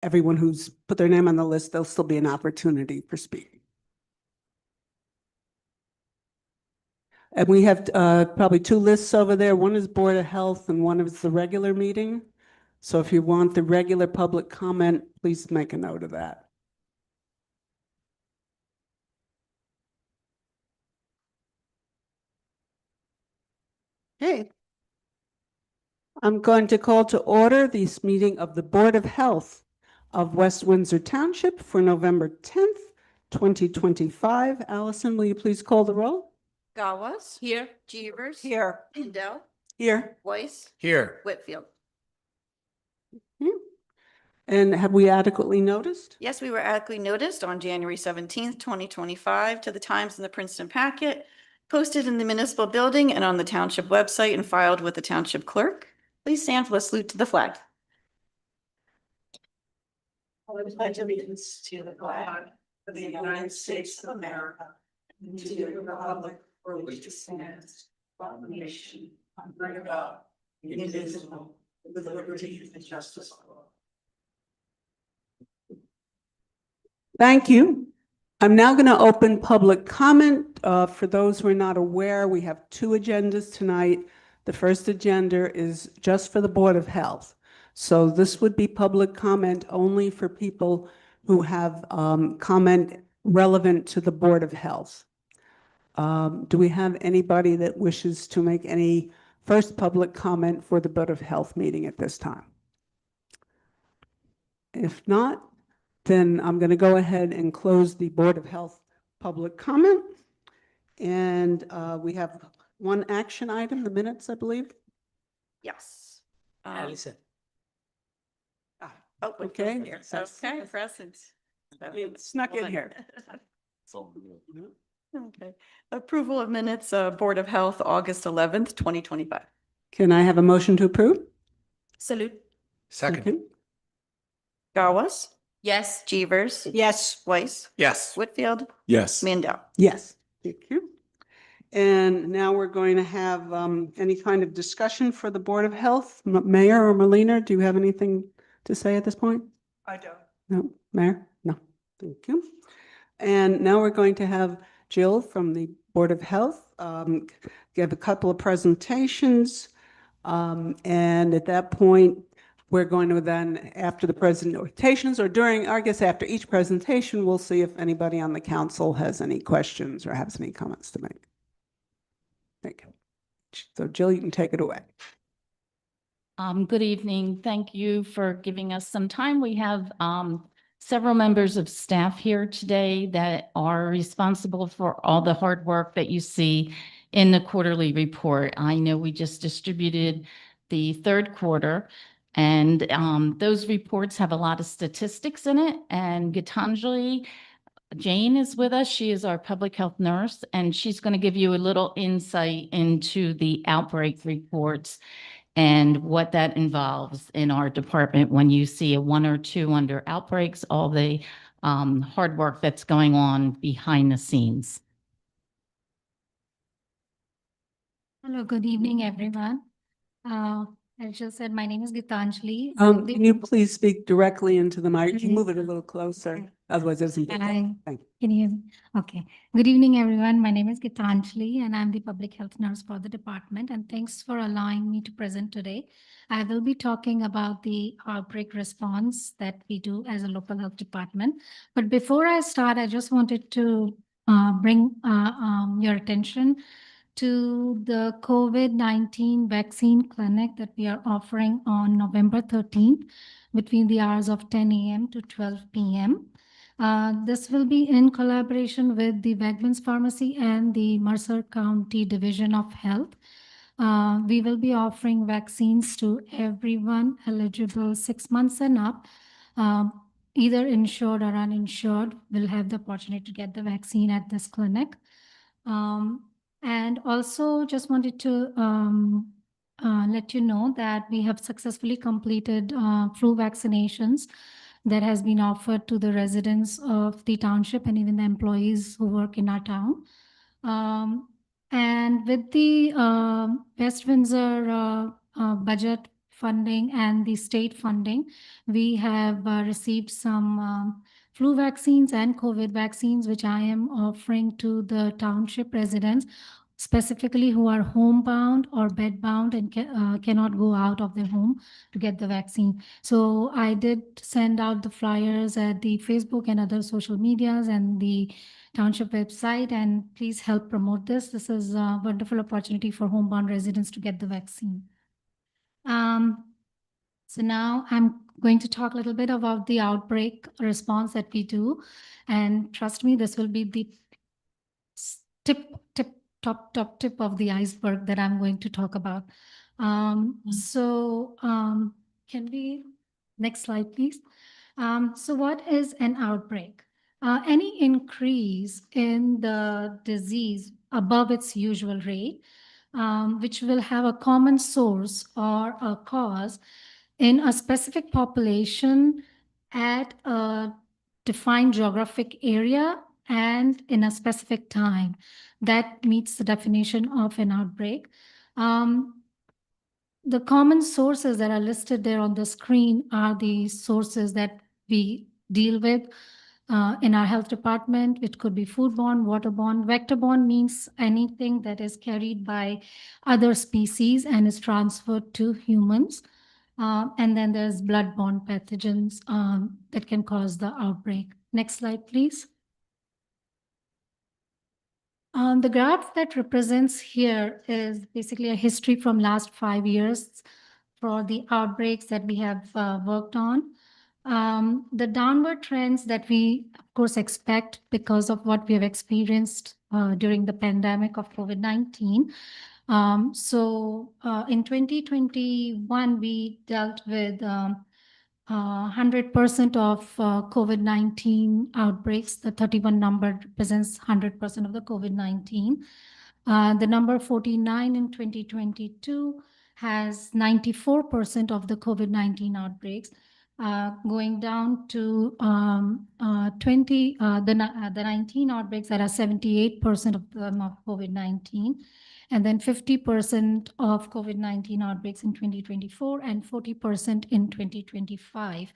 everyone who's put their name on the list, there'll still be an opportunity for speaking. And we have probably two lists over there. One is Board of Health and one is the regular meeting. So if you want the regular public comment, please make a note of that. Okay. I'm going to call to order this meeting of the Board of Health of West Windsor Township for November 10th, 2025. Allison, will you please call the roll? Gawas. Here. Jeevers. Here. Lindell. Here. Weiss. Here. Whitfield. And have we adequately noticed? Yes, we were adequately noticed on January 17th, 2025 to the Times in the Princeton Packet, posted in the municipal building and on the township website and filed with the township clerk. Please stand for the salute to the flag. I pledge allegiance to the flag of the United States of America and to the republic for which it stands, one nation, under God, indivisible, with liberty and justice for all. Thank you. I'm now going to open public comment. For those who are not aware, we have two agendas tonight. The first agenda is just for the Board of Health. So this would be public comment only for people who have comment relevant to the Board of Health. Do we have anybody that wishes to make any first public comment for the Board of Health meeting at this time? If not, then I'm going to go ahead and close the Board of Health public comment. And we have one action item, the minutes, I believe. Yes. Allison. Oh, Okay. Whitfield here. Okay, present. It snuck in here. Okay. Approval of minutes, Board of Health, August 11th, 2025. Can I have a motion to approve? Salute. Second. Gawas. Yes. Jeevers. Yes. Weiss. Yes. Whitfield. Yes. Mandel. Yes. Thank you. And now we're going to have any kind of discussion for the Board of Health. Mayor or Melina, do you have anything to say at this point? I don't. No, Mayor? No, thank you. And now we're going to have Jill from the Board of Health give a couple of presentations. And at that point, we're going to then, after the presentations or during, I guess after each presentation, we'll see if anybody on the council has any questions or has any comments to make. Thank you. So Jill, you can take it away. Good evening. Thank you for giving us some time. We have several members of staff here today that are responsible for all the hard work that you see in the quarterly report. I know we just distributed the third quarter, and those reports have a lot of statistics in it. And Gitanjali Jane is with us. She is our public health nurse, and she's going to give you a little insight into the outbreak reports and what that involves in our department when you see a 1 or 2 under outbreaks, all the hard work that's going on behind the scenes. Hello, good evening, everyone. As Jill said, my name is Gitanjali. Can you please speak directly into the mic? Can you move it a little closer? Otherwise, it doesn't. Thank you. Can you hear me? Okay. Good evening, everyone. My name is Gitanjali, and I'm the public health nurse for the department. And thanks for allowing me to present today. I will be talking about the outbreak response that we do as a local health department. But before I start, I just wanted to bring your attention to the COVID-19 vaccine clinic that we are offering on November 13th between the hours of 10 a.m. to 12 p.m. This will be in collaboration with the Wegmans Pharmacy and the Mercer County Division of Health. We will be offering vaccines to everyone eligible 6 months and up. Either insured or uninsured will have the opportunity to get the vaccine at this clinic. And also just wanted to let you know that we have successfully completed flu vaccinations that has been offered to the residents of the township and even the employees who work in our town. And with the West Windsor budget funding and the state funding, we have received some flu vaccines and COVID vaccines, which I am offering to the township residents, specifically who are homebound or bedbound and cannot go out of their home to get the vaccine. So I did send out the flyers at the Facebook and other social medias and the township website, and please help promote this. This is a wonderful opportunity for homebound residents to get the vaccine. So now I'm going to talk a little bit about the outbreak response that we do. And trust me, this will be the top tip of the iceberg that I'm going to talk about. Can we, next slide, please. So what is an outbreak? Any increase in the disease above its usual rate, which will have a common source or a cause in a specific population at a defined geographic area and in a specific time. That meets the definition of an outbreak. The common sources that are listed there on the screen are the sources that we deal with in our health department. It could be foodborne, waterborne. Vector-borne means anything that is carried by other species and is transferred to humans. And then there's blood-borne pathogens that can cause the outbreak. Next slide, please. The graph that represents here is basically a history from last 5 years for the outbreaks that we have worked on. The downward trends that we, of course, expect because of what we have experienced during the pandemic of COVID-19. In 2021, we dealt with 100% of COVID-19 outbreaks. The 31 number represents 100% of the COVID-19. The number 49 in 2022 has 94% of the COVID-19 outbreaks. Going down to the 19 outbreaks that are 78% of them of COVID-19, and then 50% of COVID-19 outbreaks in 2024 and 40% in 2025.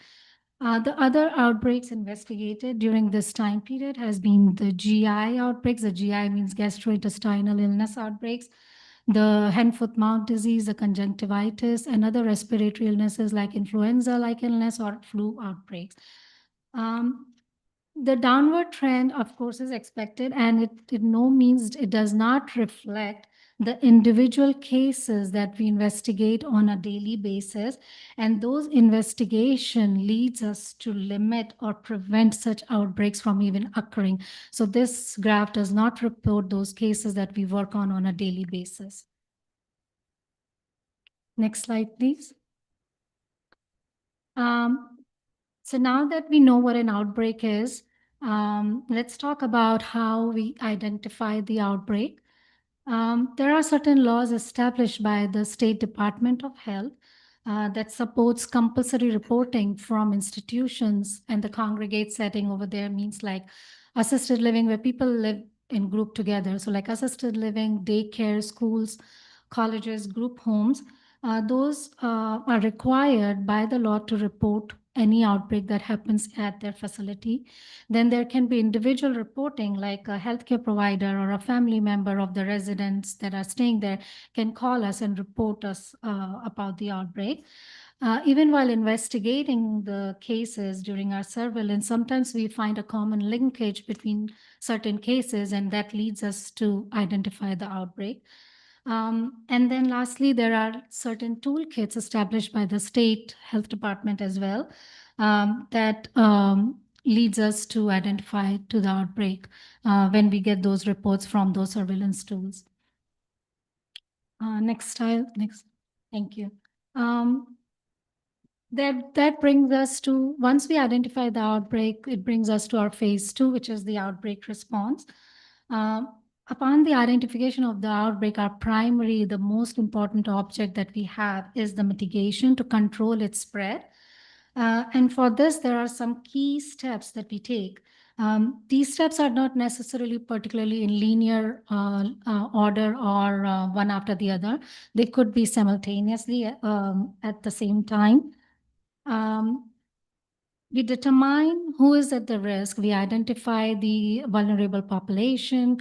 The other outbreaks investigated during this time period has been the GI outbreaks. The GI means gastrointestinal illness outbreaks, the hand-foot-mouth disease, the conjunctivitis, and other respiratory illnesses like influenza-like illness or flu outbreaks. The downward trend, of course, is expected, and it no means it does not reflect the individual cases that we investigate on a daily basis. And those investigation leads us to limit or prevent such outbreaks from even occurring. So this graph does not report those cases that we work on a daily basis. Next slide, please. So now that we know what an outbreak is, let's talk about how we identify the outbreak. There are certain laws established by the State Department of Health that supports compulsory reporting from institutions, and the congregate setting over there means like assisted living where people live in group together. So like assisted living, daycare, schools, colleges, group homes, those are required by the law to report any outbreak that happens at their facility. Then there can be individual reporting, like a healthcare provider or a family member of the residents that are staying there can call us and report us about the outbreak. Even while investigating the cases during our surveillance, sometimes we find a common linkage between certain cases, and that leads us to identify the outbreak. And then lastly, there are certain toolkits established by the state health department as well that leads us to identify to the outbreak when we get those reports from those surveillance tools. Next. Thank you. That brings us to, once we identify the outbreak, it brings us to our phase 2, which is the outbreak response. Upon the identification of the outbreak, the most important object that we have is the mitigation to control its spread. And for this, there are some key steps that we take. These steps are not necessarily particularly in linear order or one after the other. They could be simultaneously at the same time. We determine who is at the risk. We identify the vulnerable population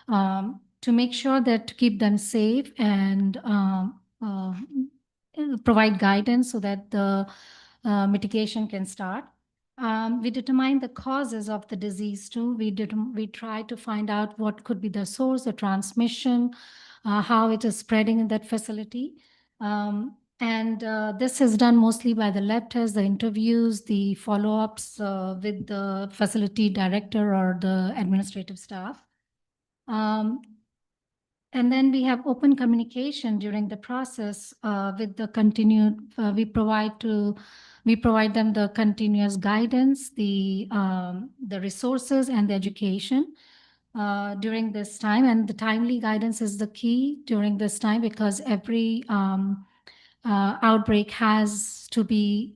to make sure that to keep them safe and provide guidance so that the mitigation can start. We determine the causes of the disease too. We try to find out what could be the source, the transmission, how it is spreading in that facility. This is done mostly by the lab tests, the interviews, the follow-ups with the facility director or the administrative staff. And then we have open communication during the process with the continued, we provide them the continuous guidance, the resources and the education during this time. And the timely guidance is the key during this time because every outbreak has to be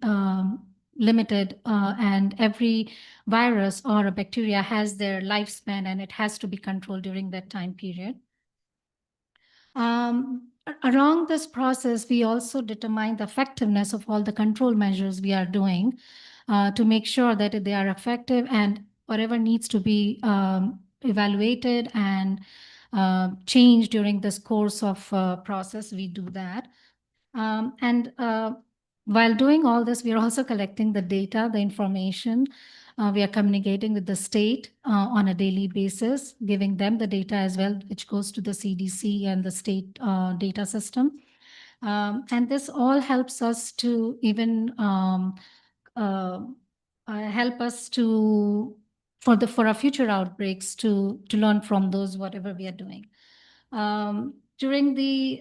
limited and every virus or a bacteria has their lifespan and it has to be controlled during that time period. Around this process, we also determine the effectiveness of all the control measures we are doing to make sure that they are effective and whatever needs to be evaluated and changed during this course of process, we do that. While doing all this, we are also collecting the data, the information. We are communicating with the state on a daily basis, giving them the data as well, which goes to the CDC and the state data system. And this all helps us to even help us to for our future outbreaks to learn from those whatever we are doing. During the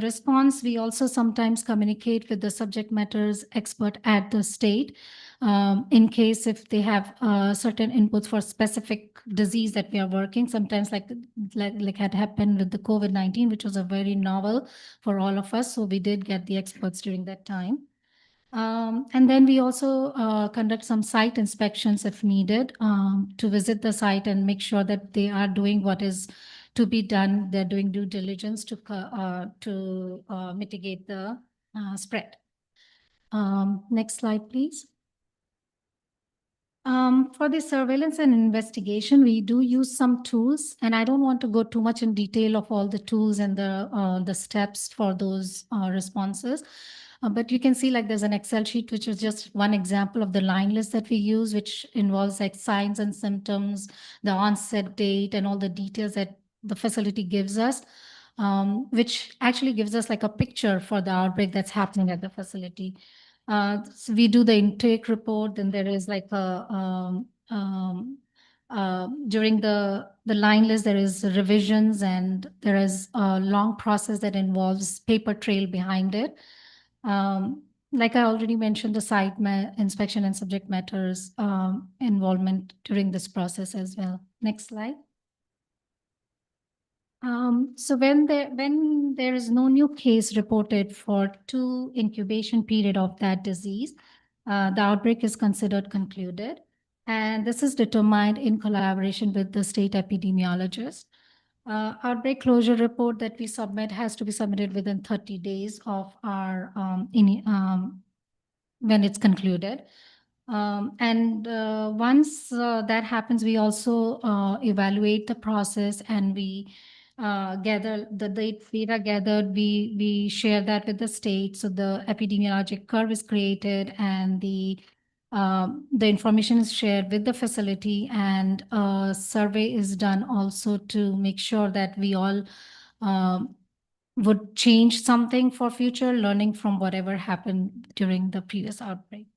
response, we also sometimes communicate with the subject matters expert at the state in case if they have certain inputs for specific disease that we are working. Sometimes like had happened with the COVID-19, which was a very novel for all of us. So we did get the experts during that time. And then we also conduct some site inspections if needed to visit the site and make sure that they are doing what is to be done. They're doing due diligence to mitigate the spread. Next slide, please. For the surveillance and investigation, we do use some tools, and I don't want to go too much in detail of all the tools and the steps for those responses. But you can see like there's an Excel sheet, which is just one example of the line list that we use, which involves like signs and symptoms, the onset date, and all the details that the facility gives us, which actually gives us like a picture for the outbreak that's happening at the facility. So we do the intake report, and there is like a during the line list, there is revisions, and there is a long process that involves paper trail behind it. Like I already mentioned, the site inspection and subject matters involvement during this process as well. Next slide. So when there is no new case reported for 2 incubation period of that disease, the outbreak is considered concluded. And this is determined in collaboration with the state epidemiologist. Outbreak closure report that we submit has to be submitted within 30 days of our when it's concluded. Once that happens, we also evaluate the process and we gather the data gathered, we share that with the state. So the epidemiologic curve is created and the information is shared with the facility, and a survey is done also to make sure that we all would change something for future, learning from whatever happened during the previous outbreak.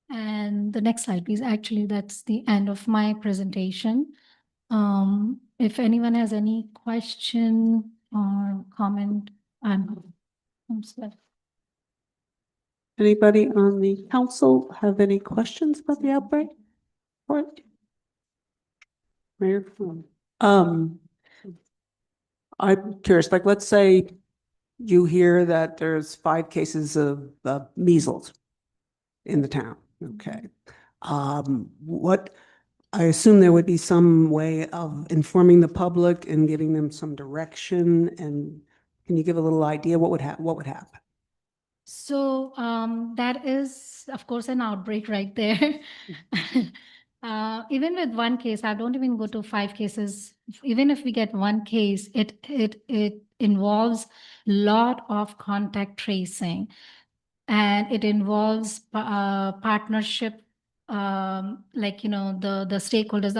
And the next slide, please. Actually, that's the end of my presentation. If anyone has any question or comment, I'm sorry. Anybody on the council have any questions about the outbreak? Mayor? I'm curious, like, let's say you hear that there's 5 cases of measles in the town. Okay. What, I assume there would be some way of informing the public and giving them some direction, and can you give a little idea what would what would happen? So that is, of course, an outbreak right there. Even with one case, I don't even go to 5 cases. Even if we get one case, it involves lot of contact tracing, and it involves partnership, like the stakeholders,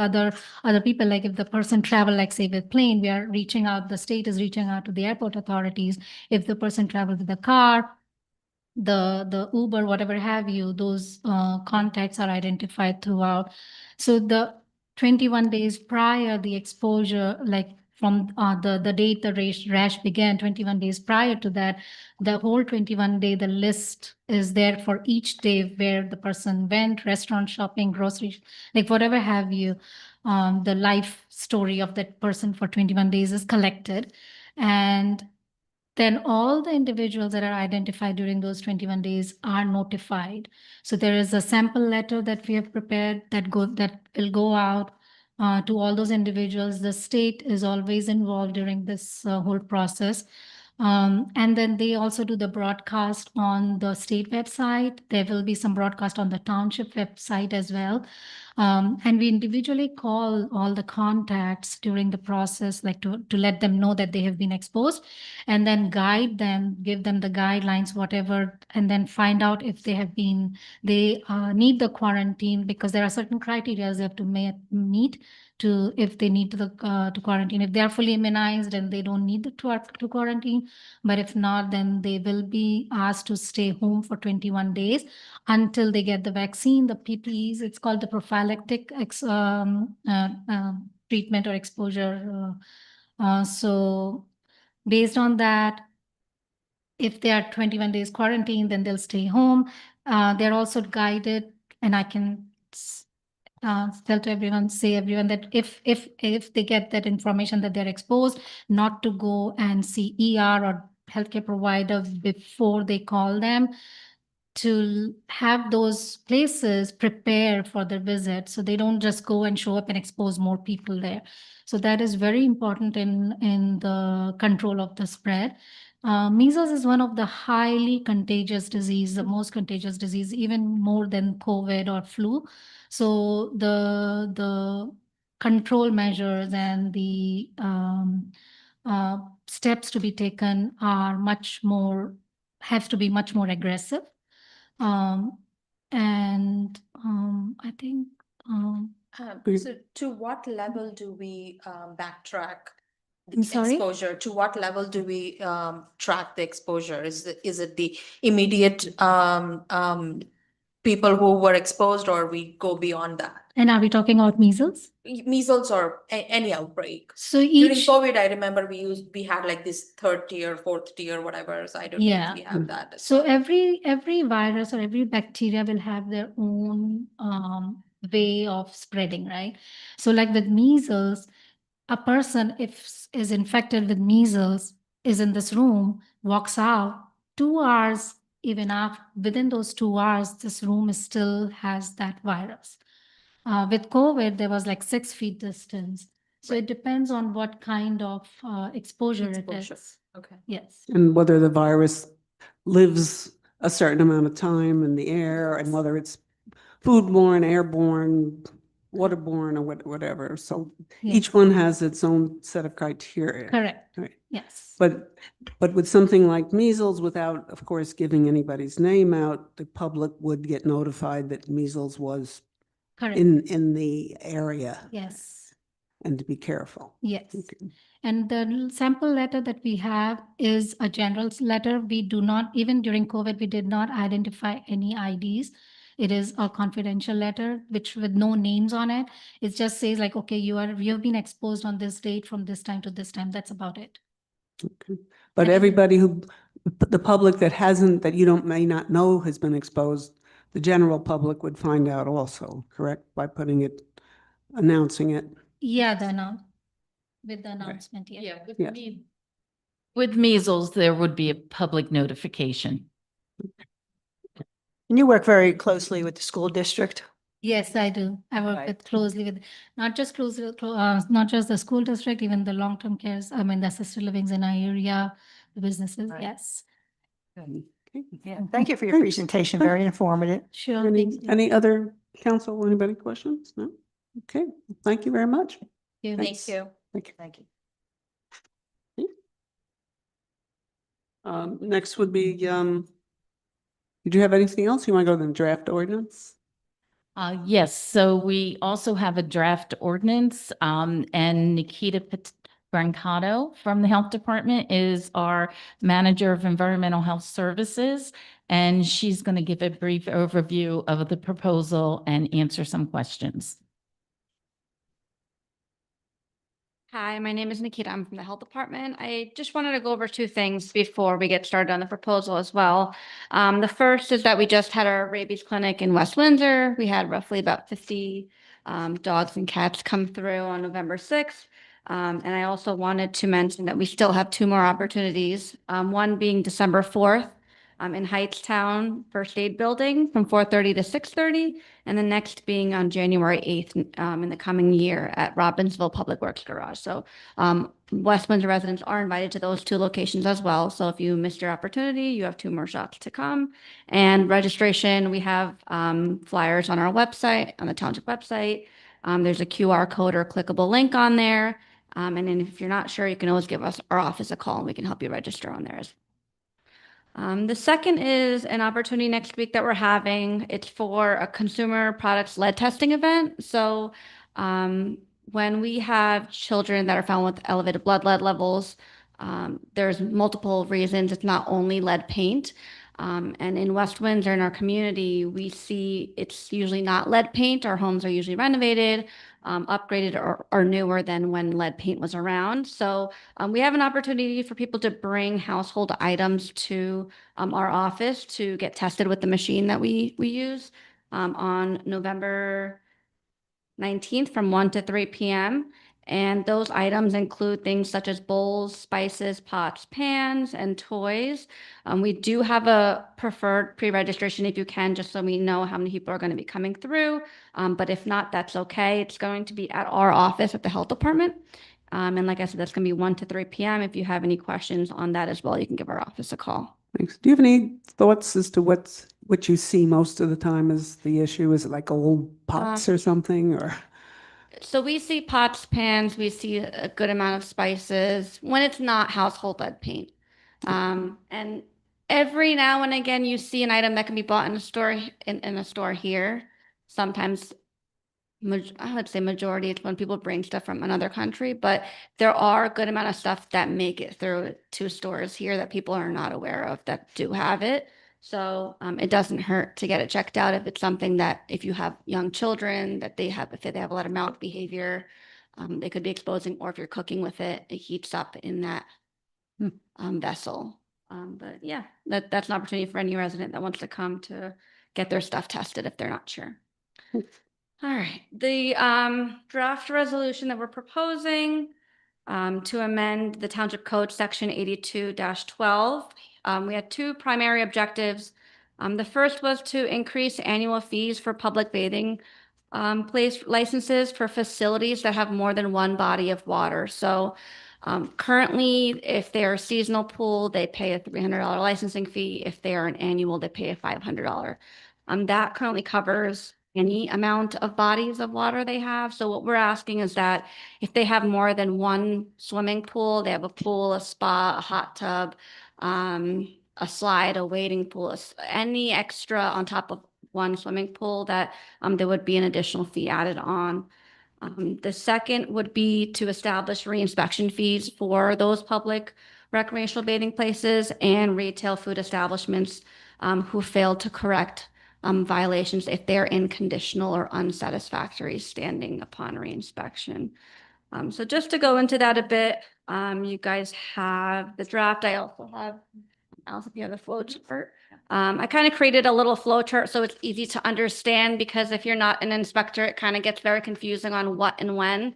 other people. Like if the person travel, like say with plane, we are reaching out. The state is reaching out to the airport authorities. If the person traveled with a car, the Uber, whatever have you, those contacts are identified throughout. So the 21 days prior the exposure, like from the date the rash began, 21 days prior to that, the whole 21 day, the list is there for each day where the person went, restaurant, shopping, grocery, like whatever have you. The life story of that person for 21 days is collected. And then all the individuals that are identified during those 21 days are notified. So there is a sample letter that we have prepared that will go out to all those individuals. The state is always involved during this whole process. And then they also do the broadcast on the state website. There will be some broadcast on the township website as well. And we individually call all the contacts during the process, like to let them know that they have been exposed, and then guide them, give them the guidelines, whatever, and then find out if they need the quarantine, because there are certain criteria they have to meet to, if they need to quarantine. If they are fully immunized and they don't need to quarantine, but if not, then they will be asked to stay home for 21 days until they get the vaccine, the PPEs. It's called the prophylactic treatment or exposure. So based on that, if they are 21 days quarantine, then they'll stay home. They're also guided, and I can tell to everyone, that if they get that information that they're exposed, not to go and see ER or healthcare provider before they call them, to have those places prepare for their visit, so they don't just go and show up and expose more people there. So that is very important in the control of the spread. Measles is one of the highly contagious disease, the most contagious disease, even more than COVID or flu. So the control measures and the steps to be taken have to be much more aggressive. I think, Great. So to what level do we backtrack I'm sorry? exposure? To what level do we track the exposure? Is it the immediate people who were exposed, or we go beyond that? And are we talking about measles? Measles or any outbreak. So During each, COVID, I remember we had like this third tier, fourth tier, whatever. So I don't know Yeah. if we have that. as so well. every virus or every bacteria will have their own way of spreading, right? So like with measles, a person if is infected with measles, is in this room, walks out 2 hours, even after, within those 2 hours, this room still has that virus. With COVID, there was like 6 feet distance. So it depends on what kind of exposure it Exposure. is. Okay. Yes. And whether the virus lives a certain amount of time in the air, and whether it's foodborne, airborne, waterborne, or whatever. So each Yes. one has its own set of criteria. Correct. Right. Yes. But with something like measles, without, of course, giving anybody's name out, the public would get notified that measles was Correct. in the area, Yes. and to be careful. Yes. Okay. And the sample letter that we have is a general letter. We do not, even during COVID, we did not identify any IDs. It is a confidential letter, which with no names on it. It just says like, okay, you have been exposed on this date from this time to this time. That's about it. Okay. But Okay. everybody the public that you may not know has been exposed, the general public would find out also, correct? By announcing it. Yeah, with the announcement, yeah. Yeah, Yeah. with measles, there would be a public notification. And you work very closely with the school district. Yes, I do. I work Right. with closely with, not just not just the school district, even the long-term cares, I mean, the assisted livings in our area, the businesses, Right. yes. Okay. Yeah, thank you for your Thanks. presentation. Very informative. Sure, thank you. Any other council, anybody questions? No? Okay, thank you very much. Thank Thanks. Thank you. Thank you. Thank you. Next would be, did you have anything else? You want to go to the draft ordinance? Yes, so we also have a draft ordinance, and Nikita Brancato from the Health Department is our Manager of Environmental Health Services, and she's going to give a brief overview of the proposal and answer some questions. Hi, my name is Nikita. I'm from the Health Department. I just wanted to go over two things before we get started on the proposal as well. The first is that we just had our rabies clinic in West Windsor. We had roughly about 50 dogs and cats come through on November 6th. And I also wanted to mention that we still have two more opportunities, one being December 4th in Heightstown First Aid Building from 4:30 to 6:30. And the next being on January 8th in the coming year at Robbinsville Public Works Garage. So West Windsor residents are invited to those two locations as well. So if you missed your opportunity, you have two more shots to come. And registration, we have flyers on our website, on the Township website. There's a QR code or a clickable link on there. And then if you're not sure, you can always give us our office a call and we can help you register on there as well. The second is an opportunity next week that we're having. It's for a consumer products lead testing event. So when we have children that are found with elevated blood lead levels, there's multiple reasons. It's not only lead paint. And in West Windsor, in our community, we see it's usually not lead paint. Our homes are usually renovated, upgraded, or newer than when lead paint was around. So we have an opportunity for people to bring household items to our office to get tested with the machine that we use on November 19th from 1 to 3 p.m. And those items include things such as bowls, spices, pots, pans, and toys. We do have a preferred pre-registration if you can, just so we know how many people are going to be coming through. But if not, that's okay. It's going to be at our office at the Health Department. And like I said, that's going to be 1 to 3 p.m. If you have any questions on that as well, you can give our office a call. Thanks. Do you have any thoughts as to what you see most of the time is the issue? Is it like old pots or something, or? So we see pots, pans, we see a good amount of spices when it's not household lead paint. And every now and again, you see an item that can be bought in a store in a store here. Sometimes I would say majority, it's when people bring stuff from another country, but there are a good amount of stuff that make it through to stores here that people are not aware of that do have it. So it doesn't hurt to get it checked out if it's something that if you have young children that if they have a lot of mouth behavior, they could be exposing, or if you're cooking with it, it heats up in that vessel. But yeah, that's an opportunity for any resident that wants to come to get their stuff tested if they're not sure. All right, the draft resolution that we're proposing to amend the Township Code Section 82-12. We had two primary objectives. The first was to increase annual fees for public bathing place licenses for facilities that have more than one body of water. So currently, if they're a seasonal pool, they pay a $300 licensing fee. If they are an annual, they pay a $500. That currently covers any amount of bodies of water they have. So what we're asking is that if they have more than one swimming pool, they have a pool, a spa, a hot tub, a slide, a wading pool, any extra on top of one swimming pool, that there would be an additional fee added on. The second would be to establish reinspection fees for those public recreational bathing places and retail food establishments who fail to correct violations if they're in conditional or unsatisfactory standing upon reinspection. So just to go into that a bit, you guys have the draft. I also have, Alice, if you have the flow chart. I kind of created a little flow chart so it's easy to understand, because if you're not an inspector, it kind of gets very confusing on what and when.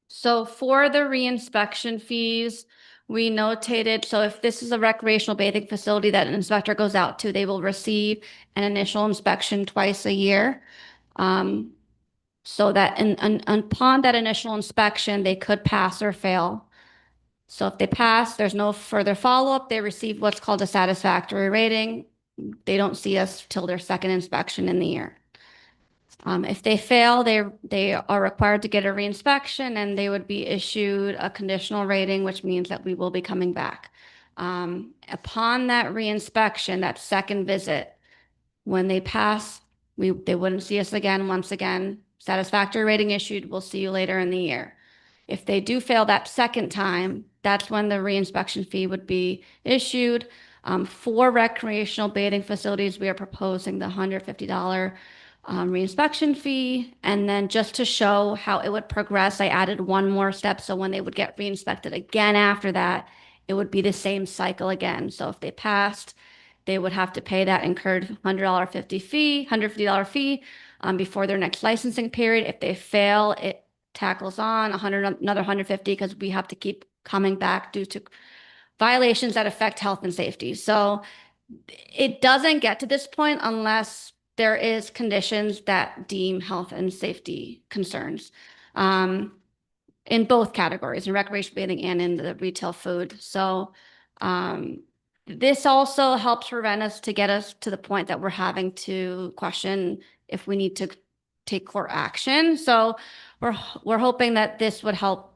So for the reinspection fees, we notated, so if this is a recreational bathing facility that an inspector goes out to, they will receive an initial inspection twice a year. So that upon that initial inspection, they could pass or fail. So if they pass, there's no further follow-up. They receive what's called a satisfactory rating. They don't see us till their second inspection in the year. If they fail, they are required to get a reinspection and they would be issued a conditional rating, which means that we will be coming back. Upon that reinspection, that second visit, when they pass, they wouldn't see us again. Once again, satisfactory rating issued, we'll see you later in the year. If they do fail that second time, that's when the reinspection fee would be issued. For recreational bathing facilities, we are proposing the $150 reinspection fee. And then just to show how it would progress, I added one more step. So when they would get reinspected again after that, it would be the same cycle again. So if they passed, they would have to pay that incurred $150 fee before their next licensing period. If they fail, it tackles on another $150 because we have to keep coming back due to violations that affect health and safety. So it doesn't get to this point unless there is conditions that deem health and safety concerns in both categories, in recreational bathing and in the retail food. So this also helps prevent us to get us to the point that we're having to question if we need to take court action. So we're hoping that this would help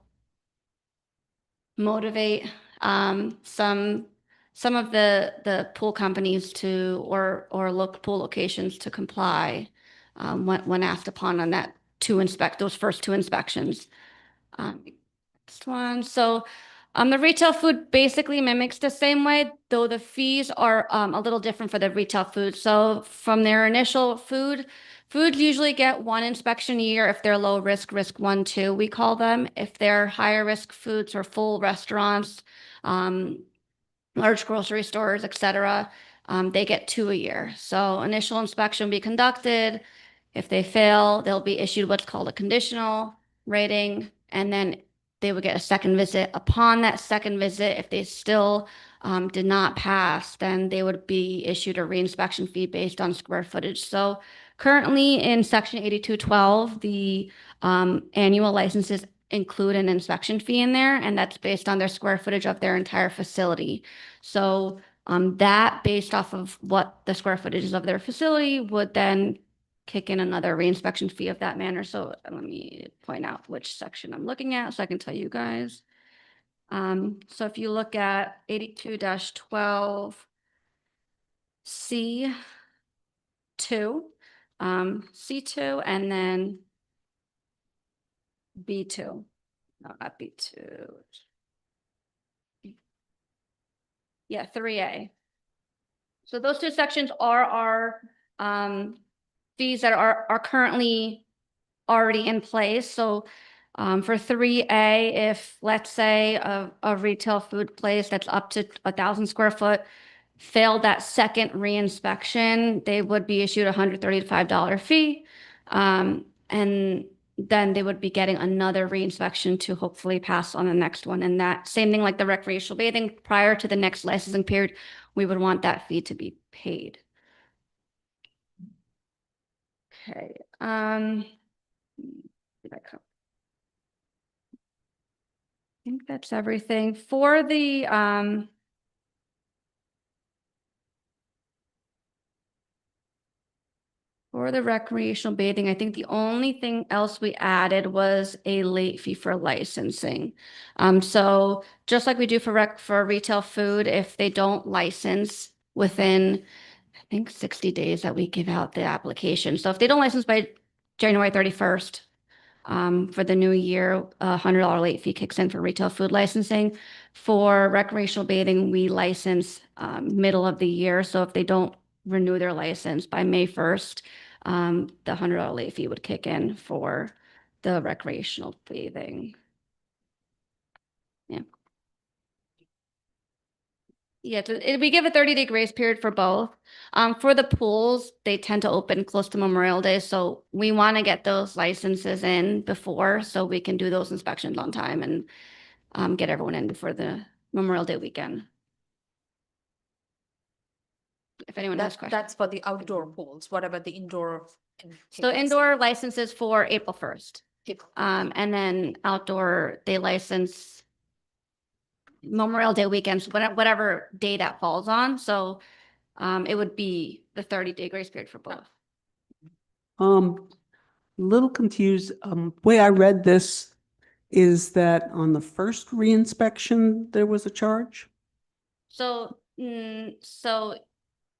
motivate some of the pool companies to or pool locations to comply when asked upon on that those first two inspections. Next one. So the retail food basically mimics the same way, though the fees are a little different for the retail food. So from their initial foods usually get one inspection a year if they're low risk 1, 2, we call them. If they're higher risk foods or full restaurants, large grocery stores, etc., they get 2 a year. So initial inspection will be conducted. If they fail, they'll be issued what's called a conditional rating, and then they would get a second visit. Upon that second visit, if they still did not pass, then they would be issued a reinspection fee based on square footage. So currently in Section 8212, the annual licenses include an inspection fee in there, and that's based on their square footage of their entire facility. So that based off of what the square footage is of their facility would then kick in another reinspection fee of that manner. So let me point out which section I'm looking at so I can tell you guys. So if you look at 82-12 C2, C2, and then B2. No, not B2. Yeah, 3A. So those two sections are our fees that are currently already in place. So for 3A, if let's say a retail food place that's up to 1,000 square foot failed that second reinspection, they would be issued a $135 fee. And then they would be getting another reinspection to hopefully pass on the next one. And that same thing like the recreational bathing, prior to the next licensing period, we would want that fee to be paid. Okay. Did I think that's everything for the recreational bathing. I think the only thing else we added was a late fee for licensing. So just like we do for retail food, if they don't license within, I think 60 days that we give out the application. So if they don't license by January 31st, for the new year, a $100 late fee kicks in for retail food licensing. For recreational bathing, we license middle of the year. So if they don't renew their license by May 1st, the $100 late fee would kick in for the recreational bathing. Yeah. Yeah, we give a 30-day grace period for both. For the pools, they tend to open close to Memorial Day, so we want to get those licenses in before so we can do those inspections on time and get everyone in before the Memorial Day weekend. If anyone has questions. That's for the outdoor pools. What about the indoor? So indoor licenses for April 1st. And then outdoor, they license Memorial Day weekends, whatever day that falls on. So it would be the 30-day grace period for both. Little confused. Way I read this is that on the first reinspection, there was a charge? So, so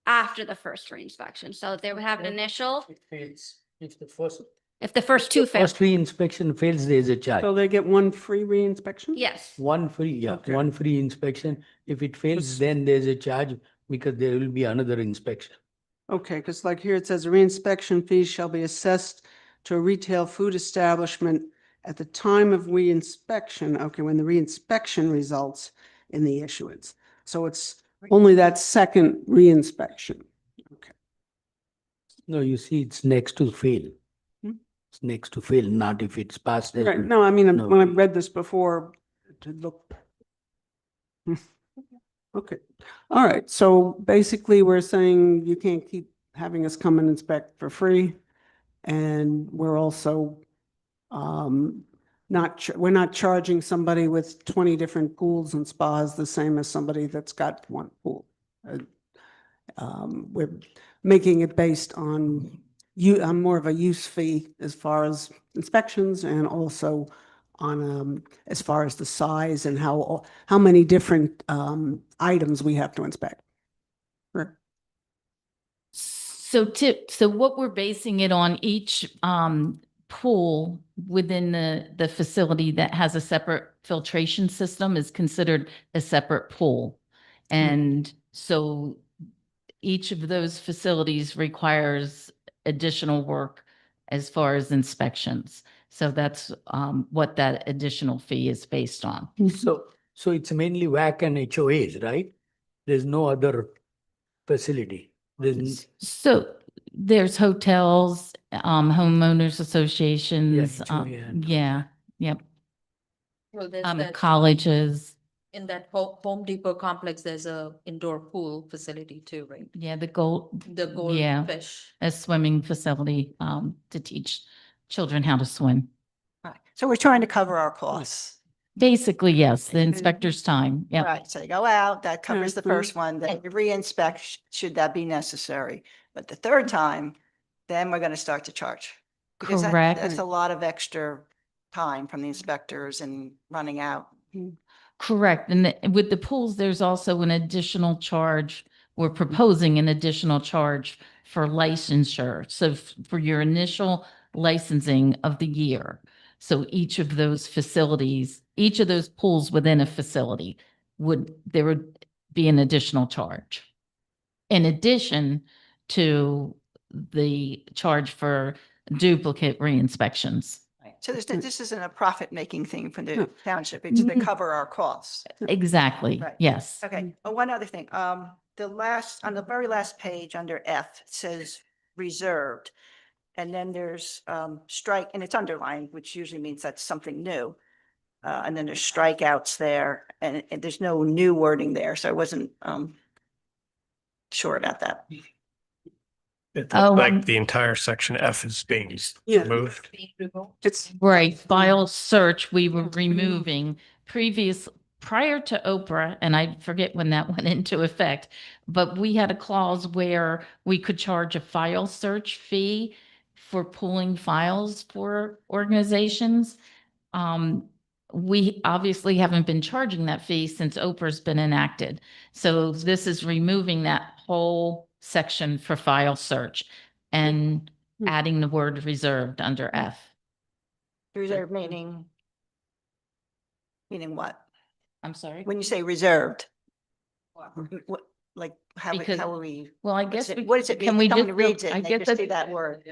after the first reinspection, so they would have an initial, It fails. If the if the first two fail. first re-inspection fails, there is a charge. So they get one free reinspection? Yes. One free, yeah, Okay. one free inspection. If it fails, then there's a charge because there will be another inspection. Okay, because like here it says reinspection fees shall be assessed to a retail food establishment at the time of reinspection, okay, when the reinspection results in the issuance. So it's only that second reinspection. Okay. No, you see, it's next to fail. Hmm? It's next to fail, not if it's passed. there's Right, no, I mean, no when I fee. read this before, to look. Okay, all right, so basically we're saying you can't keep having us come and inspect for free. And we're also we're not charging somebody with 20 different pools and spas the same as somebody that's got one pool. We're making it based on more of a use fee as far as inspections and also on as far as the size and how many different items we have to inspect. Sure. So what we're basing it on, each pool within the facility that has a separate filtration system is considered a separate pool. And so each of those facilities requires additional work as far as inspections. So that's what that additional fee is based on. So it's mainly WAC and HOAs, right? There's no other facility. There's, So there's hotels, homeowners associations, HOA and- yeah, yep, Well, there's that, colleges, in that Home Depot complex, there's a indoor pool facility too, right? yeah, The yeah. goldfish. a swimming facility, to teach children how to swim. Right. So we're trying to cover our costs. Basically, yes, the inspector's time, yeah. Right, so they go out, that covers the Mhm. first one, then you re-inspect, should that be necessary. But the third time, then we're gonna start to charge. Because Correct. that's a lot of extra time from the inspectors and running out. Correct. And with the pools, there's also an additional charge. We're proposing an additional charge for licensure. So for your initial licensing of the year. So each of those facilities, each of those pools within a facility there would be an additional charge. In addition to the charge for duplicate re-inspections. So this isn't a profit-making thing for the No. township, it's to Mhm. cover our costs. Exactly, Right. yes. Okay, one other thing, on the very last page under F, it says reserved. And then there's strike, and it's underlined, which usually means that's something new. And then there's strikeouts there, and there's no new wording there, so I wasn't sure about that. It Oh, looks like the entire section F is being Yeah. removed. It's, Right, file search, we were removing prior to Oprah, and I forget when that went into effect, but we had a clause where we could charge a file search fee for pulling files for organizations. We obviously haven't been charging that fee since Oprah's been enacted. So this is removing that whole section for file search and adding the word reserved under F. Reserved meaning what? I'm sorry. When you say reserved? What, like, Because- how are we? Well, I what's guess. it- What does it can mean? we Someone just- reads it I and they guess just see that's- that word.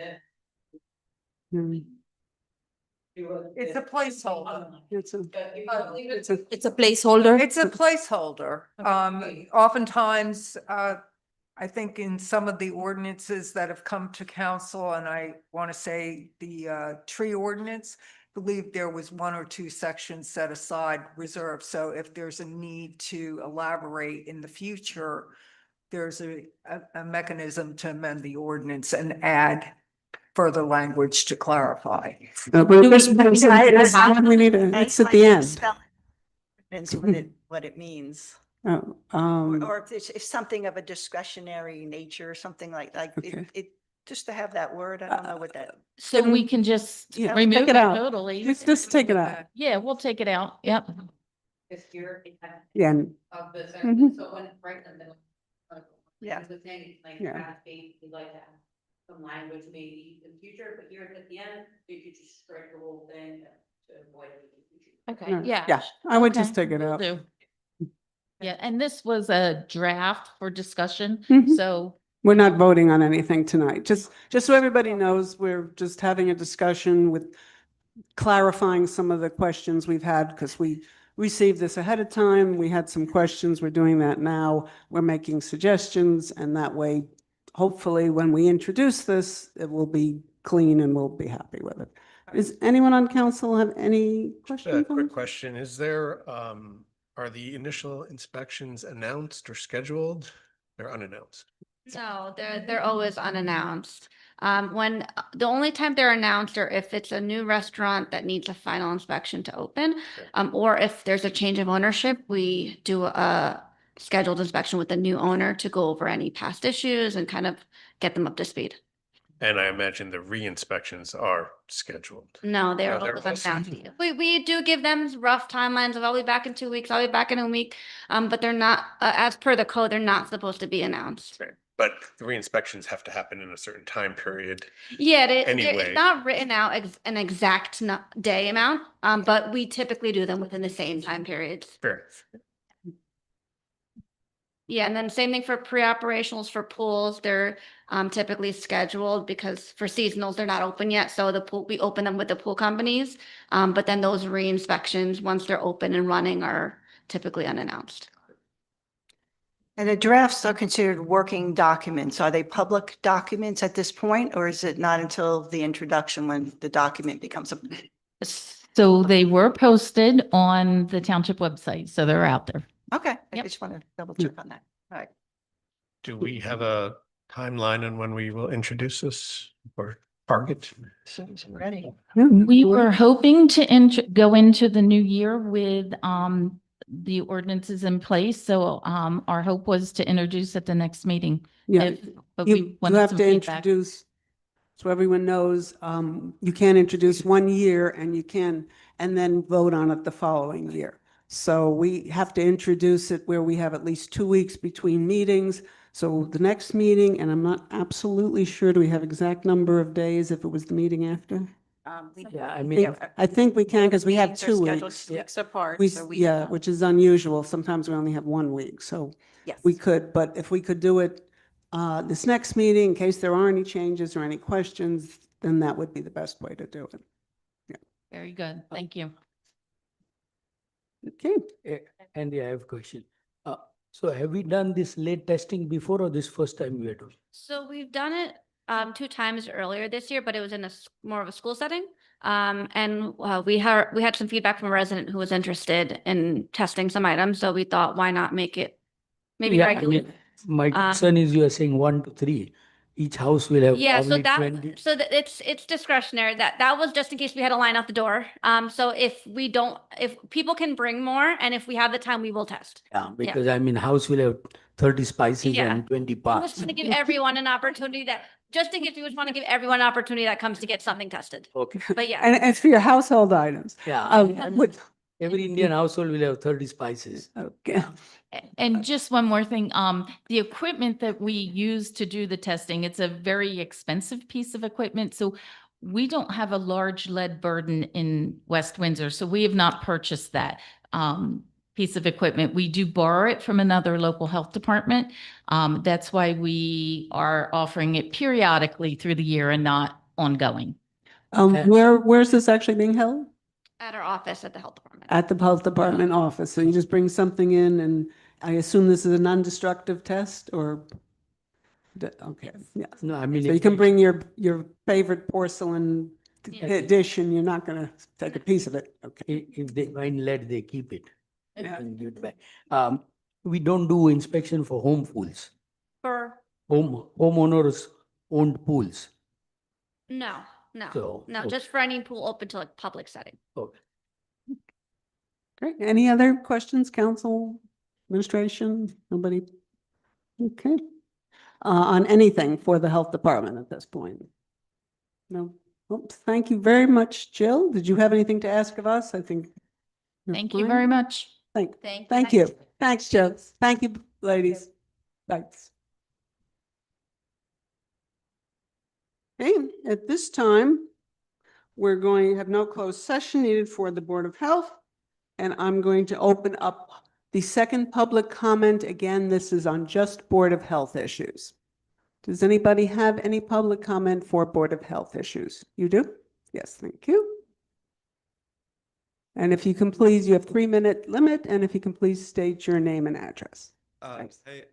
It's a placeholder. it's a, It's a placeholder. It's a placeholder. Oftentimes, I think in some of the ordinances that have come to council, and I want to say the tree ordinance, believe there was one or two sections set aside reserved. So if there's a need to elaborate in the future, there's a mechanism to amend the ordinance and add further language to clarify. We need it's at the end. Depends what it means. Oh, Or if it's, if something of a discretionary nature, something like Okay. it, just to have that word, I don't know what that. So we can just Yeah, remove take it it out. totally. just take it out. Yeah, we'll take it out. Yep. Yeah. Of the Mhm. section, so when it's right in the middle. Yeah. The thing, like, Yeah. kind of we like to have some language maybe in the future, but here at the end, you could just strike the whole thing to avoid it in the future. Okay, No, yeah. Yeah, I would Okay, just take it will out. do. Yeah, and this was a draft for discussion, Mhm. so We're not voting on anything tonight. Just so everybody knows, we're just having a discussion with clarifying some of the questions we've had because we received this ahead of time. We had some questions. We're doing that now. We're making suggestions, and that way, hopefully, when we introduce this, it will be clean and we'll be happy with it. Does anyone on council have any A questions? quick question. Is there, are the initial inspections announced or scheduled? They're unannounced. No, they're always unannounced. When the only time they're announced are if it's a new restaurant that needs a final inspection to open, or if there's a change of ownership, we do a scheduled inspection with the new owner to go over any past issues and kind of get them up to speed. And I imagine the re-inspections are scheduled. No, they're No, they're always also- announced. We do give them rough timelines of I'll be back in 2 weeks, I'll be back in a week. But they're not, as per the code, they're not supposed to be announced. Right. But the re-inspections have to happen in a certain time period. Yeah, Anyway. it's not written out an exact day amount, but we typically do them within the same time periods. Fair. Yeah, and then same thing for pre-operationals for pools. They're typically scheduled because for seasonals, they're not open yet. So the pool, we open them with the pool companies. But then those re-inspections, once they're open and running, are typically unannounced. And the drafts are considered working documents. Are they public documents at this point, or is it not until the introduction when the document becomes a? so they were posted on the township website, so they're out there. Okay, I Yep. just want to double check on that. All right. Do we have a timeline on when we will introduce this or target? So it's ready. We were hoping to go into the new year with the ordinances in place. So our hope was to introduce at the next meeting. Yeah, But you we wanted have some to feedback. introduce, so everyone knows, you can't introduce 1 year and then vote on it the following year. So we have to introduce it where we have at least 2 weeks between meetings. So the next meeting, and I'm not absolutely sure, do we have exact number of days if it was the meeting after? Yeah, I mean, I think we can because we have Meetings are 2 scheduled weeks. Weeks apart, We, so we. yeah, which is unusual. Sometimes we only have 1 week, so Yes. we could, but if we could do it this next meeting, in case there are any changes or any questions, then that would be the best way to do it. Very good. Thank you. Okay. Andy, I have a question. So have we done this late testing before or this first time we are doing? So we've done it 2 times earlier this year, but it was in more of a school setting. And we had some feedback from a resident who was interested in testing some items. So we thought, why not make it maybe Yeah, I regular? mean, my concern is you are saying 1 to 3. Each house will have Yeah, so probably 20. it's discretionary. That was just in case we had a line out the door. So if people can bring more and if we have the time, we will test. Yeah, because I mean, house will have 30 spices Yeah. and 20 We just parts. want to give everyone an opportunity just in case we just want to give everyone an opportunity that comes to get something tested. Okay, But yeah. And it's for your household items. yeah. Would- Every Indian household will have 30 spices. Okay. And just one more thing, the equipment that we use to do the testing, it's a very expensive piece of equipment. So we don't have a large lead burden in West Windsor. So we have not purchased that piece of equipment. We do borrow it from another local health department. That's why we are offering it periodically through the year and not ongoing. Where's this actually being held? At our office at the health department. At the health department office. So you just bring something in, and I assume this is a non-destructive test, or? Okay, yeah. No, I mean. So you can bring your favorite porcelain addition, you're not going to take a piece of it. Okay. If they find lead, they keep it Yeah. and give it back. We don't do inspection for home pools. For, Homeowners owned pools. no, no, So, no, okay. just for any pool open to like public setting. Okay. Great. Any other questions, council, administration? Nobody? Okay. On anything for the health department at this point? No. Oops. Thank you very much, Jill. Did you have anything to ask of us? I think. you're Thank you fine. very much. Thank you. Thanks, Jill. Thank you, ladies. Thanks. Okay, at this time, we're going to have no closed session needed for the Board of Health. And I'm going to open up the second public comment. Again, this is on just Board of Health issues. Does anybody have any public comment for Board of Health issues? You do? Yes, thank you. And if you can please, you have 3-minute limit, and if you can please state your name and address. Thanks. Hey,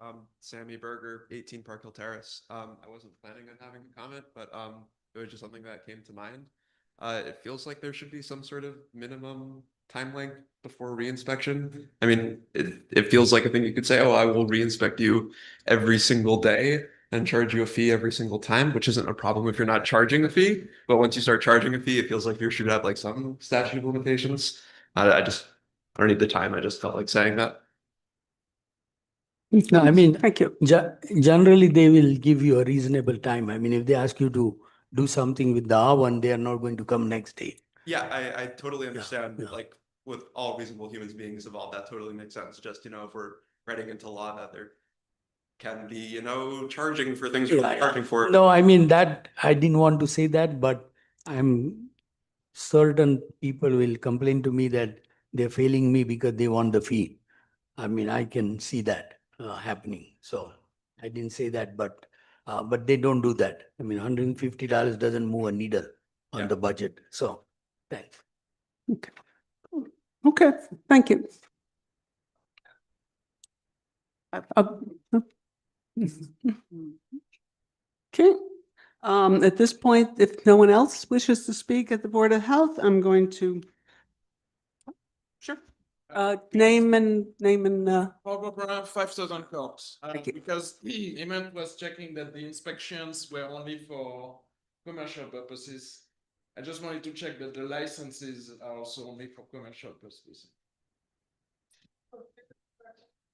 Sammy Berger, 18 Park Hill Terrace. I wasn't planning on having a comment, but it was just something that came to mind. It feels like there should be some sort of minimum time length before reinspection. I mean, it feels like a thing you could say, oh, I will reinspect you every single day and charge you a fee every single time, which isn't a problem if you're not charging a fee. But once you start charging a fee, it feels like you should have like some statute of limitations. I don't need the time. I just felt like saying that. No, I mean, Thank you. Generally, they will give you a reasonable time. I mean, if they ask you to do something with the R1, they are not going to come next day. Yeah, I totally understand, yeah. like, with all reasonable humans beings involved, that totally makes sense. Just, if we're writing into law that there can be, charging for things we're not charging for. No, I mean that, I didn't want to say that, but I'm certain people will complain to me that they're failing me because they want the fee. I mean, I can see that happening. So I didn't say that, but they don't do that. I mean, $150 doesn't move a needle on Yeah. the budget. So thanks. Okay, thank you. Okay, at this point, if no one else wishes to speak at the Board of Health, I'm going to. Sure. Name and. Barbara Brown, 5,000 Cops. Thank you. Because Eamon was checking that the inspections were only for commercial purposes. I just wanted to check that the licenses are also only for commercial purposes.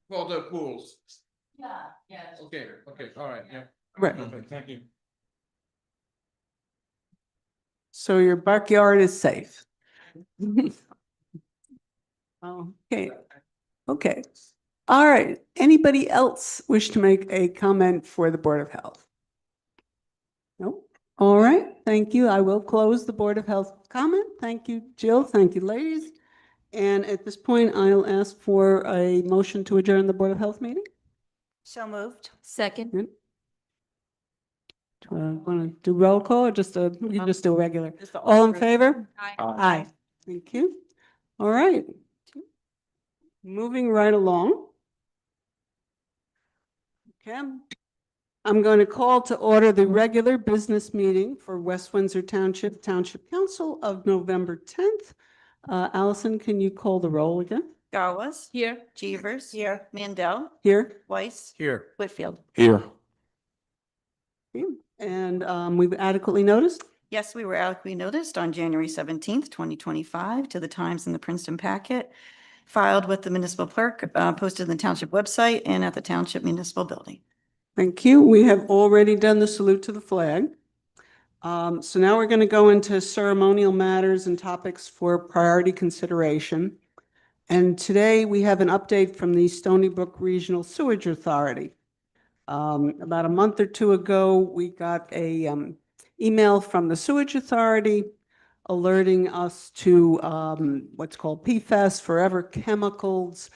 For the pools. Yeah, yes. Okay, all right, yeah. Right. Perfect, thank you. So your backyard is safe. Okay, okay. All right. Anybody else wish to make a comment for the Board of Health? No? All right, thank you. I will close the Board of Health comment. Thank you, Jill. Thank you, ladies. And at this point, I'll ask for a motion to adjourn the Board of Health meeting. So moved. Second. Want to do roll call or just we can just do a regular? All in favor? Aye. Thank you. All right. Moving right along. Okay. I'm going to call to order the regular business meeting for West Windsor Township Council of November 10th. Allison, can you call the roll again? Gawas. Here. Jeevers. Here. Mandel. Here. Weiss. Here. Whitfield. Here. And we've adequately noticed? Yes, we were adequately noticed on January 17th, 2025 to the Times in the Princeton Packet, filed with the municipal clerk, posted in the township website and at the township municipal building. Thank you. We have already done the salute to the flag. So now we're going to go into ceremonial matters and topics for priority consideration. And today we have an update from the Stony Brook Regional Sewage Authority. About a month or two ago, we got a email from the Sewage Authority alerting us to what's called PFAS, forever chemicals,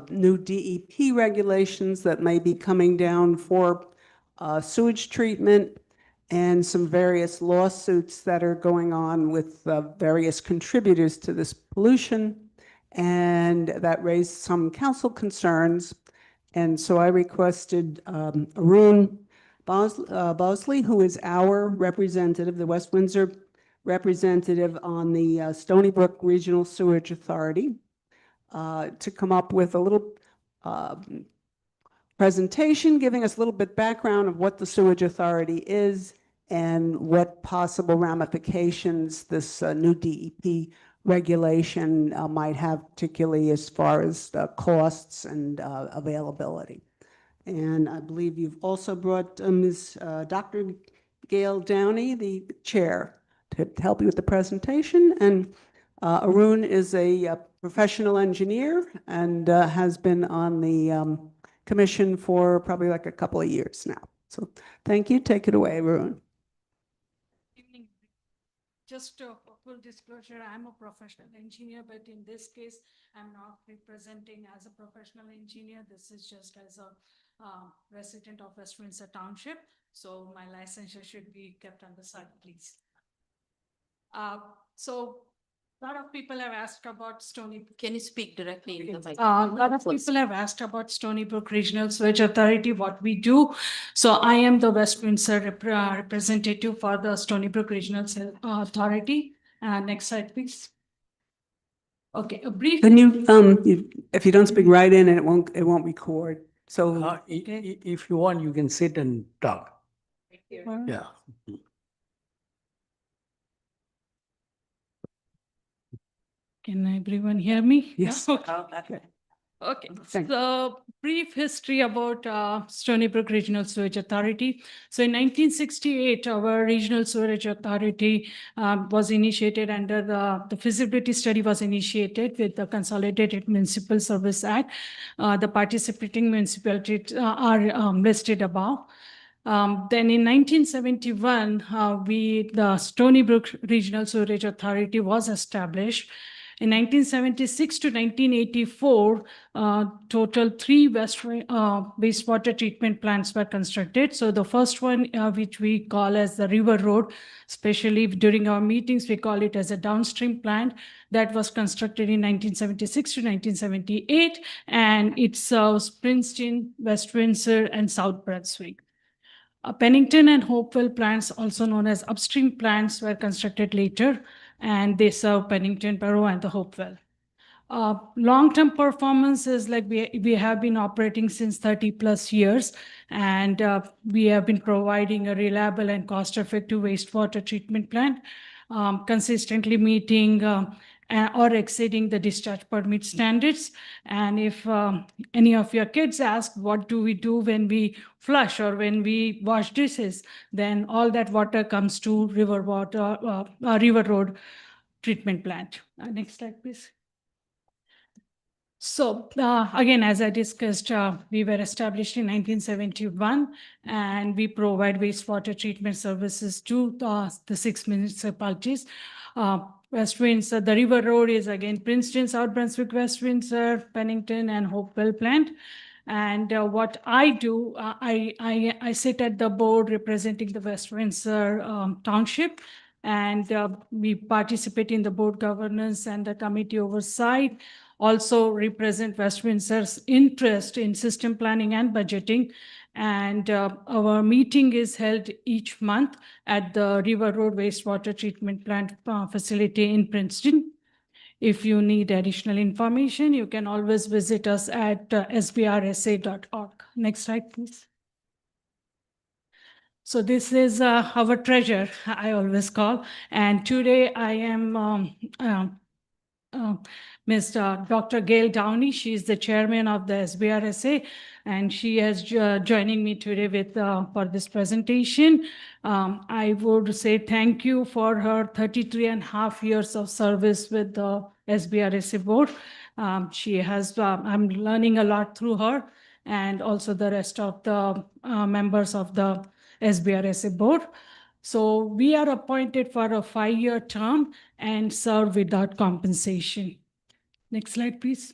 new DEP regulations that may be coming down for sewage treatment, and some various lawsuits that are going on with various contributors to this pollution, and that raised some council concerns. And so I requested Arun Bosley, who is our representative, the West Windsor representative on the Stony Brook Regional Sewerage Authority, to come up with a little presentation, giving us a little bit background of what the Sewage Authority is and what possible ramifications this new DEP regulation might have, particularly as far as costs and availability. And I believe you've also brought Dr. Gail Downey, the chair, to help you with the presentation. And Arun is a professional engineer and has been on the commission for probably like a couple of years now. So thank you. Take it away, Arun. Evening. Just for full disclosure, I'm a professional engineer, but in this case, I'm not representing as a professional engineer. This is just as a resident of West Windsor Township. So my licensure should be kept on the side, please. So a lot of people have asked about Stony. Can you speak directly into the mic? A lot of people have asked about Stony Brook Regional Sewage Authority, what we do. So I am the West Windsor representative for the Stony Brook Regional Authority. Next slide, please. Okay, a brief. Can you, if you don't speak right in, and it won't record. So If you want, you can sit and talk. Yeah. Can everyone hear me? Yes. Okay. Okay, so brief history about Stony Brook Regional Sewage Authority. So in 1968, our Regional Sewage Authority was initiated under the feasibility study was initiated with the Consolidated Municipal Service Act. The participating municipalities are listed above. Then in 1971, the Stony Brook Regional Sewage Authority was established. In 1976 to 1984, total 3 wastewater treatment plants were constructed. So the first one, which we call as the River Road, especially during our meetings, we call it as a downstream plant that was constructed in 1976 to 1978, and it serves Princeton, West Windsor, and South Brunswick. Pennington and Hopewell plants, also known as upstream plants, were constructed later, and they serve Pennington, Borough, and the Hopewell. Long-term performance is like we have been operating since 30 plus years, and we have been providing a reliable and cost-effective wastewater treatment plant, consistently meeting or exceeding the discharge permit standards. And if any of your kids ask, what do we do when we flush or when we wash dishes, then all that water comes to River Road treatment plant. Next slide, please. So again, as I discussed, we were established in 1971, and we provide wastewater treatment services to the 6 municipalities. West Windsor, the River Road is again Princeton, South Brunswick, West Windsor, Pennington, and Hopewell plant. And what I do, I sit at the board representing the West Windsor Township, and we participate in the board governance and the committee oversight. Also represent West Windsor's interest in system planning and budgeting. And our meeting is held each month at the River Road Wastewater Treatment Plant facility in Princeton. If you need additional information, you can always visit us at sbrsa.org. Next slide, please. So this is our treasure, I always call. And today I am Ms. Dr. Gail Downey. She is the chairman of the SBRSA, and she is joining me today with for this presentation. I would say thank you for her 33.5 years of service with the SBRSA board. She has, I'm learning a lot through her, and also the rest of the members of the SBRSA board. So we are appointed for a 5-year term and serve without compensation. Next slide, please.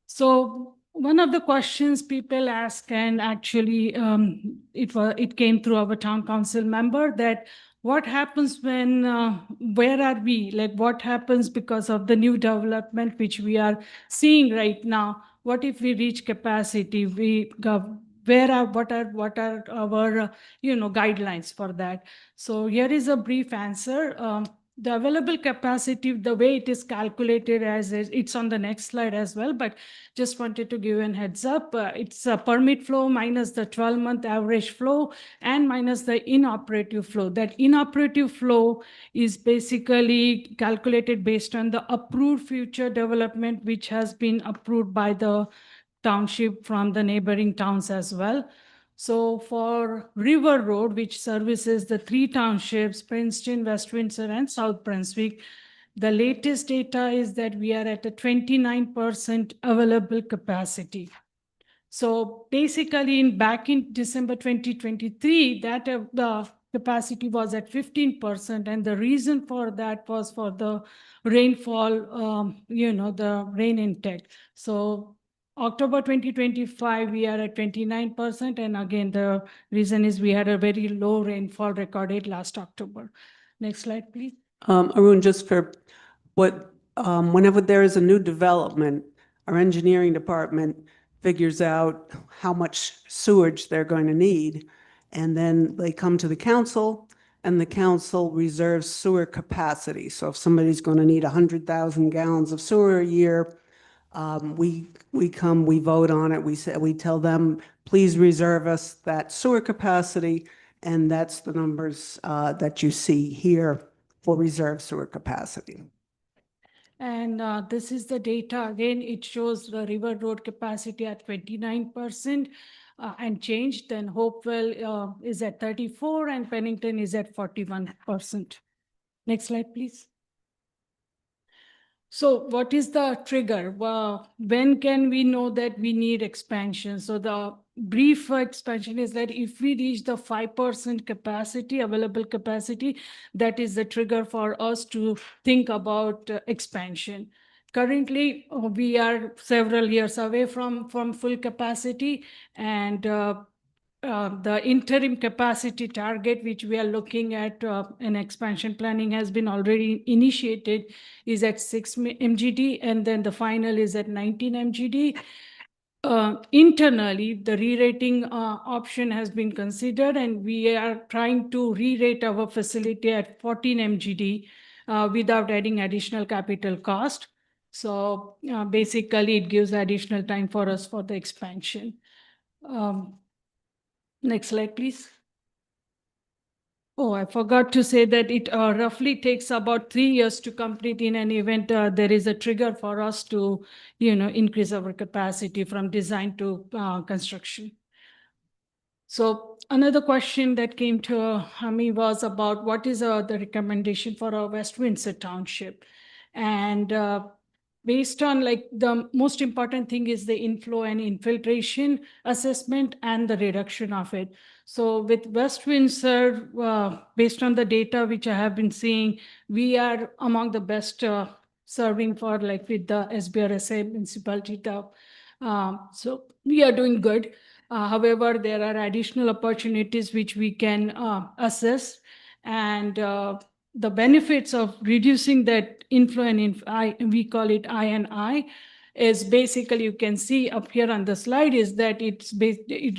So one of the questions people ask, and actually it came through our town council member, that what happens when, where are we? Like what happens because of the new development which we are seeing right now? What if we reach capacity? what are our, guidelines for that. So here is a brief answer. The available capacity, the way it is calculated it's on the next slide as well, but just wanted to give an heads up. It's a permit flow minus the 12-month average flow and minus the inoperative flow. That inoperative flow is basically calculated based on the approved future development, which has been approved by the township from the neighboring towns as well. So for River Road, which services the 3 townships, Princeton, West Windsor, and South Brunswick, the latest data is that we are at a 29% available capacity. So basically, back in December 2023, that the capacity was at 15%, and the reason for that was for the rainfall, the rain intake. So October 2025, we are at 29%, and again, the reason is we had a very low rainfall recorded last October. Next slide, please. Arun, just for whenever there is a new development, our engineering department figures out how much sewage they're going to need, and then they come to the council, and the council reserves sewer capacity. So if somebody's going to need 100,000 gallons of sewer a year, we vote on it. We tell them, please reserve us that sewer capacity, and that's the numbers that you see here for reserve sewer capacity. And this is the data. Again, it shows the River Road capacity at 29% and changed. Then Hopewell is at 34% and Pennington is at 41%. Next slide, please. So what is the trigger? Well, when can we know that we need expansion? So the brief expansion is that if we reach the 5% capacity, available capacity, that is the trigger for us to think about expansion. Currently, we are several years away from full capacity, and the interim capacity target, which we are looking at in expansion planning, has been already initiated, is at 6 MGD, and then the final is at 19 MGD. Internally, the re-rating option has been considered, and we are trying to re-rate our facility at 14 MGD without adding additional capital cost. So basically, it gives additional time for us for the expansion. Next slide, please. Oh, I forgot to say that it roughly takes about 3 years to complete in an event. There is a trigger for us to, increase our capacity from design to construction. So another question that came to me was about what is the recommendation for our West Windsor Township. And based on the most important thing is the inflow and infiltration assessment and the reduction of it. So with West Windsor, based on the data which I have been seeing, we are among the best serving for with the SBRSA municipality. So we are doing good. However, there are additional opportunities which we can assess, and the benefits of reducing that inflow and we call it I&I, is basically, you can see up here on the slide, is that it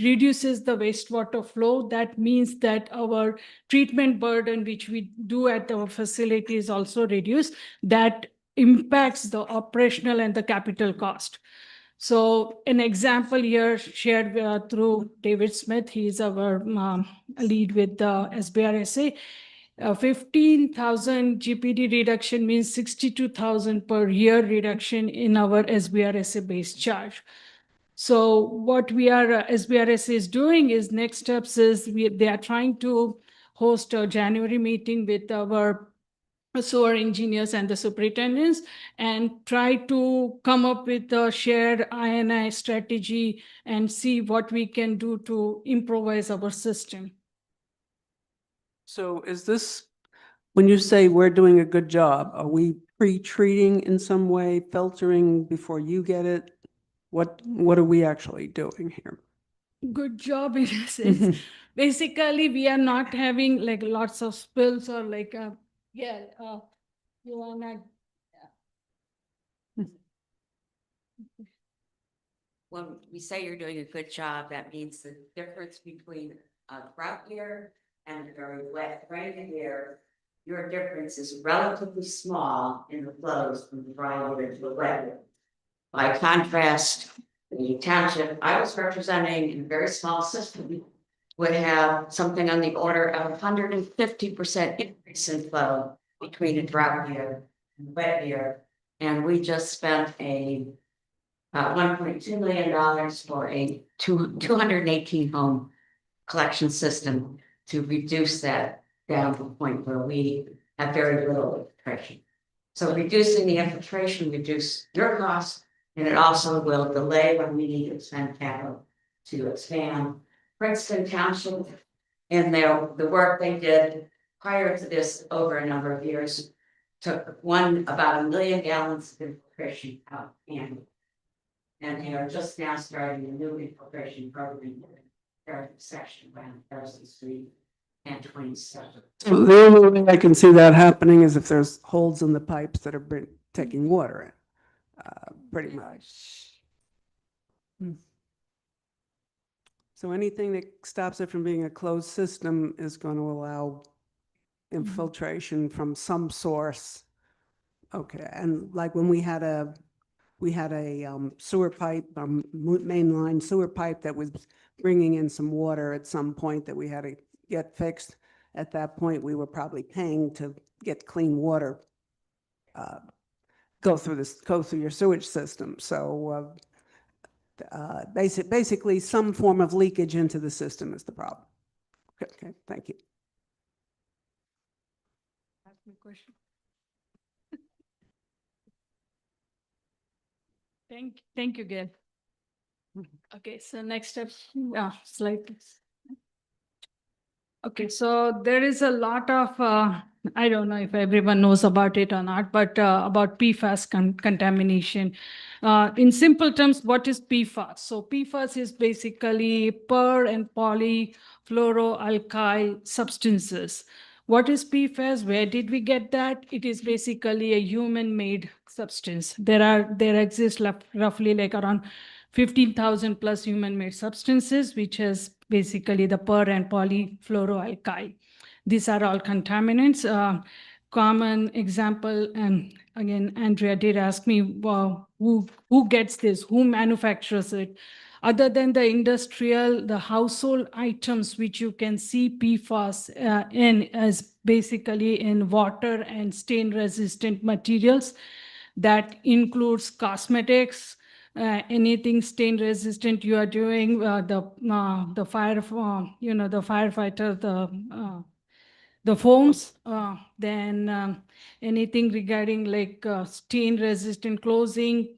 reduces the wastewater flow. That means that our treatment burden, which we do at our facility, is also reduced. That impacts the operational and the capital cost. So an example here shared through David Smith, he's our lead with the SBRSA. 15,000 GPD reduction means 62,000 per year reduction in our SBRSA base charge. So what we are SBRSA is doing is next steps is they are trying to host a January meeting with our sewer engineers and the superintendents and try to come up with a shared I&I strategy and see what we can do to improvise our system. So is this, when you say we're doing a good job, are we pre-treating in some way, filtering before you get it? What are we actually doing here? Good job in a sense. Basically, we are not having lots of spills or you wanna. when we say you're doing a good job, that means the difference between a drought year and a very wet rain year, your difference is relatively small in the flows from the dry year to the wet year. By contrast, the township I was representing in a very small system would have something on the order of 150% increase in flow between a drought year and a wet year. And we just spent $1.2 million for a 218 home collection system to reduce that down to the point where we have very little infiltration. So reducing the infiltration reduce your costs, and it also will delay when we need to spend capital to expand. Princeton Township, and the work they did prior to this over a number of years, took about 1 million gallons of infiltration out annually. And they are just now starting a new infiltration program section around Thursday Street and 27. So the only way I can see that happening is if there's holes in the pipes that are taking water in, pretty much. So anything that stops it from being a closed system is going to allow infiltration from some source. Okay, and like when we had a sewer pipe, mainline sewer pipe that was bringing in some water at some point that we had to get fixed. At that point, we were probably paying to get clean water, go through your sewage system. So basically some form of leakage into the system is the problem. Okay, thank you. Ask me a question. Thank you, Gail. Okay, so next step, slide please. Okay, so there is a lot of, I don't know if everyone knows about it or not, but about PFAS contamination. In simple terms, what is PFAS? So PFAS is basically per and polyfluoroalkyl substances. What is PFAS? Where did we get that? It is basically a human-made substance. There exists roughly like around 15,000 plus human-made substances, which is basically the per and polyfluoroalkyl. These are all contaminants. Common example, and again, Andrea did ask me, well, who gets this? Who manufactures it? Other than the industrial, the household items which you can see PFAS in as basically in water and stain-resistant materials. That includes cosmetics, anything stain resistant you are doing, the fire, the firefighter, the foams, then anything regarding like stain resistant clothing.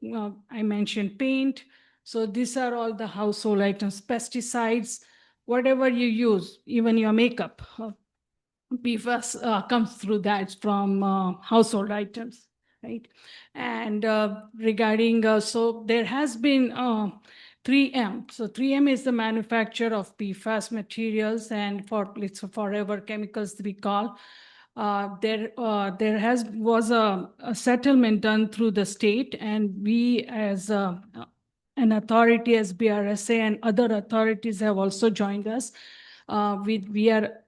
I mentioned paint. So these are all the household items, pesticides, whatever you use, even your makeup. PFAS comes through that from household items, right? And regarding, so there has been 3M. So 3M is the manufacturer of PFAS materials, and it's forever chemicals we call. There was a settlement done through the state, and we as an authority as BRSA and other authorities have also joined us. We are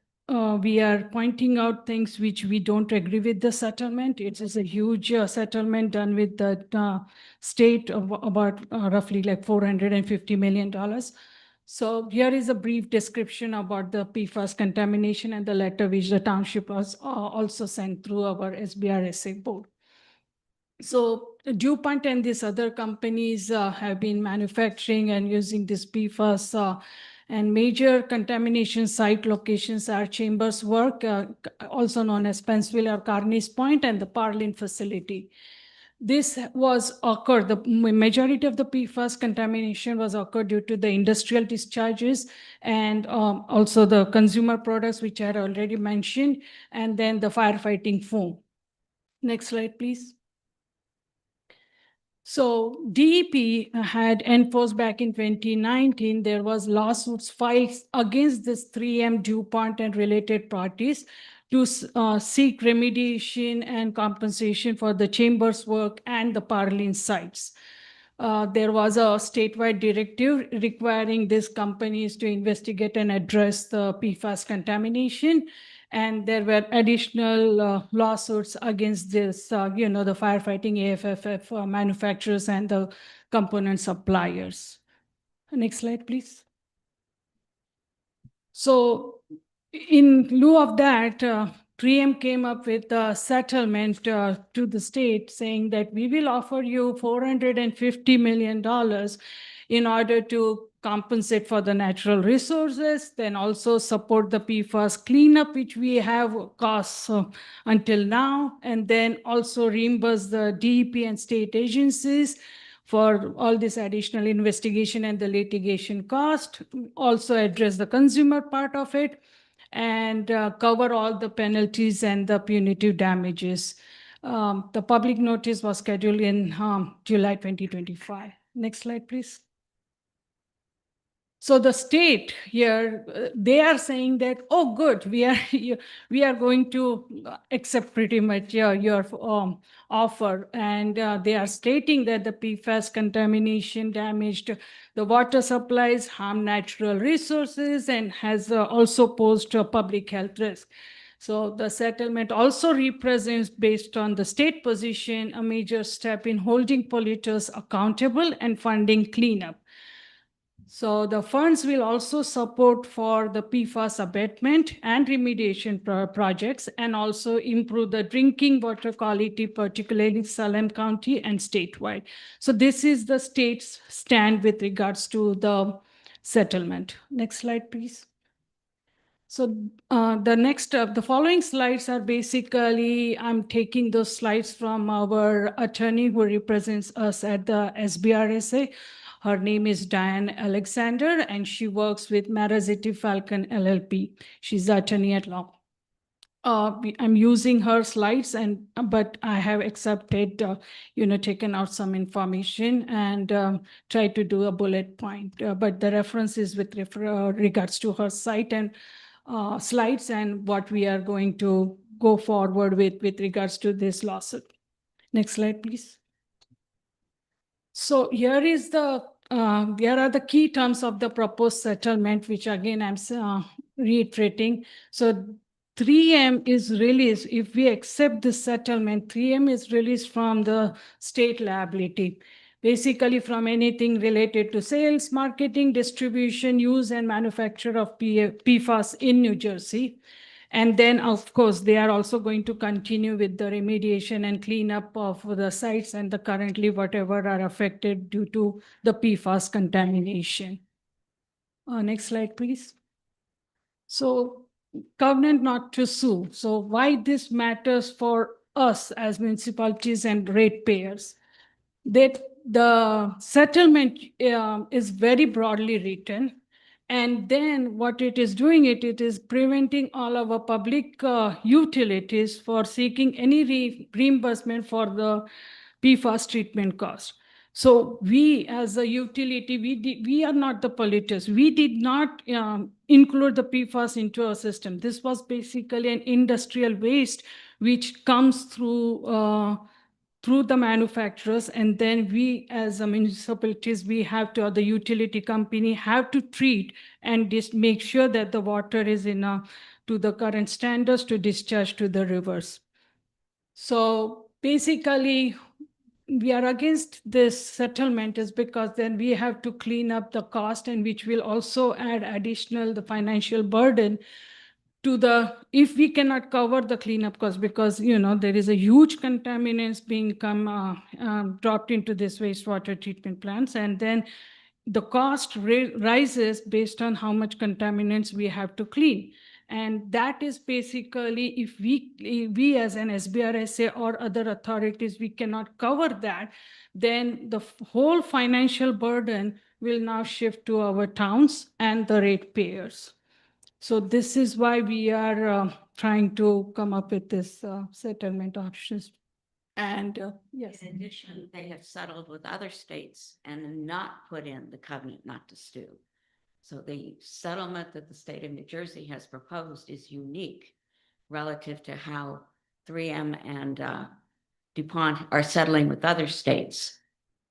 pointing out things which we don't agree with the settlement. It is a huge settlement done with the state of about roughly like $450 million. So here is a brief description about the PFAS contamination and the letter which the township was also sent through our SBRSA board. So DuPont and these other companies have been manufacturing and using this PFAS, and major contamination site locations are Chambers Work, also known as Pennsville or Carneys Point, and the Parlin facility. This was occurred, the majority of the PFAS contamination was occurred due to the industrial discharges and also the consumer products, which I had already mentioned, and then the firefighting foam. Next slide, please. So DEP had enforced back in 2019, there was lawsuits filed against this 3M, DuPont, and related parties to seek remediation and compensation for the Chambers Work and the Parlin sites. there was a statewide directive requiring these companies to investigate and address the PFAS contamination. And there were additional lawsuits against this, the firefighting AFFF manufacturers and the component suppliers. Next slide, please. So in lieu of that, 3M came up with a settlement to the state saying that we will offer you $450 million in order to compensate for the natural resources, then also support the PFAS cleanup, which we have costs until now, and then also reimburse the DEP and state agencies for all this additional investigation and the litigation cost, also address the consumer part of it, and cover all the penalties and the punitive damages. The public notice was scheduled in July 2025. Next slide, please. So the state here, they are saying that, oh, good, we are going to accept pretty much your offer. And they are stating that the PFAS contamination damaged the water supplies, harmed natural resources, and has also posed a public health risk. So the settlement also represents, based on the state position, a major step in holding polluters accountable and funding cleanup. So the funds will also support for the PFAS abatement and remediation projects, and also improve the drinking water quality, particularly in Salem County and statewide. So this is the state's stand with regards to the settlement. Next slide, please. So the following slides are basically, I'm taking those slides from our attorney who represents us at the SBRSA. Her name is Diane Alexander, and she works with Marazzetti Falcon LLP. She's the attorney at law. I'm using her slides, but I have accepted, taken out some information and tried to do a bullet point. But the reference is with regards to her site and slides and what we are going to go forward with regards to this lawsuit. Next slide, please. So here are the key terms of the proposed settlement, which again I'm reiterating. So 3M is released, if we accept this settlement, 3M is released from the state liability, basically from anything related to sales, marketing, distribution, use, and manufacture of PFAS in New Jersey. And then, of course, they are also going to continue with the remediation and cleanup of the sites and the currently whatever are affected due to the PFAS contamination. Next slide, please. So covenant not to sue. So why this matters for us as municipalities and ratepayers? That the settlement is very broadly written. And then what it is doing, it is preventing all of our public utilities for seeking any reimbursement for the PFAS treatment cost. So we as a utility, we are not the polluters. We did not include the PFAS into our system. This was basically an industrial waste which comes through the manufacturers, and then we as a municipalities, we have to, or the utility company have to treat and just make sure that the water is to the current standards to discharge to the rivers. So basically, we are against this settlement is because then we have to clean up the cost, and which will also add the financial burden to if we cannot cover the cleanup cost, because there is a huge contaminants being dropped into this wastewater treatment plants, and then the cost rises based on how much contaminants we have to clean. And that is basically, if we as an SBRSA or other authorities, we cannot cover that, then the whole financial burden will now shift to our towns and the ratepayers. So this is why we are trying to come up with this settlement options. And yes. In addition, they have settled with other states and not put in the covenant not to sue. So the settlement that the state of New Jersey has proposed is unique relative to how 3M and DuPont are settling with other states.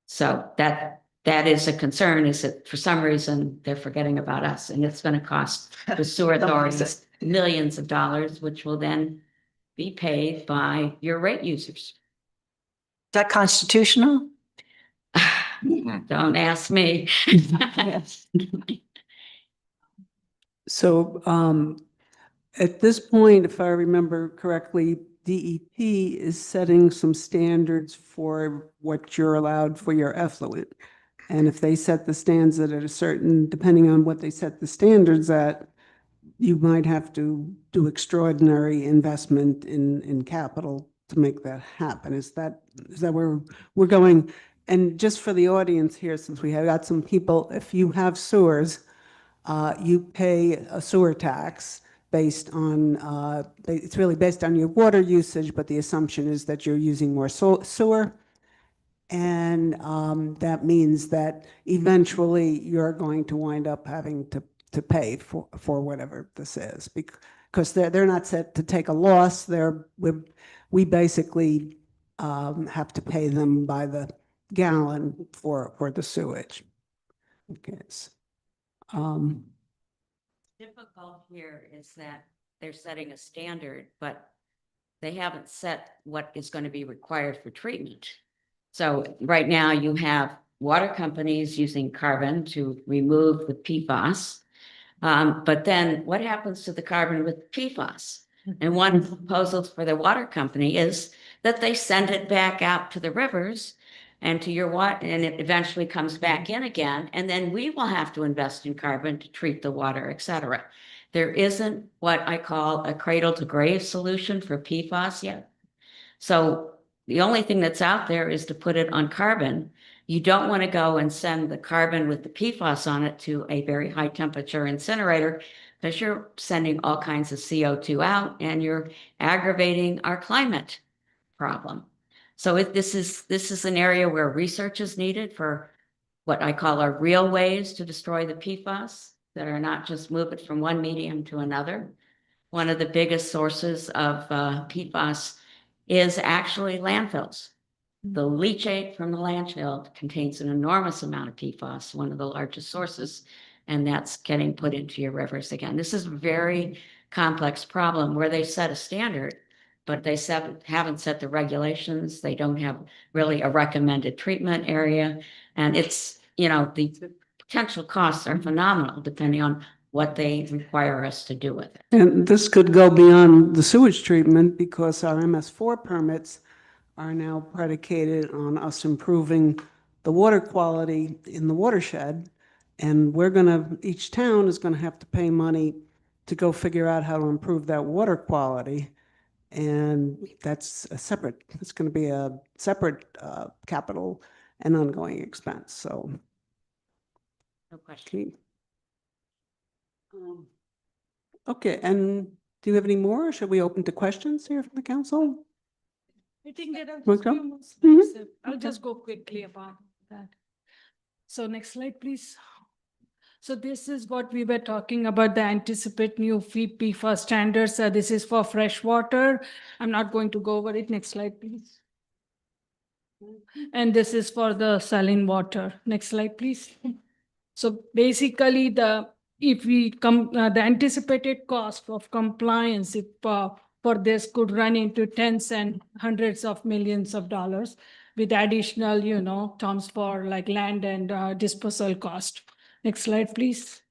So that is a concern, is that for some reason they're forgetting about us, and it's going to cost the sewer authorities millions of dollars, which will then be paid by your rate users. Is that constitutional? Don't ask me. So at this point, if I remember correctly, DEP is setting some standards for what you're allowed for your effluent. And if they set the standards at a certain, depending on what they set the standards at, you might have to do extraordinary investment in capital to make that happen. Is that where we're going? And just for the audience here, since we have got some people, if you have sewers, you pay a sewer tax based on, it's really based on your water usage, but the assumption is that you're using more sewer. And that means that eventually you're going to wind up having to pay for whatever this is, because they're not set to take a loss. We basically have to pay them by the gallon for the sewage. Okay. Difficult here is that they're setting a standard, but they haven't set what is going to be required for treatment. So right now you have water companies using carbon to remove the PFAS. But then what happens to the carbon with PFAS? And one of the proposals for the water company is that they send it back out to the rivers and to your water, and it eventually comes back in again. And then we will have to invest in carbon to treat the water, et cetera. There isn't what I call a cradle to grave solution for PFAS yet. So the only thing that's out there is to put it on carbon. You don't want to go and send the carbon with the PFAS on it to a very high temperature incinerator, because you're sending all kinds of CO2 out and you're aggravating our climate problem. So this is an area where research is needed for what I call our real ways to destroy the PFAS that are not just move it from one medium to another. One of the biggest sources of PFAS is actually landfills. The leachate from the landfill contains an enormous amount of PFAS, one of the largest sources, and that's getting put into your rivers again. This is a very complex problem where they set a standard, but they haven't set the regulations. They don't have really a recommended treatment area. And it's, the potential costs are phenomenal depending on what they require us to do with it. And this could go beyond the sewage treatment, because our MS4 permits are now predicated on us improving the water quality in the watershed. And each town is going to have to pay money to go figure out how to improve that water quality. And it's going to be a separate capital and ongoing expense. So. No question. Okay, and do you have any more? Or should we open to questions here from the council? I think there are Want just to few go? more slides. I'll Okay. just go quickly about that. So next slide, please. So this is what we were talking about, the anticipate new PFAS standards. This is for fresh water. I'm not going to go over it. Next slide, please. And this is for the saline water. Next slide, please. So basically, the anticipated cost of compliance for this could run into tens and hundreds of millions of dollars, with additional, terms for like land and disposal cost. Next slide, please.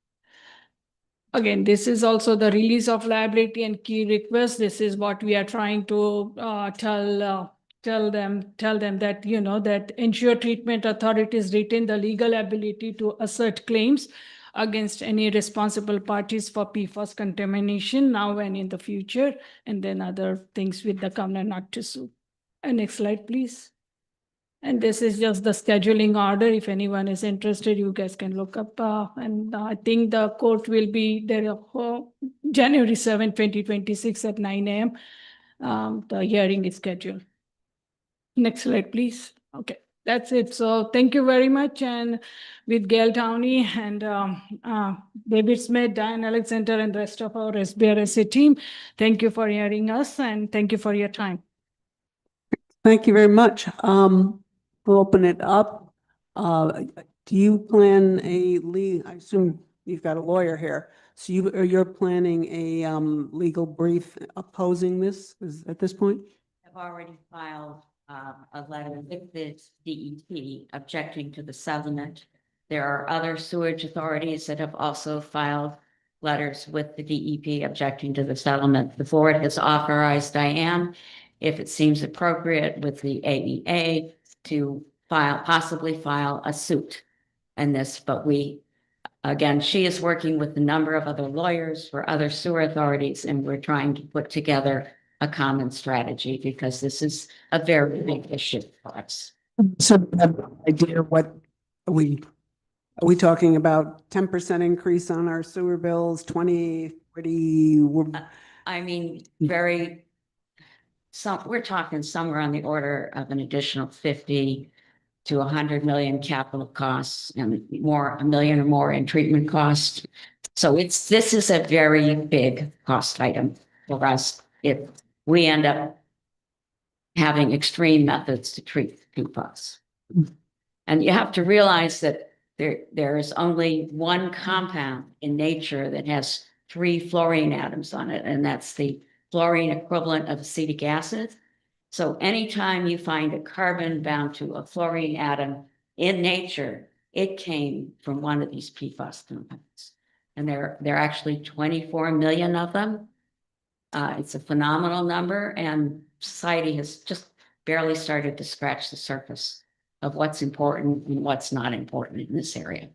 Again, this is also the release of liability and key requests. This is what we are trying to tell them that, that ensure treatment authorities retain the legal ability to assert claims against any responsible parties for PFAS contamination now and in the future, and then other things with the covenant not to sue. And next slide, please. And this is just the scheduling order. If anyone is interested, you guys can look up. And I think the court will be there January 7, 2026 at 9 a.m. The hearing is scheduled. Next slide, please. Okay, that's it. So thank you very much. And with Gail Downey and David Smith, Diane Alexander, and the rest of our SBRSA team, thank you for hearing us and thank you for your time. Thank you very much. We'll open it up. Do you plan I assume you've got a lawyer here, so you're planning a legal brief opposing this at this point? I've already filed a letter with the DEP objecting to the settlement. There are other sewage authorities that have also filed letters with the DEP objecting to the settlement. The board has authorized Diane, if it seems appropriate with the AEA, to possibly file a suit in this, but again, she is working with a number of other lawyers for other sewer authorities, and we're trying to put together a common strategy because this is a very big issue for us. So I have no idea what are we talking about 10% increase on our sewer bills, 20, 40? I mean, we're talking somewhere on the order of an additional 50 to 100 million capital costs and more, 1 million or more in treatment costs. So this is a very big cost item for us if we end up having extreme methods to treat PFAS. And you have to realize that there is only one compound in nature that has 3 fluorine atoms on it, and that's the fluorine equivalent of acetic acid. So anytime you find a carbon bound to a fluorine atom in nature, it came from one of these PFAS compounds. And there are actually 24 million of them. It's a phenomenal number, and society has just barely started to scratch the surface of what's important and what's not important in this area.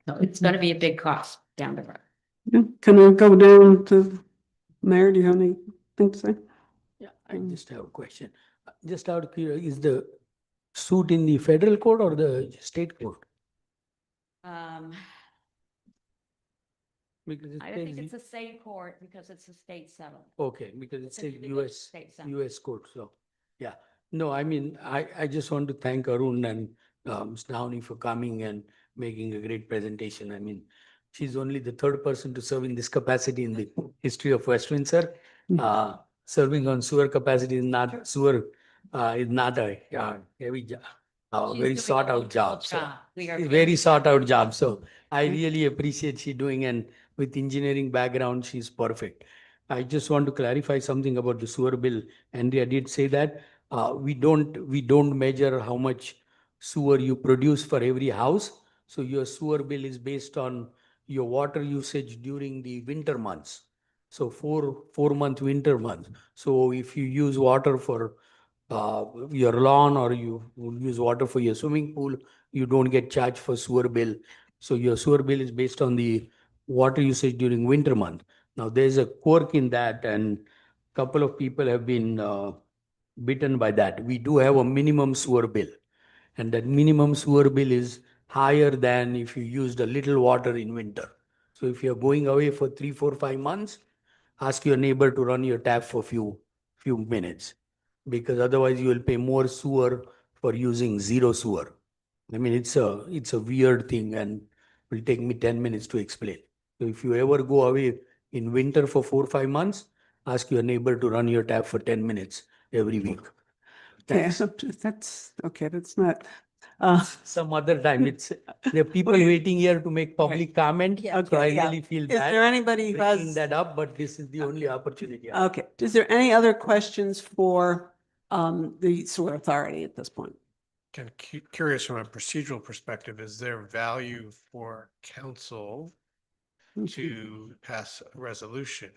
So it's going to be a big cost down the road. Yeah. Can I go down to Mayor? Do you have anything to say? Yeah, I just have a question. Just out of curiosity, is the suit in the federal court or the state court? Because it I think says it's the same court because it's a state settlement. okay, because it It's a says individual US state settlement. US court. So yeah, no, I mean I just want to thank Arun and Ms. Downey for coming and making a great presentation. I mean, she's only the 3rd person to serve in this capacity in the history of West Windsor. Serving on sewer capacity is not a heavy job. She's Very doing sought a out wonderful job. So job. We are very sought out job. So I really appreciate she doing, and with engineering background, she's perfect. I just want to clarify something about the sewer bill. Andrea did say that we don't measure how much sewer you produce for every house. So your sewer bill is based on your water usage during the winter months. So 4-month winter months. So if you use water for your lawn or you use water for your swimming pool, you don't get charged for sewer bill. So your sewer bill is based on the water usage during winter month. Now there's a quirk in that, and couple of people have been bitten by that. We do have a minimum sewer bill, and that minimum sewer bill is higher than if you used a little water in winter. So if you're going away for 3, 4, 5 months, ask your neighbor to run your tap for few minutes, because otherwise you will pay more sewer for using zero sewer. I mean, it's a weird thing, and will take me 10 minutes to explain. So if you ever go away in winter for 4, 5 months, ask your neighbor to run your tap for 10 minutes every week. Okay, Thanks. so that's okay. That's not. Some other time, there are people waiting here to make public comment. So I Okay, yeah. really feel Is bad there anybody who bringing has? that up, but this is the only opportunity. I have. Okay. Is there any other questions for the sewer authority at this point? Kind of curious from a procedural perspective, is there value for council to pass a resolution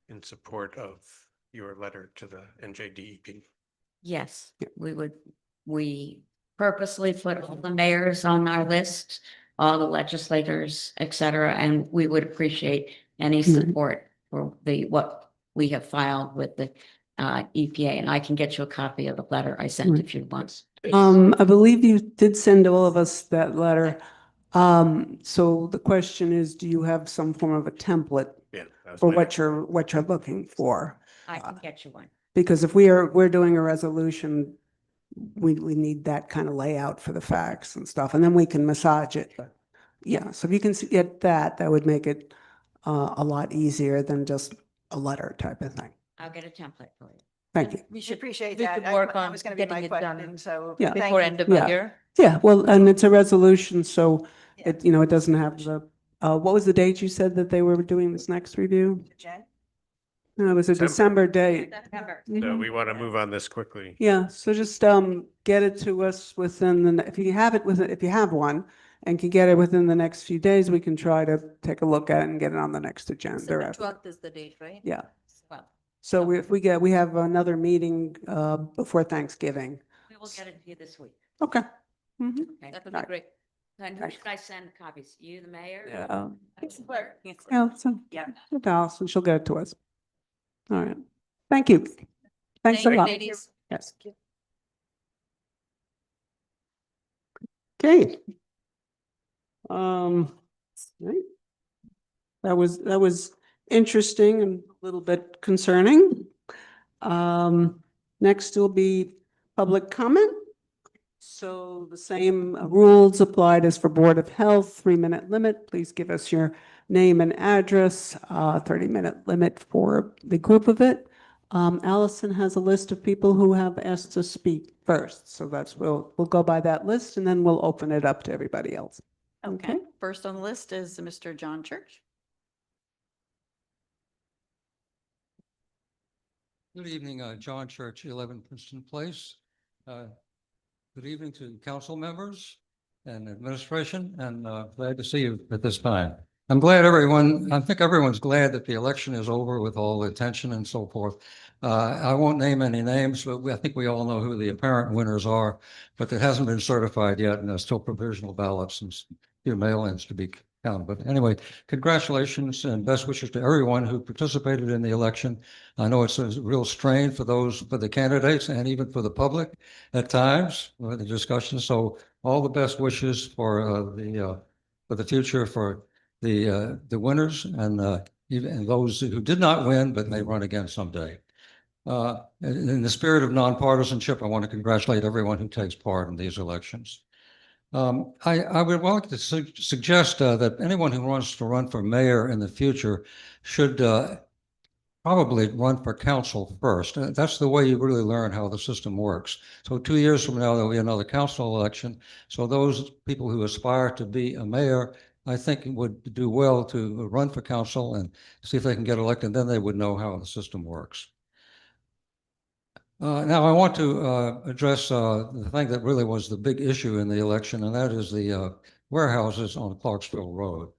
in support of your letter to the NJDEP? Yes, we purposely put all the mayors on our list, all the legislators, et cetera, and we would appreciate any support for what we have filed with the EPA, and I can get you a copy of the letter I sent if you want. I believe you did send all of us that letter. So the question is, do you have some form of a template for what you're looking for? I can get you one. Because if we're doing a resolution, we need that kind of layout for the facts and stuff, and then we can massage it. Yeah, so if you can get that would make it a lot easier than just a letter type of thing. I'll get a template for you. Thank you. We should appreciate We that. could work That on was going to be getting my it done question, so Yeah. thank before you. end of the Yeah. year. Yeah, well, and it's a resolution, so it, you know, it doesn't have the, what was the date you said that they were doing this next review? No, it was a December date. So we want to move on this quickly. Yeah, so just get it to us within if you have it with, if you have one and can get it within the next few days, we can try to take a look at it and get it on the next agenda. So the 12th is the date, right? Yeah. Well, So we have another meeting before Thanksgiving. We will get it to you this week. Okay. Mhm. Okay. that would be great. And who should I send copies? You, the mayor? Yeah. Clerk. Yeah, so, with Allison, she'll get it to us. All right. Thank you. Thanks a Thank you, lot. ladies. Yes. Okay. Right. That was interesting and a little bit concerning. Next will be public comment. So the same rules applied as for Board of Health, 3-minute limit. Please give us your name and address, 30-minute limit for the group of it. Allison has a list of people who have asked to speak first. So we'll go by that list and then we'll open it up to everybody else. Okay, first on the list is Mr. John Church. Good evening, John Church, 11 Princeton Place. Good evening to council members and administration, and glad to see you at this time. I think everyone's glad that the election is over with all the attention and so forth. I won't name any names, but I think we all know who the apparent winners are, but it hasn't been certified yet, and there's still provisional ballots and a few mail-ins to be counted. But anyway, congratulations and best wishes to everyone who participated in the election. I know it's a real strain for the candidates and even for the public at times with the discussion. So all the best wishes for the future for the winners and even those who did not win but may run again someday. In the spirit of nonpartisanship, I want to congratulate everyone who takes part in these elections. I would like to suggest that anyone who wants to run for mayor in the future should probably run for council first. That's the way you really learn how the system works. So 2 years from now, there'll be another council election. So those people who aspire to be a mayor, I think would do well to run for council and see if they can get elected. Then they would know how the system works. Now, I want to address the thing that really was the big issue in the election, and that is the warehouses on Clarksville Road.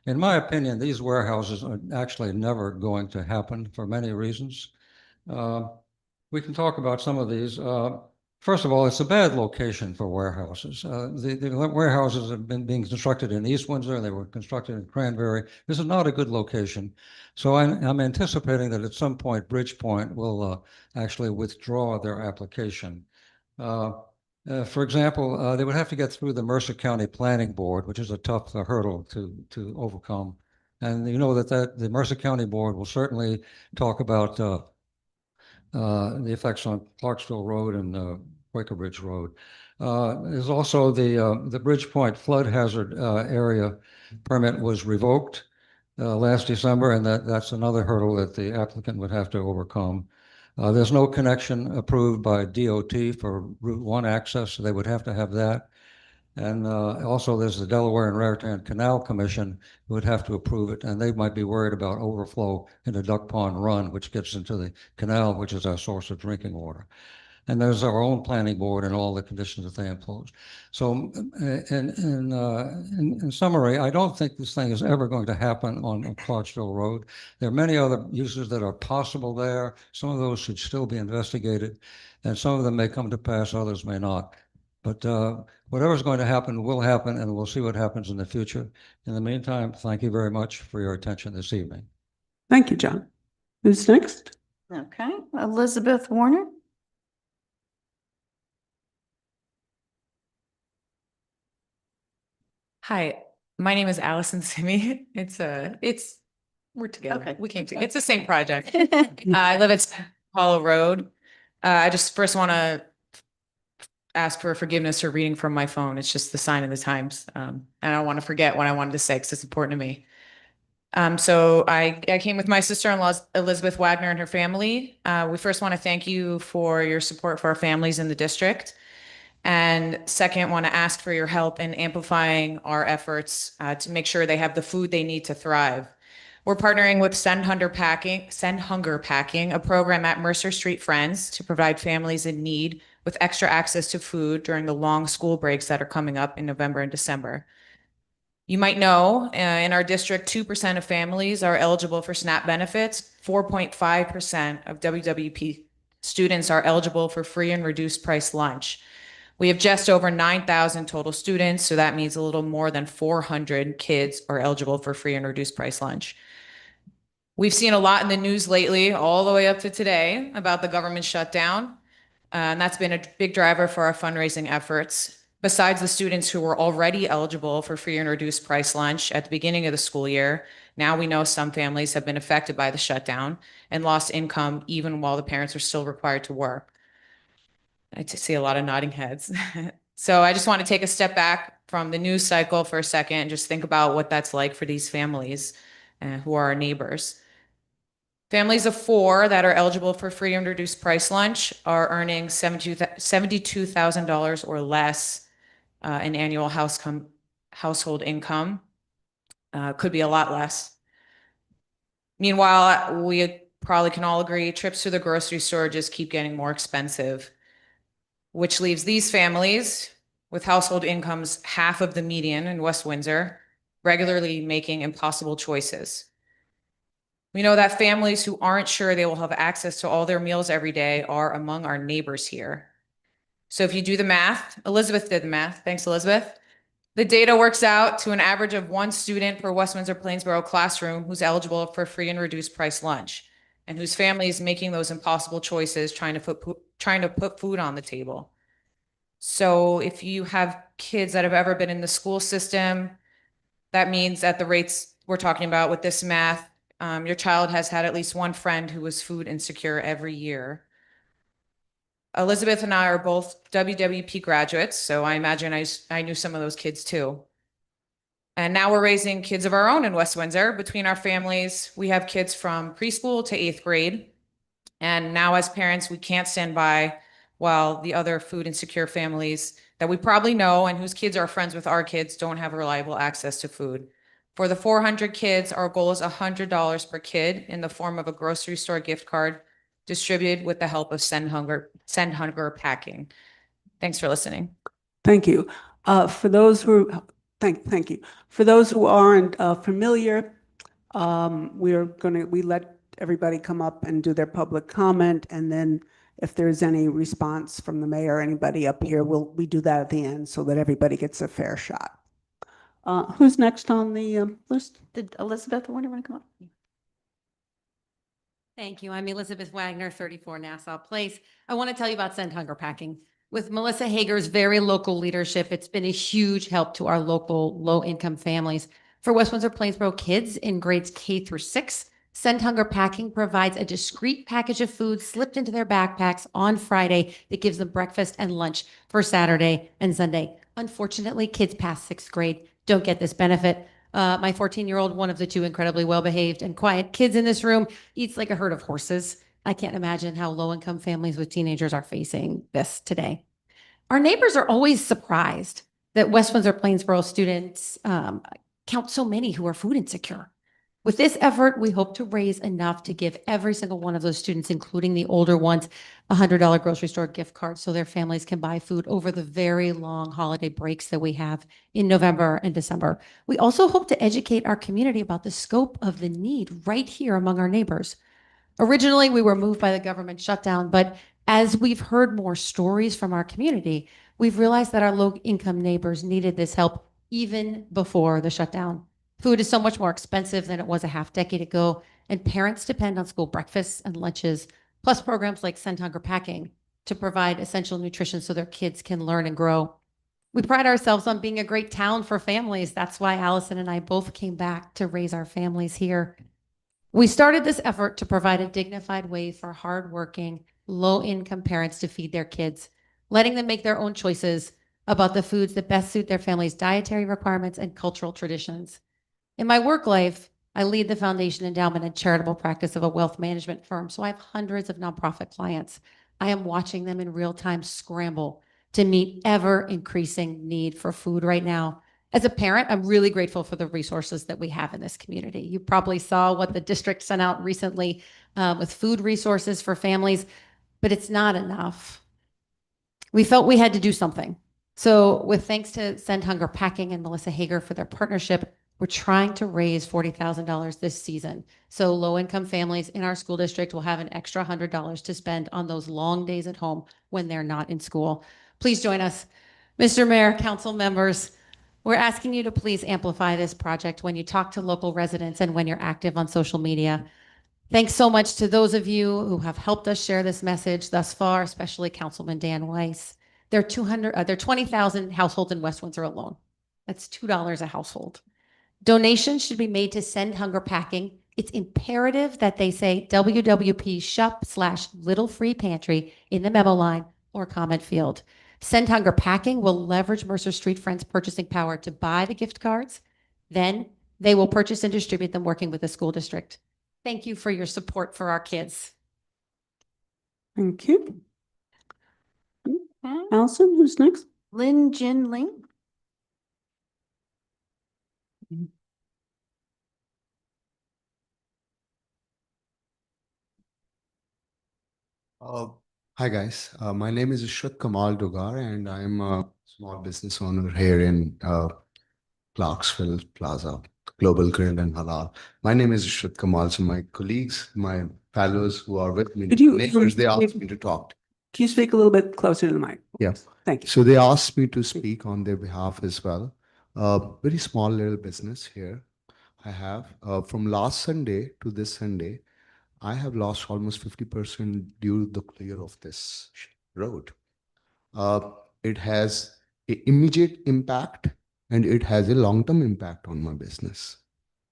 In my opinion, these warehouses are actually never going to happen for many reasons. We can talk about some of these. First of all, it's a bad location for warehouses. The warehouses have been being constructed in East Windsor. They were constructed in Cranberry. This is not a good location. So I'm anticipating that at some point, Bridgepoint will actually withdraw their application. For example, they would have to get through the Mercer County Planning Board, which is a tough hurdle to overcome. And you know that the Mercer County Board will certainly talk about the effects on Clarksville Road and Quaker Bridge Road. There's also the Bridgepoint flood hazard area permit was revoked last December, and that's another hurdle that the applicant would have to overcome. There's no connection approved by DOT for Route 1 access, so they would have to have that. And also there's the Delaware and Raritan Canal Commission who would have to approve it, and they might be worried about overflow into Duck Pond Run, which gets into the canal, which is our source of drinking water. And there's our own planning board and all the conditions that they impose. So in summary, I don't think this thing is ever going to happen on Clarksville Road. There are many other uses that are possible there. Some of those should still be investigated, and some of them may come to pass, others may not. But whatever's going to happen will happen, and we'll see what happens in the future. In the meantime, thank you very much for your attention this evening. Thank you, John. Who's next? Okay, Elizabeth Warner. Hi, my name is Allison Simi. We're together. Okay. We came together. It's the same project. I live at Hollow Road. I just first want to ask for forgiveness for reading from my phone. It's just the sign of the times. And I don't want to forget what I wanted to say because it's important to me. So I came with my sister-in-law, Elizabeth Wagner, and her family. We first want to thank you for your support for our families in the district. And second, want to ask for your help in amplifying our efforts to make sure they have the food they need to thrive. We're partnering with Send Hunger Packing, a program at Mercer Street Friends to provide families in need with extra access to food during the long school breaks that are coming up in November and December. You might know in our district, 2% of families are eligible for SNAP benefits. 4.5% of WWP students are eligible for free and reduced price lunch. We have just over 9,000 total students, so that means a little more than 400 kids are eligible for free and reduced price lunch. We've seen a lot in the news lately, all the way up to today, about the government shutdown. And that's been a big driver for our fundraising efforts. Besides the students who were already eligible for free and reduced price lunch at the beginning of the school year, now we know some families have been affected by the shutdown and lost income even while the parents are still required to work. I see a lot of nodding heads. So I just want to take a step back from the news cycle for a second and just think about what that's like for these families who are our neighbors. Families of 4 that are eligible for free and reduced price lunch are earning $72,000 or less in annual household income. Could be a lot less. Meanwhile, we probably can all agree trips to the grocery store just keep getting more expensive, which leaves these families with household incomes half of the median in West Windsor, regularly making impossible choices. We know that families who aren't sure they will have access to all their meals every day are among our neighbors here. So if you do the math, Elizabeth did the math. Thanks, Elizabeth. The data works out to an average of 1 student per West Windsor Plainsboro classroom who's eligible for free and reduced price lunch, and whose family is making those impossible choices, trying to put food on the table. So if you have kids that have ever been in the school system, that means at the rates we're talking about with this math, your child has had at least one friend who was food insecure every year. Elizabeth and I are both WWP graduates, so I imagine I knew some of those kids too. And now we're raising kids of our own in West Windsor. Between our families, we have kids from preschool to 8th grade. And now as parents, we can't stand by while the other food insecure families that we probably know and whose kids are friends with our kids don't have reliable access to food. For the 400 kids, our goal is $100 per kid in the form of a grocery store gift card distributed with the help of Send Hunger Packing. Thanks for listening. Thank you. For those who, thank you. For those who aren't familiar, we let everybody come up and do their public comment, and then if there's any response from the mayor or anybody up here, we do that at the end so that everybody gets a fair shot. Who's next on the list? Did Elizabeth Warner want to come up? Thank you. I'm Elizabeth Wagner, 34 Nassau Place. I want to tell you about Send Hunger Packing. With Melissa Hager's very local leadership, it's been a huge help to our local low-income families. For West Windsor Plainsboro kids in grades K through 6, Send Hunger Packing provides a discreet package of food slipped into their backpacks on Friday that gives them breakfast and lunch for Saturday and Sunday. Unfortunately, kids past 6th grade don't get this benefit. My 14-year-old, one of the 2 incredibly well-behaved and quiet kids in this room, eats like a herd of horses. I can't imagine how low-income families with teenagers are facing this today. Our neighbors are always surprised that West Windsor Plainsboro students count so many who are food insecure. With this effort, we hope to raise enough to give every single one of those students, including the older ones, a $100 grocery store gift card so their families can buy food over the very long holiday breaks that we have in November and December. We also hope to educate our community about the scope of the need right here among our neighbors. Originally, we were moved by the government shutdown, but as we've heard more stories from our community, we've realized that our low-income neighbors needed this help even before the shutdown. Food is so much more expensive than it was a half decade ago, and parents depend on school breakfasts and lunches, plus programs like Send Hunger Packing to provide essential nutrition so their kids can learn and grow. We pride ourselves on being a great town for families. That's why Allison and I both came back to raise our families here. We started this effort to provide a dignified way for hardworking, low-income parents to feed their kids, letting them make their own choices about the foods that best suit their family's dietary requirements and cultural traditions. In my work life, I lead the foundation, endowment, and charitable practice of a wealth management firm, so I have hundreds of nonprofit clients. I am watching them in real time scramble to meet ever increasing need for food right now. As a parent, I'm really grateful for the resources that we have in this community. You probably saw what the district sent out recently with food resources for families, but it's not enough. We felt we had to do something. So with thanks to Send Hunger Packing and Melissa Hager for their partnership, we're trying to raise $40,000 this season. So low-income families in our school district will have an extra $100 to spend on those long days at home when they're not in school. Please join us. Mr. Mayor, council members, we're asking you to please amplify this project when you talk to local residents and when you're active on social media. Thanks so much to those of you who have helped us share this message thus far, especially Councilman Dan Weiss. There are 20,000 households in West Windsor alone. That's $2 a household. Donations should be made to Send Hunger Packing. It's imperative that they say WWP shop/Little Free Pantry in the memo line or comment field. Send Hunger Packing will leverage Mercer Street Friends purchasing power to buy the gift cards. Then they will purchase and distribute them working with the school district. Thank you for your support for our kids. Thank you. Allison, who's next? Lin Jin Ling. Hi guys, my name is Ishrat Kamal Dogar and I'm a small business owner here in Clarksville Plaza, Global Grill and Halal. My name is Ishrat Kamal, so my colleagues, my fellows who are with me, neighbors, they asked me to talk. Can you speak a little bit closer to the mic? Yes. Thank you. So they asked me to speak on their behalf as well. Very small little business here. I have from last Sunday to this Sunday, I have lost almost 50% due to the clear of this road. It has an immediate impact and it has a long-term impact on my business.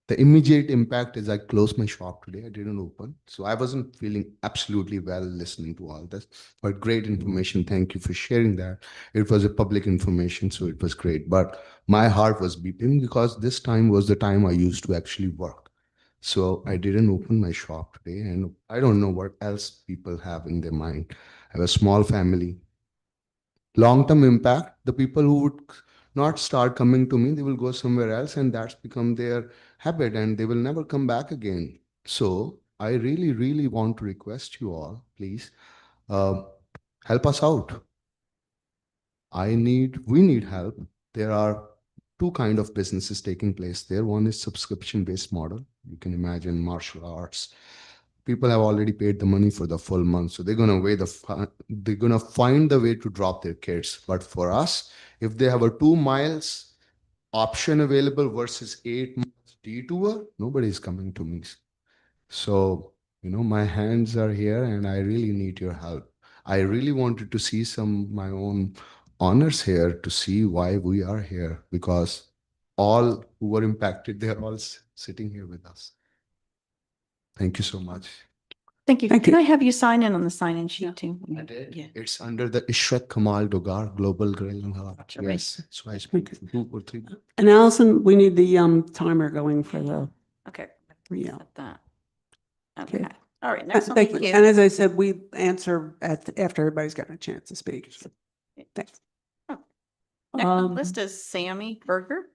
The immediate impact is I closed my shop today. I didn't open. So I wasn't feeling absolutely well listening to all this, but great information. Thank you for sharing that. It was a public information, so it was great. But my heart was beating because this time was the time I used to actually work. So I didn't open my shop today, and I don't know what else people have in their mind. I have a small family. Long-term impact, the people who would not start coming to me, they will go somewhere else, and that's become their habit, and they will never come back again. So I really, really want to request you all, please, help us out. We need help. There are two kinds of businesses taking place there. One is subscription-based model. You can imagine martial arts. People have already paid the money for the full month, so they're gonna find the way to drop their kids. But for us, if they have a 2 miles option available versus 8 miles detour, nobody's coming to me. So, my hands are here, and I really need your help. I really wanted to see my own honors here to see why we are here, because all who were impacted, they're all sitting here with us. Thank you so much. Thank you. Can I have you sign in on the sign-in sheet too? I did. Yeah. It's under the Ishrat Kamal Dogar Global Grill and Halal. Yes. So I speak for 2 or 3. And Allison, we need the timer going for the. Okay. Yeah. Set that. Okay. All right. Next one. Thank Thank you. you. And as I said, we answer after everybody's gotten a chance to speak. So, thanks. Next on the list is Sammy Berger.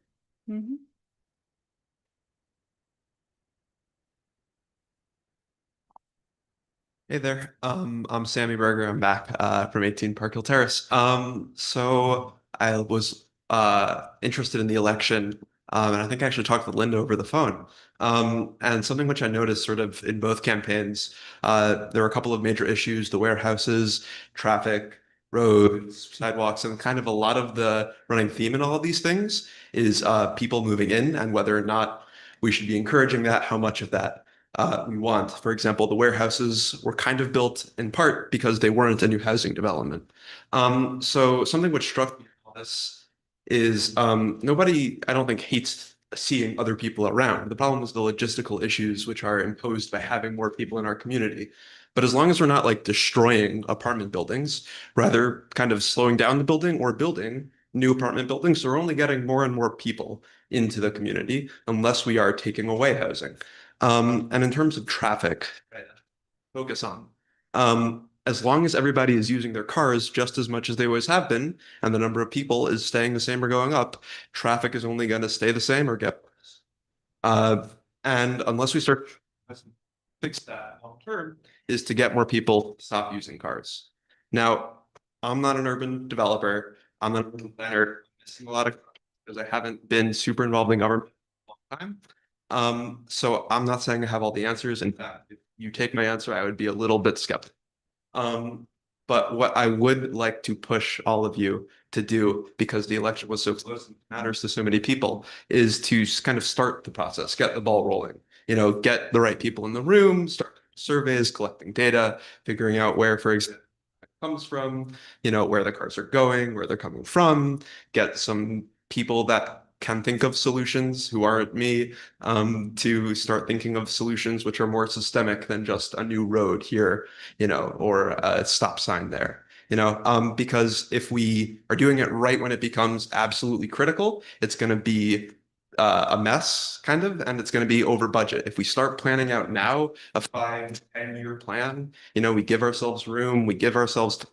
Hey there, I'm Sammy Berger. I'm back from 18 Park Hill Terrace. So I was interested in the election, and I think I actually talked with Linda over the phone. And something which I noticed sort of in both campaigns, there were a couple of major issues: the warehouses, traffic, roads, sidewalks, and kind of a lot of the running theme in all of these things is people moving in and whether or not we should be encouraging that, how much of that we want. For example, the warehouses were kind of built in part because they weren't a new housing development. So something which struck me about this is nobody, I don't think, hates seeing other people around. The problem is the logistical issues which are imposed by having more people in our community. But as long as we're not like destroying apartment buildings, rather kind of slowing down the building or building new apartment buildings, so we're only getting more and more people into the community unless we are taking away housing. And in terms of traffic, focus on. as long as everybody is using their cars just as much as they always have been, and the number of people is staying the same or going up, traffic is only going to stay the same or get worse. And unless we start fix that long term, is to get more people to stop using cars. Now, I'm not an urban developer. I'm not an urban planner. Missing a lot of because I haven't been super involved in government for a long time. So I'm not saying I have all the answers. In fact, if you take my answer, I would be a little bit skeptical. But what I would like to push all of you to do, because the election was so close and matters to so many people, is to kind of start the process, get the ball rolling, get the right people in the room, start surveys, collecting data, figuring out where, for example, it comes from, where the cars are going, where they're coming from, get some people that can think of solutions who aren't me, to start thinking of solutions which are more systemic than just a new road here, or a stop sign there. Because if we are doing it right when it becomes absolutely critical, it's going to be a mess, kind of, and it's going to be over budget. If we start planning out now a 5 to 10-year plan, we give ourselves room, we give ourselves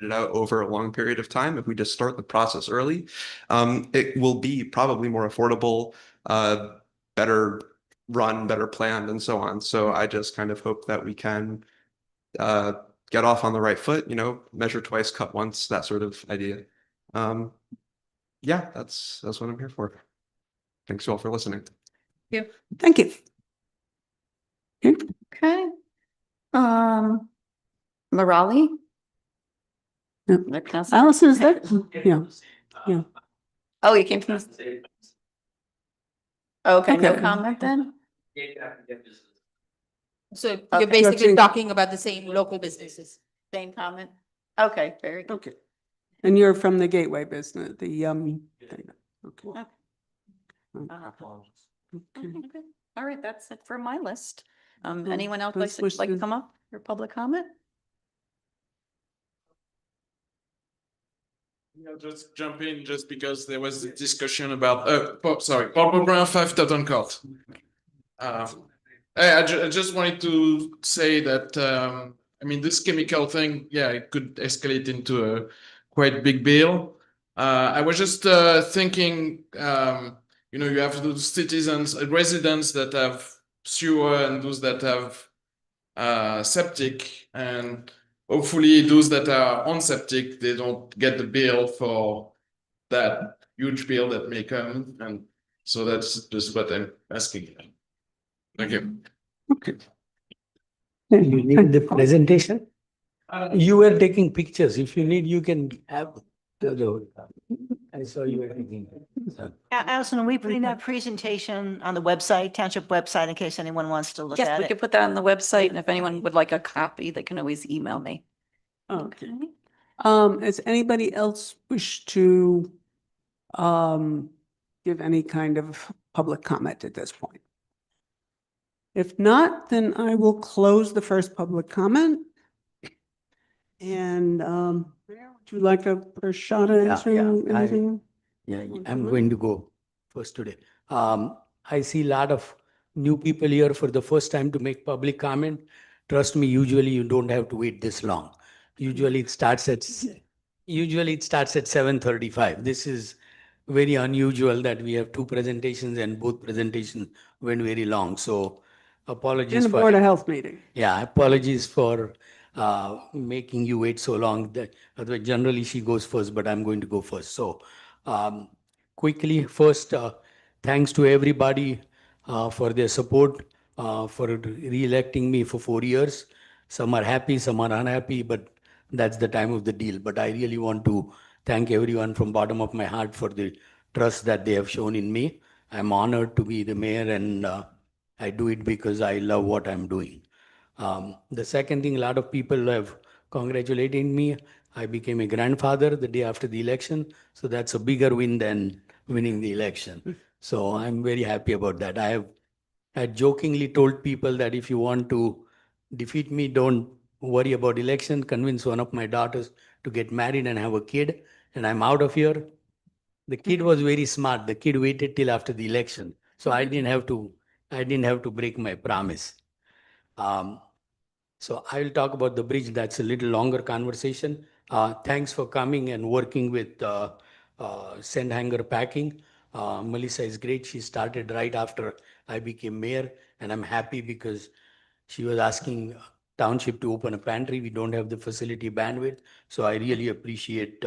it out over a long period of time. If we just start the process early, it will be probably more affordable, better run, better planned, and so on. So I just kind of hope that we can get off on the right foot, measure twice, cut once, that sort of idea. Yeah, that's what I'm here for. Thanks all for listening. Thank you. Okay. Morale? Yeah. Allison, is that? Yeah. Oh, you came from. Okay, no Okay. comment then? So Okay. you're basically You're- talking about the same local businesses. Same comment? Okay, very good. Okay. And you're from the Gateway business, the thing. Okay. Okay. Okay. Okay. All right, that's it for my list. Hmm. Anyone else Let's wish like to to- come up for public comment? I'll just jump in just because there was a discussion about, Purple Brown 5 Totten Court. I just wanted to say that, this chemical thing, yeah, it could escalate into a quite big bill. I was just thinking, you have those citizens, residents that have sewer and those that have septic, and hopefully those that are on septic, they don't get the bill for that huge bill that may come. And so that's just what I'm asking. Thank you. Okay. You need the presentation? You were taking pictures. If you need, you can have. I saw you were taking. Allison, are we putting that presentation on the website, township website, in case anyone wants to look Yes, at we it? could put that on the website, and if anyone would like a copy, they can always email me. Okay. Does anybody else wish to give any kind of public comment at this point? If not, then I will close the first public comment. And Mayor, would you like a first shot at answering anything? Yeah, I'm going to go first today. I see a lot of new people here for the first time to make public comment. Trust me, usually you don't have to wait this long. Usually it starts at 7:35. This is very unusual that we have 2 presentations and both presentations went very long. So apologies In the for. Board of Health meeting. Yeah, apologies for making you wait so long. Otherwise, generally she goes first, but I'm going to go first. So quickly, first, thanks to everybody for their support, for re-electing me for 4 years. Some are happy, some are unhappy, but that's the time of the deal. But I really want to thank everyone from bottom of my heart for the trust that they have shown in me. I'm honored to be the mayor, and I do it because I love what I'm doing. The second thing, a lot of people have congratulated me. I became a grandfather the day after the election, so that's a bigger win than winning the election. So I'm very happy about that. I jokingly told people that if you want to defeat me, don't worry about election. Convince one of my daughters to get married and have a kid, and I'm out of here. The kid was very smart. The kid waited till after the election, so I didn't have to break my promise. So I will talk about the bridge. That's a little longer conversation. Thanks for coming and working with Send Hanger Packing. Melissa is great. She started right after I became mayor, and I'm happy because she was asking township to open a pantry. We don't have the facility bandwidth, so I really appreciate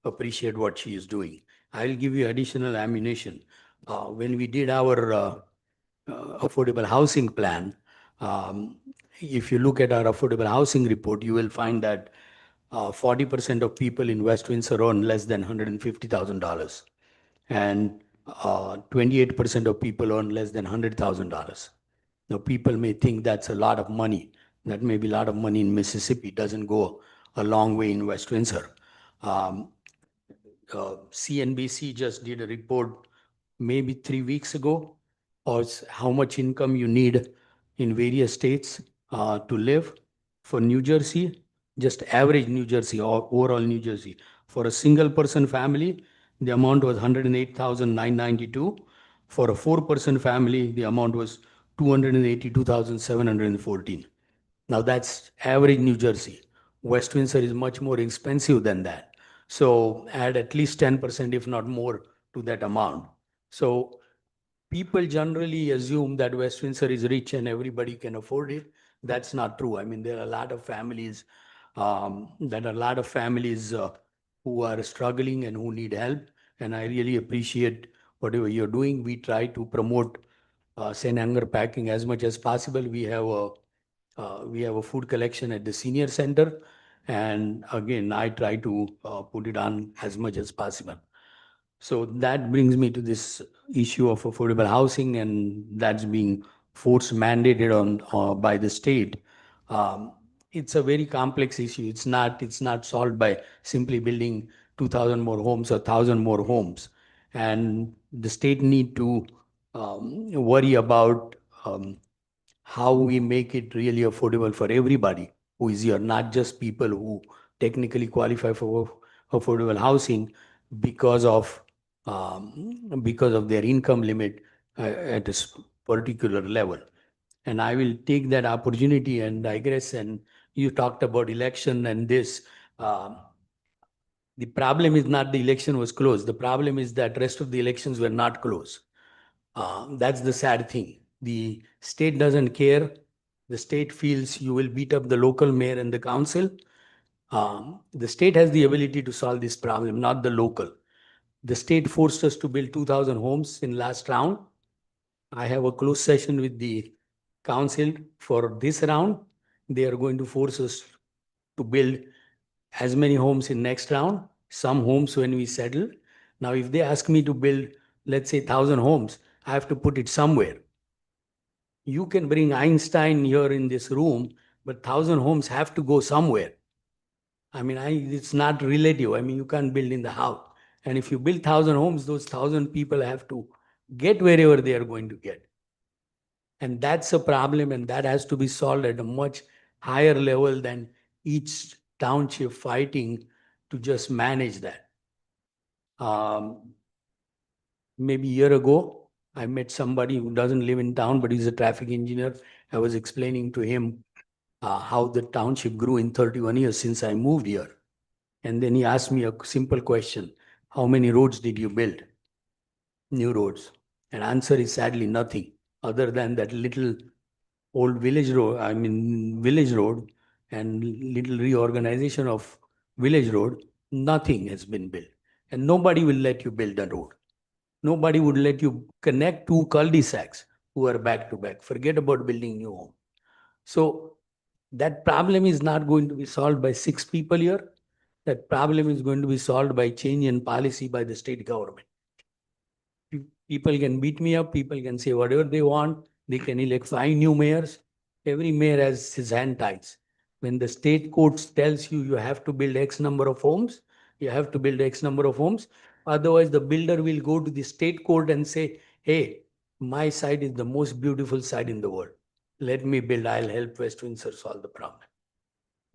what she is doing. I'll give you additional ammunition. When we did our affordable housing plan, if you look at our affordable housing report, you will find that 40% of people in West Windsor earn less than $150,000, and 28% of people earn less than $100,000. Now, people may think that's a lot of money. That may be a lot of money in Mississippi. It doesn't go a long way in West Windsor. CNBC just did a report maybe 3 weeks ago on how much income you need in various states to live. For New Jersey, just average New Jersey or overall New Jersey, for a single person family, the amount was 108,992. For a 4-person family, the amount was 282,714. Now that's average New Jersey. West Windsor is much more expensive than that. So add at least 10%, if not more, to that amount. So people generally assume that West Windsor is rich and everybody can afford it. That's not true. I mean, there are a lot of families who are struggling and who need help. And I really appreciate whatever you're doing. We try to promote St. Anger Packing as much as possible. We have a food collection at the senior center. And again, I try to put it on as much as possible. So that brings me to this issue of affordable housing, and that's being force mandated on by the state. It's a very complex issue. It's not solved by simply building 2,000 more homes or 1,000 more homes. And the state need to worry about how we make it really affordable for everybody who is here, not just people who technically qualify for affordable housing because of their income limit at a particular level. And I will take that opportunity and digress. And you talked about election and this. The problem is not the election was closed. The problem is that rest of the elections were not closed. That's the sad thing. The state doesn't care. The state feels you will beat up the local mayor and the council. The state has the ability to solve this problem, not the local. The state forced us to build 2,000 homes in last round. I have a closed session with the council for this round. They are going to force us to build as many homes in next round, some homes when we settle. Now, if they ask me to build, let's say 1,000 homes, I have to put it somewhere. You can bring Einstein here in this room, but 1,000 homes have to go somewhere. I mean, it's not relative. I mean, you can't build in the house. And if you build 1,000 homes, those 1,000 people have to get wherever they are going to get. And that's a problem, and that has to be solved at a much higher level than each township fighting to just manage that. Maybe a year ago, I met somebody who doesn't live in town, but he's a traffic engineer. I was explaining to him how the township grew in 31 years since I moved here. And then he asked me a simple question: how many roads did you build? New roads. And answer is sadly nothing other than that little old village road, village road, and little reorganization of village road. Nothing has been built. And nobody will let you build a road. Nobody would let you connect two cul-de-sacs who are back to back. Forget about building new home. So that problem is not going to be solved by 6 people here. That problem is going to be solved by change in policy by the state government. People can beat me up. People can say whatever they want. They can elect 5 new mayors. Every mayor has his hand ties. When the state court tells you you have to build X number of homes, you have to build X number of homes. Otherwise, the builder will go to the state court and say, hey, my site is the most beautiful site in the world. Let me build. I'll help West Windsor solve the problem.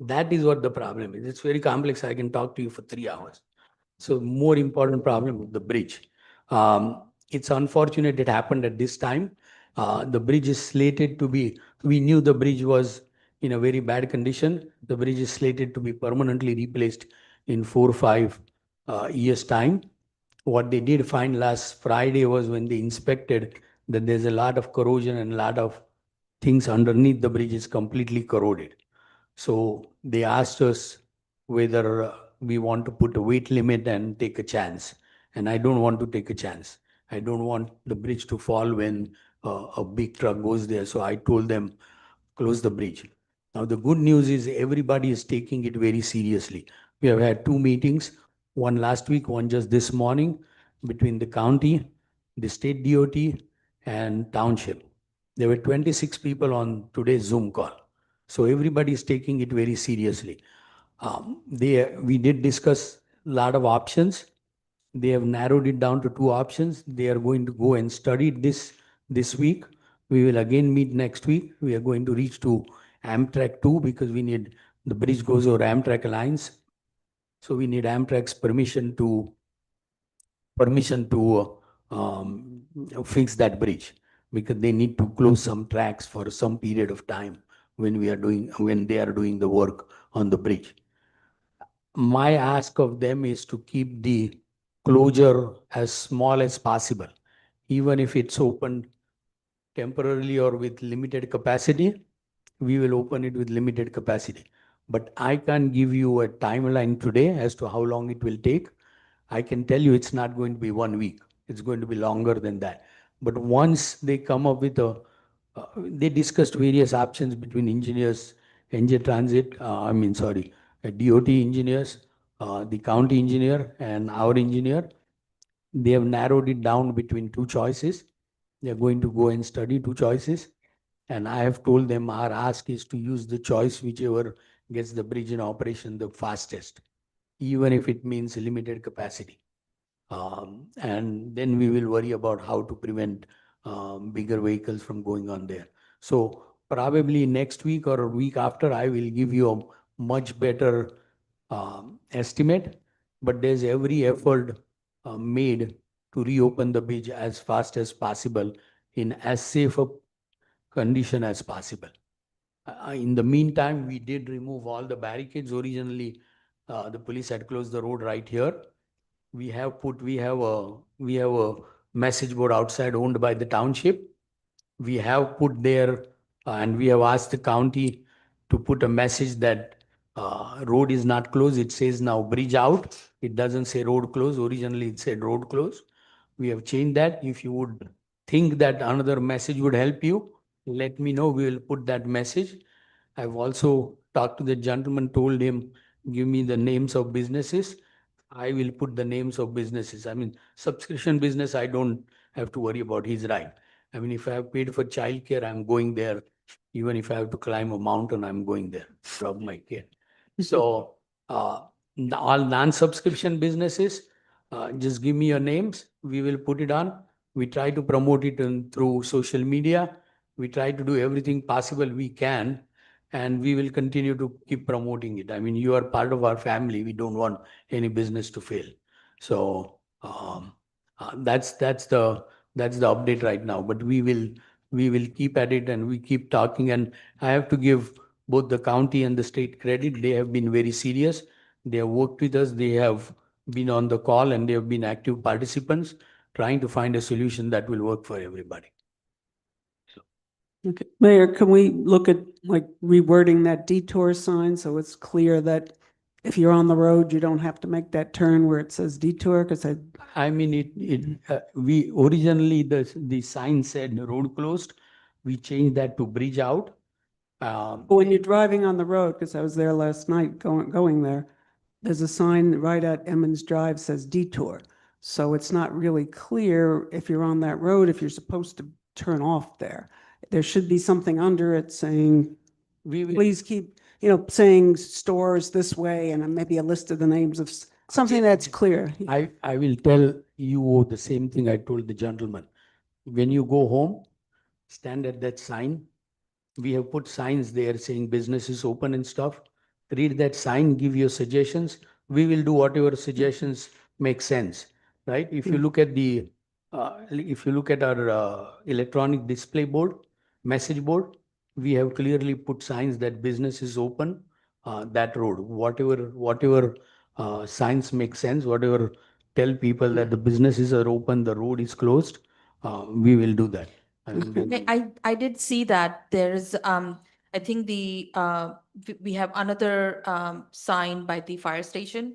That is what the problem is. It's very complex. I can talk to you for 3 hours. So more important problem with the bridge. It's unfortunate it happened at this time. The bridge is slated to be, we knew the bridge was in a very bad condition. The bridge is slated to be permanently replaced in 4 or 5 years' time. What they did find last Friday was when they inspected that there's a lot of corrosion and a lot of things underneath the bridge is completely corroded. So they asked us whether we want to put a weight limit and take a chance. And I don't want to take a chance. I don't want the bridge to fall when a big truck goes there. So I told them, close the bridge. Now, the good news is everybody is taking it very seriously. We have had 2 meetings, one last week, one just this morning, between the county, the state DOT, and township. There were 26 people on today's Zoom call. So everybody is taking it very seriously. We did discuss a lot of options. They have narrowed it down to 2 options. They are going to go and study this week. We will again meet next week. We are going to reach to Amtrak 2 because we need the bridge goes over Amtrak Alliance. So we need Amtrak's permission to fix that bridge because they need to close some tracks for some period of time when they are doing the work on the bridge. My ask of them is to keep the closure as small as possible, even if it's opened temporarily or with limited capacity. We will open it with limited capacity. But I can't give you a timeline today as to how long it will take. I can tell you it's not going to be 1 week. It's going to be longer than that. But once they come up with they discussed various options between engineers, NJ Transit, DOT engineers, the county engineer and our engineer. They have narrowed it down between 2 choices. They are going to go and study 2 choices. And I have told them our ask is to use the choice whichever gets the bridge in operation the fastest, even if it means limited capacity. And then we will worry about how to prevent bigger vehicles from going on there. So probably next week or a week after, I will give you a much better estimate. But there's every effort made to reopen the bridge as fast as possible in as safe a condition as possible. In the meantime, we did remove all the barricades. Originally, the police had closed the road right here. We have a message board outside owned by the township. We have put there and we have asked the county to put a message that road is not closed. It says now bridge out. It doesn't say road closed. Originally it said road closed. We have changed that. If you would think that another message would help you, let me know. We will put that message. I've also talked to the gentleman, told him, give me the names of businesses. I will put the names of businesses. I mean, subscription business, I don't have to worry about. He's right. I mean, if I have paid for childcare, I'm going there. Even if I have to climb a mountain, I'm going there, drop my kid. So all non-subscription businesses, just give me your names. We will put it on. We try to promote it through social media. We try to do everything possible we can, and we will continue to keep promoting it. I mean, you are part of our family. We don't want any business to fail. So that's the update right now. But we will keep at it and we keep talking. And I have to give both the county and the state credit. They have been very serious. They have worked with us. They have been on the call and they have been active participants trying to find a solution that will work for everybody. Okay. Mayor, can we look at like rewording that detour sign so it's clear that if you're on the road, you don't have to make that turn where it says detour? Because I mean, we originally the sign said road closed. We changed that to bridge out. When you're driving on the road, because I was there last night going there, there's a sign right at Emmons Drive says detour. So it's not really clear if you're on that road, if you're supposed to turn off there. There should be something under it saying, please keep, saying stores this way and maybe a list of the names of something that's clear. I will tell you the same thing I told the gentleman. When you go home, stand at that sign. We have put signs there saying business is open and stuff. Read that sign, give your suggestions. We will do whatever suggestions make sense, right? If you look at our electronic display board, message board, we have clearly put signs that business is open, that road, whatever signs make sense, whatever tell people that the businesses are open, the road is closed, we will do that. And then- I did see that there's, I think we have another, sign by the fire station.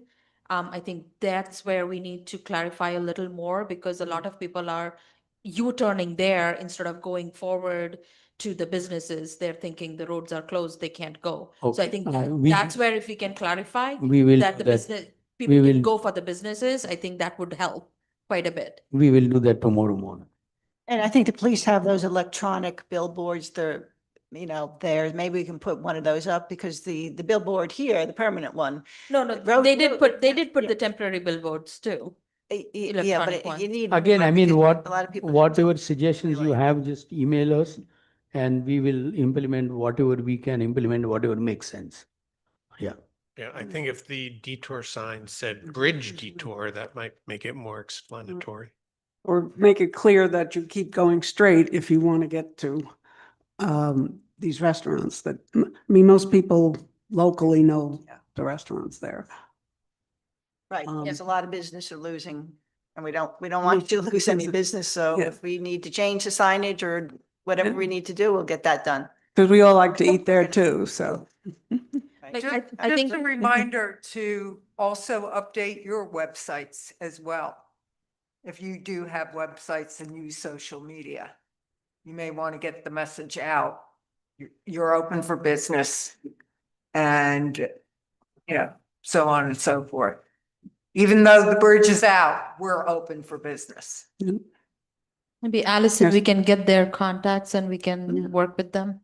I think that's where we need to clarify a little more because a lot of people are U-turning there instead of going forward to the businesses. They're thinking the roads are closed, they can't go. So I Okay, think we- that's where if we can clarify We will that do the that. business, We people can will- go for the businesses, I think that would help quite a bit. We will do that tomorrow morning. And I think the police have those electronic billboards, they're, there, maybe we can put one of those up because the billboard here, the permanent one. No, they did put the temporary billboards too. Yeah, but Electronic one. you need. Again, I mean, because a lot of people- whatever suggestions you have, just email us and we will implement whatever we can implement, whatever makes sense. Yeah. Yeah, I think if the detour sign said bridge detour, that might make it more explanatory. Or make it clear that you keep going straight if you want to get to these restaurants that, I mean, most people locally know the restaurants there. Right, Um, yes, a lot of business are losing, and we don't want you to lose any business, so Yeah. if we need to change the signage or whatever we need to do, we'll get that done. Because we all like to eat there too, so. Like, Just I think. just a reminder to also update your websites as well. If you do have websites and use social media, you may want to get the message out. You're open for business and, so on and so forth. Even though the bridge is out, we're open for business. Maybe Allison, Yes. we can get their contacts and we can work with them.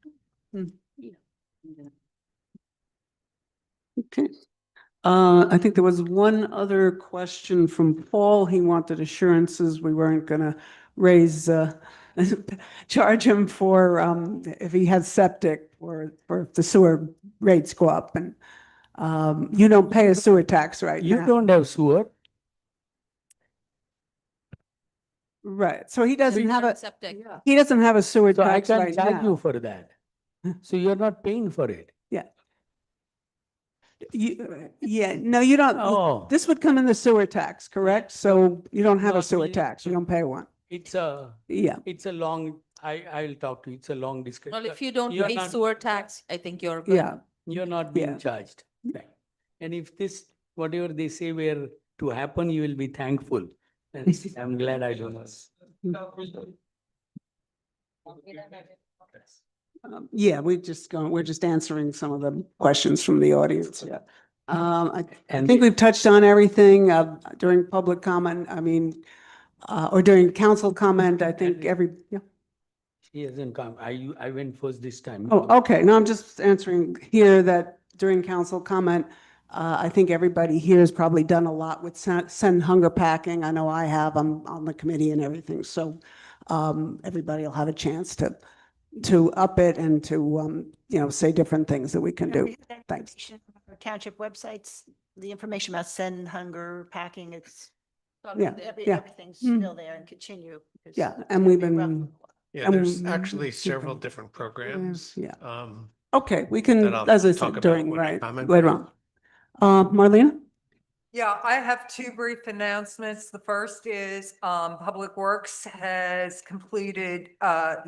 Okay. I think there was one other question from Paul. He wanted assurances we weren't gonna raise, charge him for, if he has septic or if the sewer rates go up and, you don't pay a sewer tax right You now. don't have sewer. Right, so he doesn't have a, Septic. he doesn't have a sewer So I tax can't right charge you now. for that. So you're not paying for it. Yeah, no, you don't. Oh. This would come in the sewer tax, correct? So you don't have a Not sewer really. tax, you don't pay one. It's a long, I will talk to you. It's a long discussion. Well, if you don't You're pay not- sewer tax, I think you're good. Yeah, You're not Yeah. being charged. Right. And if this, whatever they say were to happen, you will be thankful. And I'm glad I don't know. yeah, we're just answering some of the questions from the audience, yeah. I And- think we've touched on everything during public comment, I mean, or during council comment, I think yeah. He hasn't come. I went first this time. Oh, okay. No, I'm just answering here that during council comment, I think everybody here has probably done a lot with send hunger packing. I know I have, I'm on the committee and everything. So everybody will have a chance to up it and to, say different things that we can do. Thanks. Township websites, the information about send hunger packing, it's. Yeah, yeah. Everything's Mm. still there and continue. because Yeah, it's and gonna we've be rough. been, Yeah, there's Um, actually several different programs. yeah. Um, Okay, we can, That I'll as I talk said, about during, when I right, comment. later on. Marlena? Yeah, I have two brief announcements. The first is Public Works has completed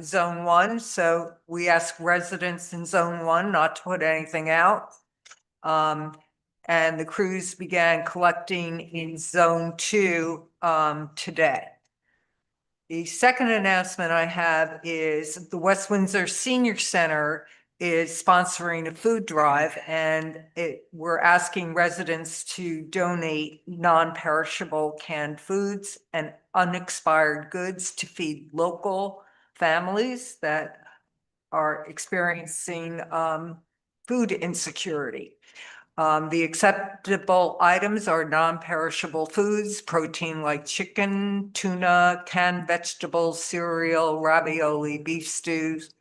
Zone 1. So we ask residents in Zone 1 not to put anything out. And the crews began collecting in Zone 2 today. The second announcement I have is the West Windsor Senior Center is sponsoring a food drive, and we're asking residents to donate non-perishable canned foods and unexpired goods to feed local families that are experiencing food insecurity. The acceptable items are non-perishable foods, protein like chicken, tuna, canned vegetables, cereal, ravioli, beef stews,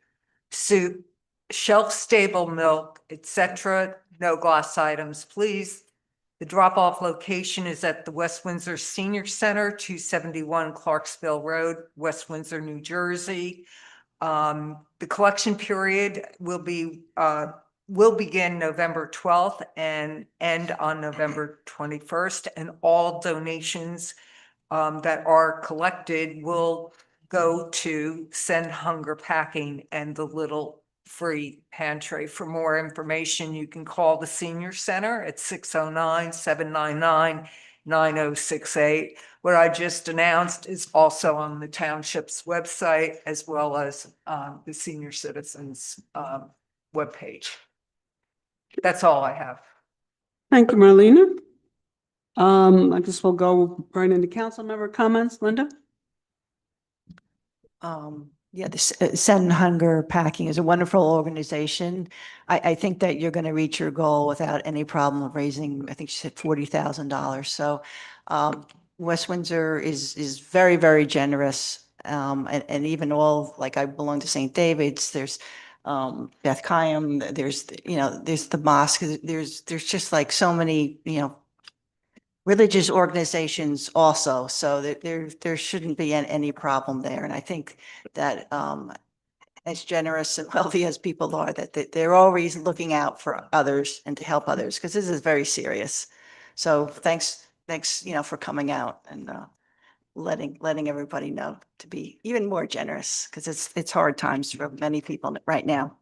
soup, shelf-stable milk, etc. No glass items, please. The drop-off location is at the West Windsor Senior Center, 271 Clarksville Road, West Windsor, New Jersey. The collection period will begin November 12th and end on November 21st, and all donations that are collected will go to Send Hunger Packing and the Little Free Pantry. For more information, you can call the Senior Center at 609-799-9068. What I just announced is also on the township's website, as well as the Senior Citizens webpage. That's all I have. Thank you, Marlena. I guess we'll go right into council member comments. Linda? Yeah, Send Hunger Packing is a wonderful organization. I think that you're going to reach your goal without any problem of raising, I think she said $40,000. So West Windsor is very, very generous. And even all, like I belong to St. David's, there's Beth Chaim, there's, there's the mosque, there's just like so many, religious organizations also, so that there shouldn't be any problem there. And I think that as generous and wealthy as people are, that they're always looking out for others and to help others, because this is very serious. So thanks, for coming out and letting everybody know to be even more generous, because it's hard times for many people right now.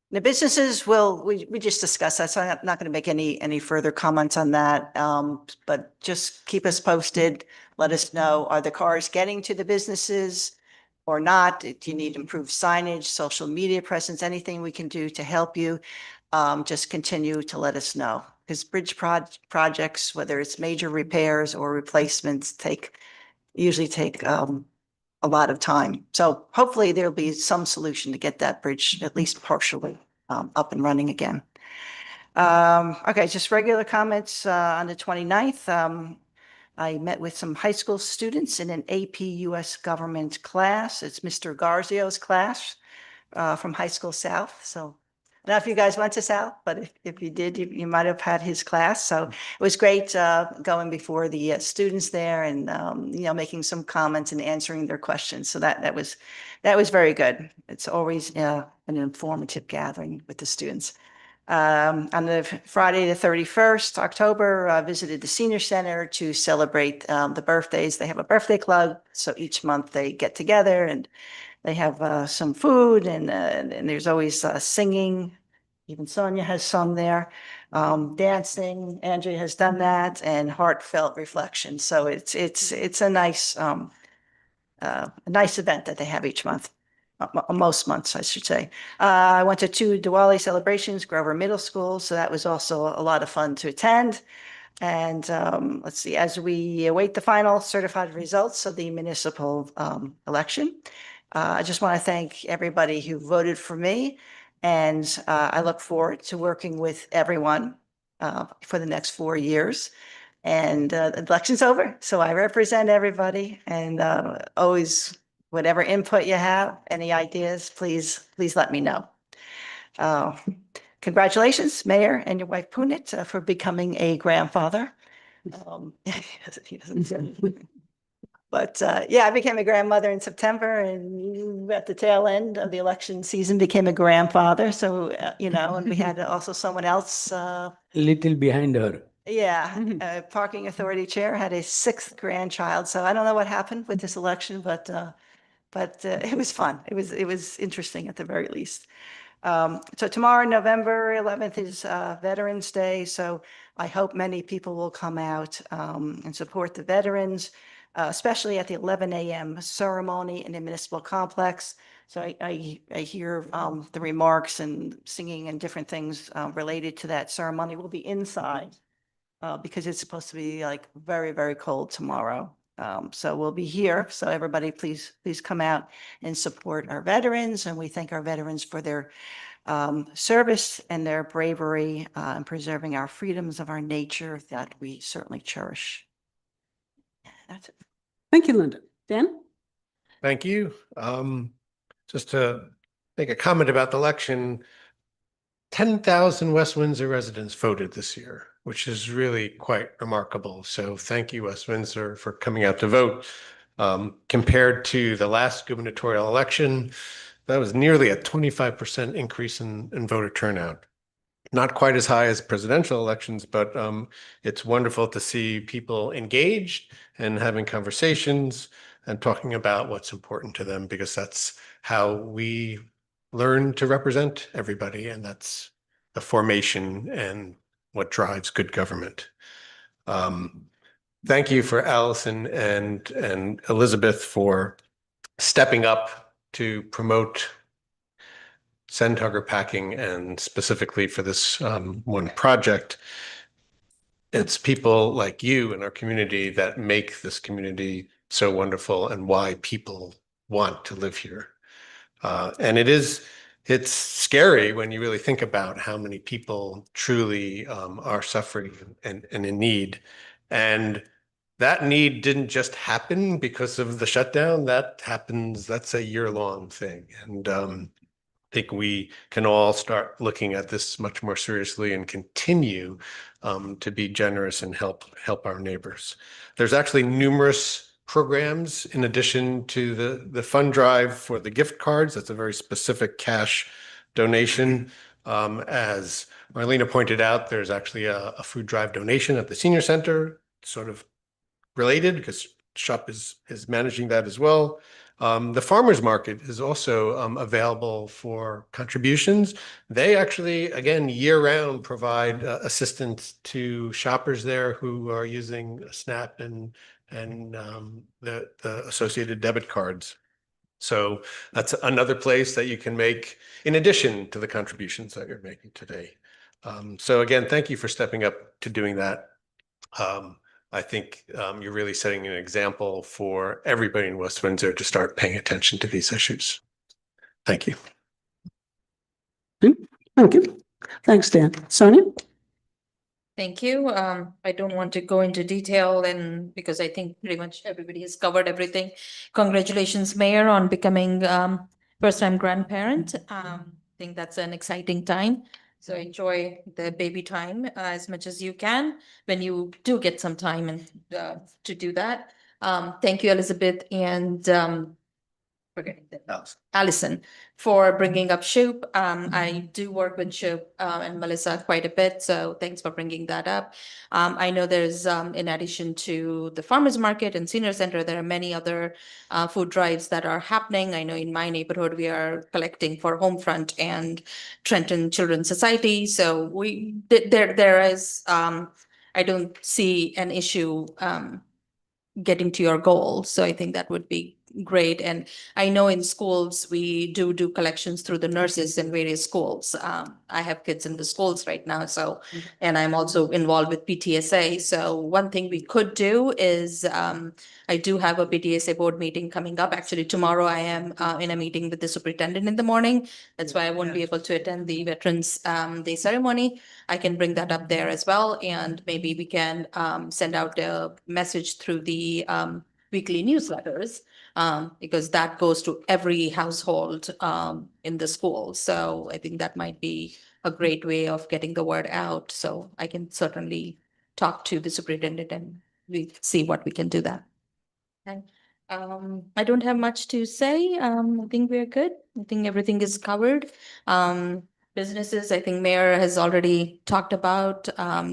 The businesses we just discussed that, so I'm not going to make any further comments on that. But just keep us posted. Let us know, are the cars getting to the businesses or not? Do you need improved signage, social media presence, anything we can do to help you? Just continue to let us know, because bridge projects, whether it's major repairs or replacements, usually take a lot of time. So hopefully there'll be some solution to get that bridge at least partially up and running again. Okay, just regular comments on the 29th. I met with some high school students in an AP US government class. It's Mr. Garzio's class from High School South. So I don't know if you guys went to South, but if you did, you might have had his class. So it was great going before the students there and, making some comments and answering their questions. So that was very good. It's always an informative gathering with the students. On the Friday, the 31st, October, visited the Senior Center to celebrate the birthdays. They have a birthday club. So each month they get together and they have some food and there's always singing. Even Sonia has sung there. Dancing, Andrea has done that, and heartfelt reflection. So it's a nice event that they have each month, most months, I should say. I went to 2 Diwali celebrations, Grover Middle School, so that was also a lot of fun to attend. And let's see, as we await the final certified results of the municipal election, I just want to thank everybody who voted for me. And I look forward to working with everyone for the next 4 years. And the election's over, so I represent everybody. And always, whatever input you have, any ideas, please let me know. Congratulations, Mayor and your wife Punit, for becoming a grandfather. He doesn't But I became a grandmother in September, and at the tail end of the election season became a grandfather. So, and we had also someone else. Little behind her. Yeah, Parking Authority Chair had a 6th grandchild. So I don't know what happened with this election, but it was fun. It was interesting at the very least. So tomorrow, November 11th is Veterans Day. So I hope many people will come out and support the veterans, especially at the 11 a.m. ceremony in the municipal complex. So I hear the remarks and singing and different things related to that ceremony will be inside because it's supposed to be like very, very cold tomorrow. So we'll be here. So everybody, please come out and support our veterans. And we thank our veterans for their service and their bravery in preserving our freedoms of our nature that we certainly cherish. That's it. Thank you, Linda. Dan? Thank you. Just to make a comment about the election, 10,000 West Windsor residents voted this year, which is really quite remarkable. So thank you, West Windsor, for coming out to vote. Compared to the last gubernatorial election, that was nearly a 25% increase in voter turnout. Not quite as high as presidential elections, but it's wonderful to see people engaged and having conversations and talking about what's important to them, because that's how we learn to represent everybody, and that's the formation and what drives good government. Thank you for Allison and Elizabeth for stepping up to promote scent hugger packing, and specifically for this one project. It's people like you in our community that make this community so wonderful and why people want to live here. And it's scary when you really think about how many people truly are suffering and in need. And that need didn't just happen because of the shutdown. That's a year-long thing. And I think we can all start looking at this much more seriously and continue to be generous and help our neighbors. There's actually numerous programs in addition to the fund drive for the gift cards. That's a very specific cash donation. As Marlena pointed out, there's actually a food drive donation at the senior center, sort of related, because SHOP is managing that as well. The farmers market is also available for contributions. They actually, again, year-round provide assistance to shoppers there who are using SNAP and the associated debit cards. So that's another place that you can make in addition to the contributions that you're making today. So again, thank you for stepping up to doing that. I think you're really setting an example for everybody in West Windsor to start paying attention to these issues. Thank you. Thank you. Thanks, Dan. Sonia? Thank you. I don't want to go into detail because I think pretty much everybody has covered everything. Congratulations, Mayor, on becoming first-time grandparent. I think that's an exciting time. So enjoy the baby time as much as you can when you do get some time and to do that. Thank you, Elizabeth, and Allison, for bringing up SHOOP. I do work with SHOOP and Melissa quite a bit, so thanks for bringing that up. I know there's, in addition to the farmers market and senior center, there are many other food drives that are happening. I know in my neighborhood, we are collecting for Homefront and Trenton Children's Society. So there is, I don't see an issue getting to your goal. So I think that would be great. And I know in schools, we do collections through the nurses in various schools. I have kids in the schools right now, so, and I'm also involved with PTSA. So one thing we could do is, I do have a PTSA board meeting coming up. Actually, tomorrow I am in a meeting with the superintendent in the morning. That's why I won't be able to attend the Veterans Day ceremony. I can bring that up there as well. And maybe we can send out a message through the weekly newsletters, because that goes to every household in the school. So I think that might be a great way of getting the word out. So I can certainly talk to the superintendent and we see what we can do that. Okay. I don't have much to say. I think we're good. I think everything is covered. Businesses, I think Mayor has already talked about.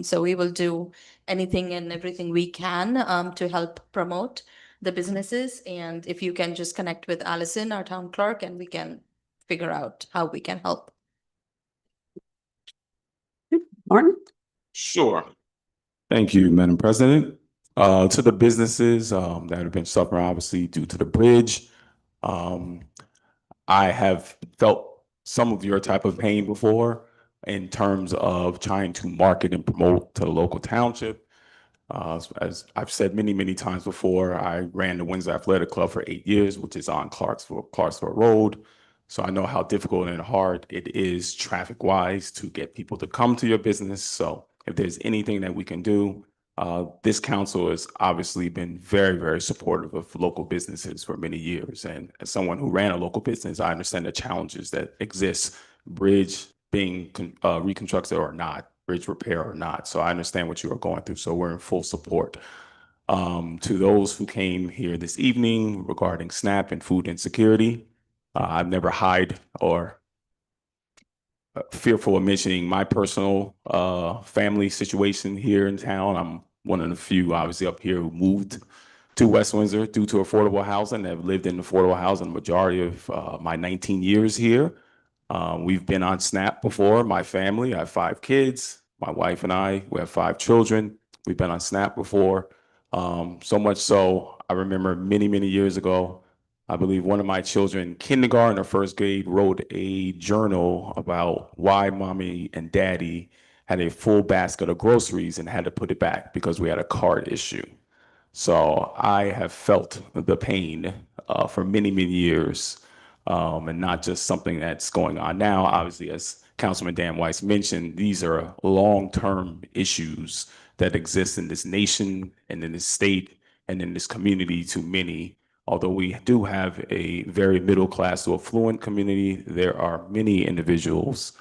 So we will do anything and everything we can to help promote the businesses. And if you can just connect with Allison, our town clerk, and we can figure out how we can help. Martin? Sure. Thank you, Madam President. To the businesses that have been suffering, obviously, due to the bridge, I have felt some of your type of pain before in terms of trying to market and promote to the local township. As I've said many, many times before, I ran the Windsor Athletic Club for 8 years, which is on Clarksville Road. So I know how difficult and hard it is traffic-wise to get people to come to your business. So if there's anything that we can do, this council has obviously been very, very supportive of local businesses for many years. And as someone who ran a local business, I understand the challenges that exist, bridge being reconstructed or not, bridge repair or not. So I understand what you are going through. So we're in full support. To those who came here this evening regarding SNAP and food insecurity, I've never hide or fearful of mentioning my personal family situation here in town. I'm one of the few, obviously, up here who moved to West Windsor due to affordable housing. I've lived in affordable housing the majority of my 19 years here. We've been on SNAP before, my family. I have 5 kids. My wife and I, we have 5 children. We've been on SNAP before. So much so, I remember many, many years ago, I believe one of my children in kindergarten or first grade wrote a journal about why mommy and daddy had a full basket of groceries and had to put it back because we had a card issue. So I have felt the pain for many, many years, and not just something that's going on now. Obviously, as Councilman Dan Weiss mentioned, these are long-term issues that exist in this nation and in this state and in this community to many. Although we do have a very middle class to affluent community, there are many individuals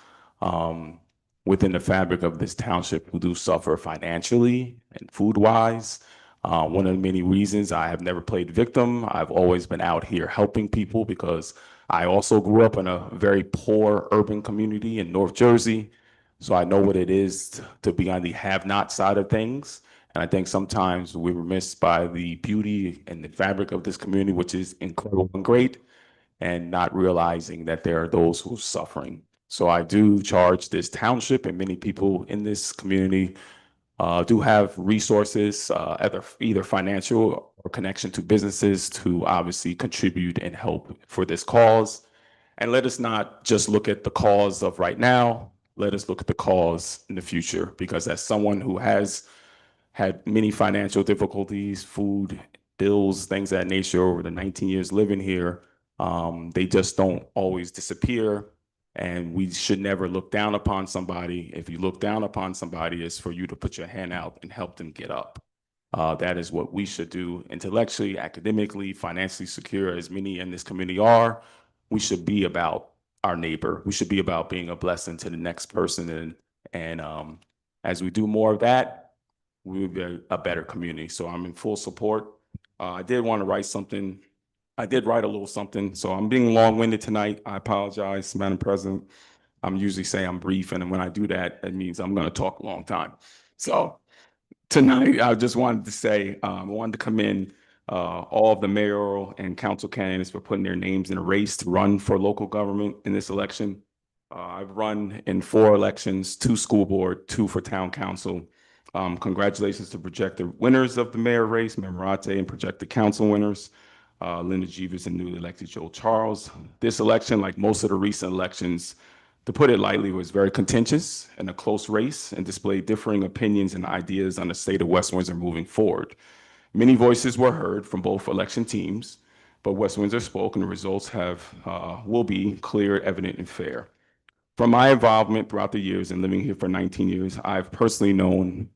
within the fabric of this township who do suffer financially and food-wise. One of the many reasons I have never played victim, I've always been out here helping people because I also grew up in a very poor urban community in North Jersey. So I know what it is to be on the have-not side of things. And I think sometimes we're remiss by the beauty and the fabric of this community, which is incredible and great, and not realizing that there are those who are suffering. So I do charge this township and many people in this community do have resources, either financial or connection to businesses to obviously contribute and help for this cause. And let us not just look at the cause of right now, let us look at the cause in the future, because as someone who has had many financial difficulties, food, bills, things of that nature over the 19 years living here, they just don't always disappear. And we should never look down upon somebody. If you look down upon somebody, it's for you to put your hand out and help them get up. That is what we should do intellectually, academically, financially secure, as many in this community are. We should be about our neighbor. We should be about being a blessing to the next person. And as we do more of that, we will be a better community. So I'm in full support. I did want to write something. I did write a little something, so I'm being long-winded tonight. I apologize, Madam President. I'm usually say I'm brief, and when I do that, it means I'm going to talk a long time. So tonight, I just wanted to say, I wanted to commend all of the mayoral and council candidates for putting their names in a race to run for local government in this election. I've run in 4 elections, 2 school board, 2 for town council. Congratulations to projected winners of the mayor race, Memorate, and projected council winners, Linda Jeeves and newly elected Joe Charles. This election, like most of the recent elections, to put it lightly, was very contentious and a close race and displayed differing opinions and ideas on the state of West Windsor moving forward. Many voices were heard from both election teams, but West Windsor spoke and the results will be clear, evident, and fair. From my involvement throughout the years and living here for 19 years, I've personally known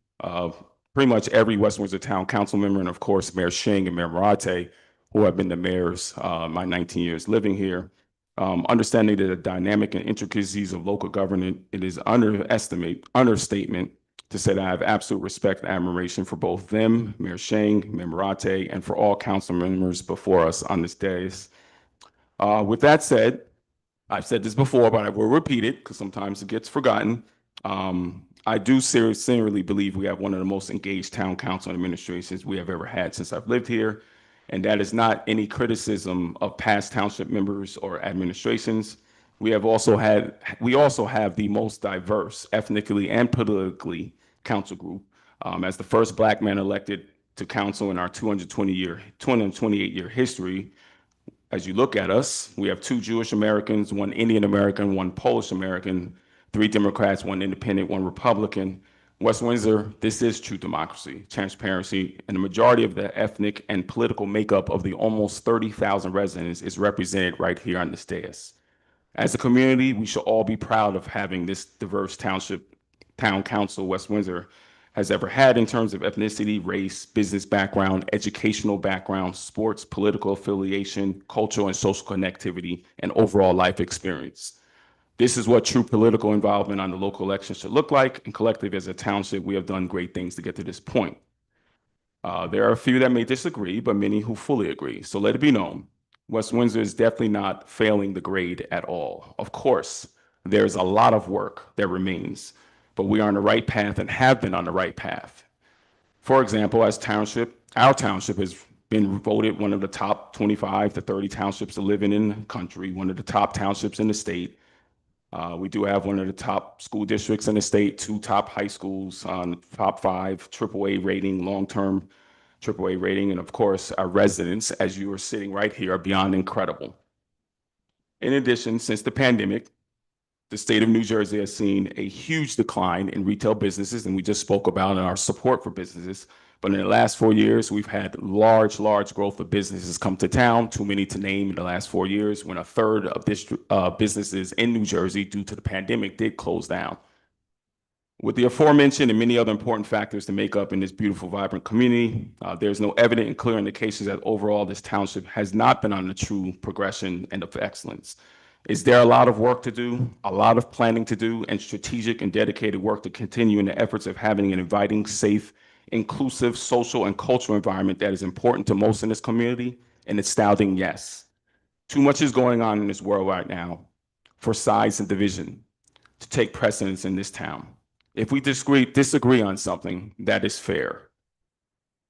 pretty much every West Windsor Town Council member, and of course, Mayor Shing and Mayor Marate, who have been the mayors my 19 years living here. Understanding the dynamic and intricacies of local government, it is understatement to say that I have absolute respect and admiration for both them, Mayor Shing, Mayor Marate, and for all council members before us on this dais. With that said, I've said this before, but I will repeat it because sometimes it gets forgotten. I do sincerely believe we have one of the most engaged town council administrations we have ever had since I've lived here. And that is not any criticism of past township members or administrations. We also have the most diverse ethnically and politically council group. As the first Black man elected to council in our 228-year history, as you look at us, we have 2 Jewish Americans, 1 Indian American, 1 Polish American, 3 Democrats, 1 Independent, 1 Republican. West Windsor, this is true democracy, transparency, and the majority of the ethnic and political makeup of the almost 30,000 residents is represented right here on this dais. As a community, we should all be proud of having this diverse town council West Windsor has ever had in terms of ethnicity, race, business background, educational background, sports, political affiliation, cultural and social connectivity, and overall life experience. This is what true political involvement on the local election should look like, and collectively as a township, we have done great things to get to this point. There are a few that may disagree, but many who fully agree. So let it be known, West Windsor is definitely not failing the grade at all. Of course, there's a lot of work that remains, but we are on the right path and have been on the right path. For example, as township, our township has been voted one of the top 25 to 30 townships to live in the country, one of the top townships in the state. We do have one of the top school districts in the state, 2 top high schools on the top 5 AAA rating, long-term AAA rating, and of course, our residents, as you are sitting right here, are beyond incredible. In addition, since the pandemic, the state of New Jersey has seen a huge decline in retail businesses, and we just spoke about our support for businesses. But in the last 4 years, we've had large growth of businesses come to town, too many to name in the last 4 years, when a third of businesses in New Jersey, due to the pandemic, did close down. With the aforementioned and many other important factors to make up in this beautiful, vibrant community, there's no evident and clear indications that overall this township has not been on the true progression and of excellence. Is there a lot of work to do, a lot of planning to do, and strategic and dedicated work to continue in the efforts of having an inviting, safe, inclusive, social, and cultural environment that is important to most in this community? An astounding yes. Too much is going on in this world right now for size and division to take precedence in this town. If we disagree on something, that is fair.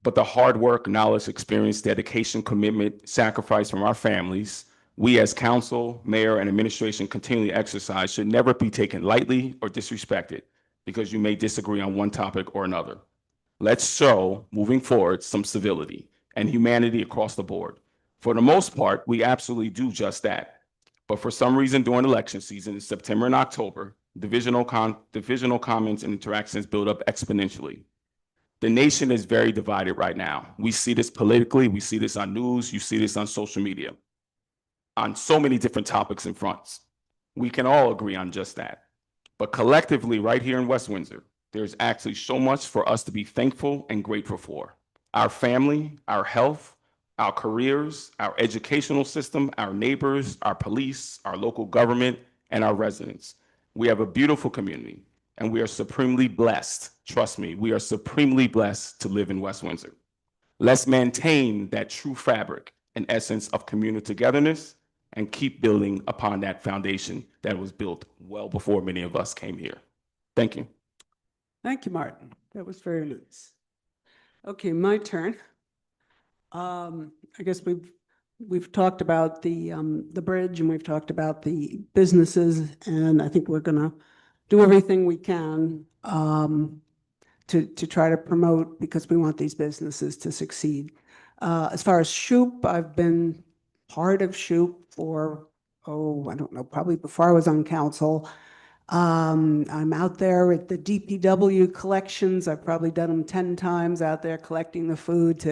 But the hard work, knowledge, experience, dedication, commitment, sacrifice from our families, we as council, mayor, and administration continually exercise should never be taken lightly or disrespected because you may disagree on one topic or another. Let's show, moving forward, some civility and humanity across the board. For the most part, we absolutely do just that. But for some reason during election season in September and October, divisional comments and interactions build up exponentially. The nation is very divided right now. We see this politically, we see this on news, you see this on social media, on so many different topics and fronts. We can all agree on just that. But collectively, right here in West Windsor, there's actually so much for us to be thankful and grateful for. Our family, our health, our careers, our educational system, our neighbors, our police, our local government, and our residents. We have a beautiful community, and we are supremely blessed. Trust me, we are supremely blessed to live in West Windsor. Let's maintain that true fabric and essence of communal togetherness and keep building upon that foundation that was built well before many of us came here. Thank you. Thank you, Martin. That was very nice. Okay, my turn. I guess we've talked about the bridge, and we've talked about the businesses, and I think we're gonna do everything we can to try to promote, because we want these businesses to succeed. As far as Shoop, I've been part of Shoop for, I don't know, probably before I was on council. I'm out there at the DPW collections. I've probably done them 10 times out there collecting the food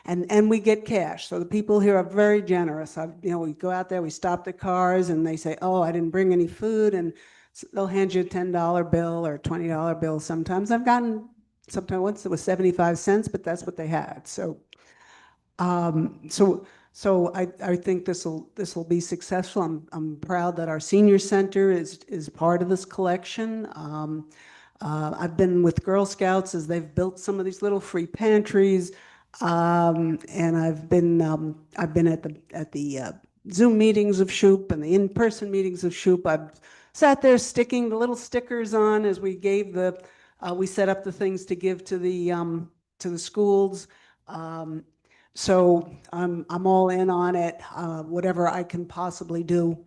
and we get cash. So the people here are very generous. We go out there, we stop the cars, and they say, oh, I didn't bring any food, and they'll hand you a $10 bill or $20 bill. Sometimes once it was 75 cents, but that's what they had. So I think this will be successful. I'm proud that our senior center is part of this collection. I've been with Girl Scouts as they've built some of these little free pantries, and I've been at the Zoom meetings of Shoop and the in-person meetings of Shoop. I've sat there sticking the little stickers on as we set up the things to give to the schools. So I'm all in on it, whatever I can possibly do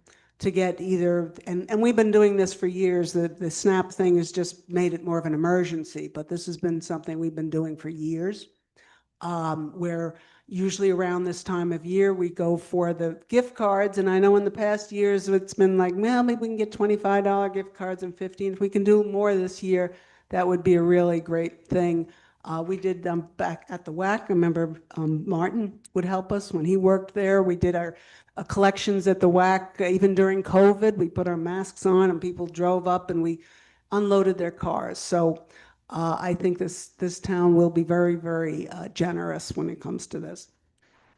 to get either, and we've been doing this for years. The SNAP thing has just made it more of an emergency, but this has been something we've been doing for years, where usually around this time of year, we go for the gift cards. And I know in the past years, it's been like, well, maybe we can get $25 gift cards and 15. If we can do more this year, that would be a really great thing. We did back at the WAC. I remember Martin would help us when he worked there. We did our collections at the WAC. Even during COVID, we put our masks on and people drove up and we unloaded their cars. So I think this town will be very, very generous when it comes to this.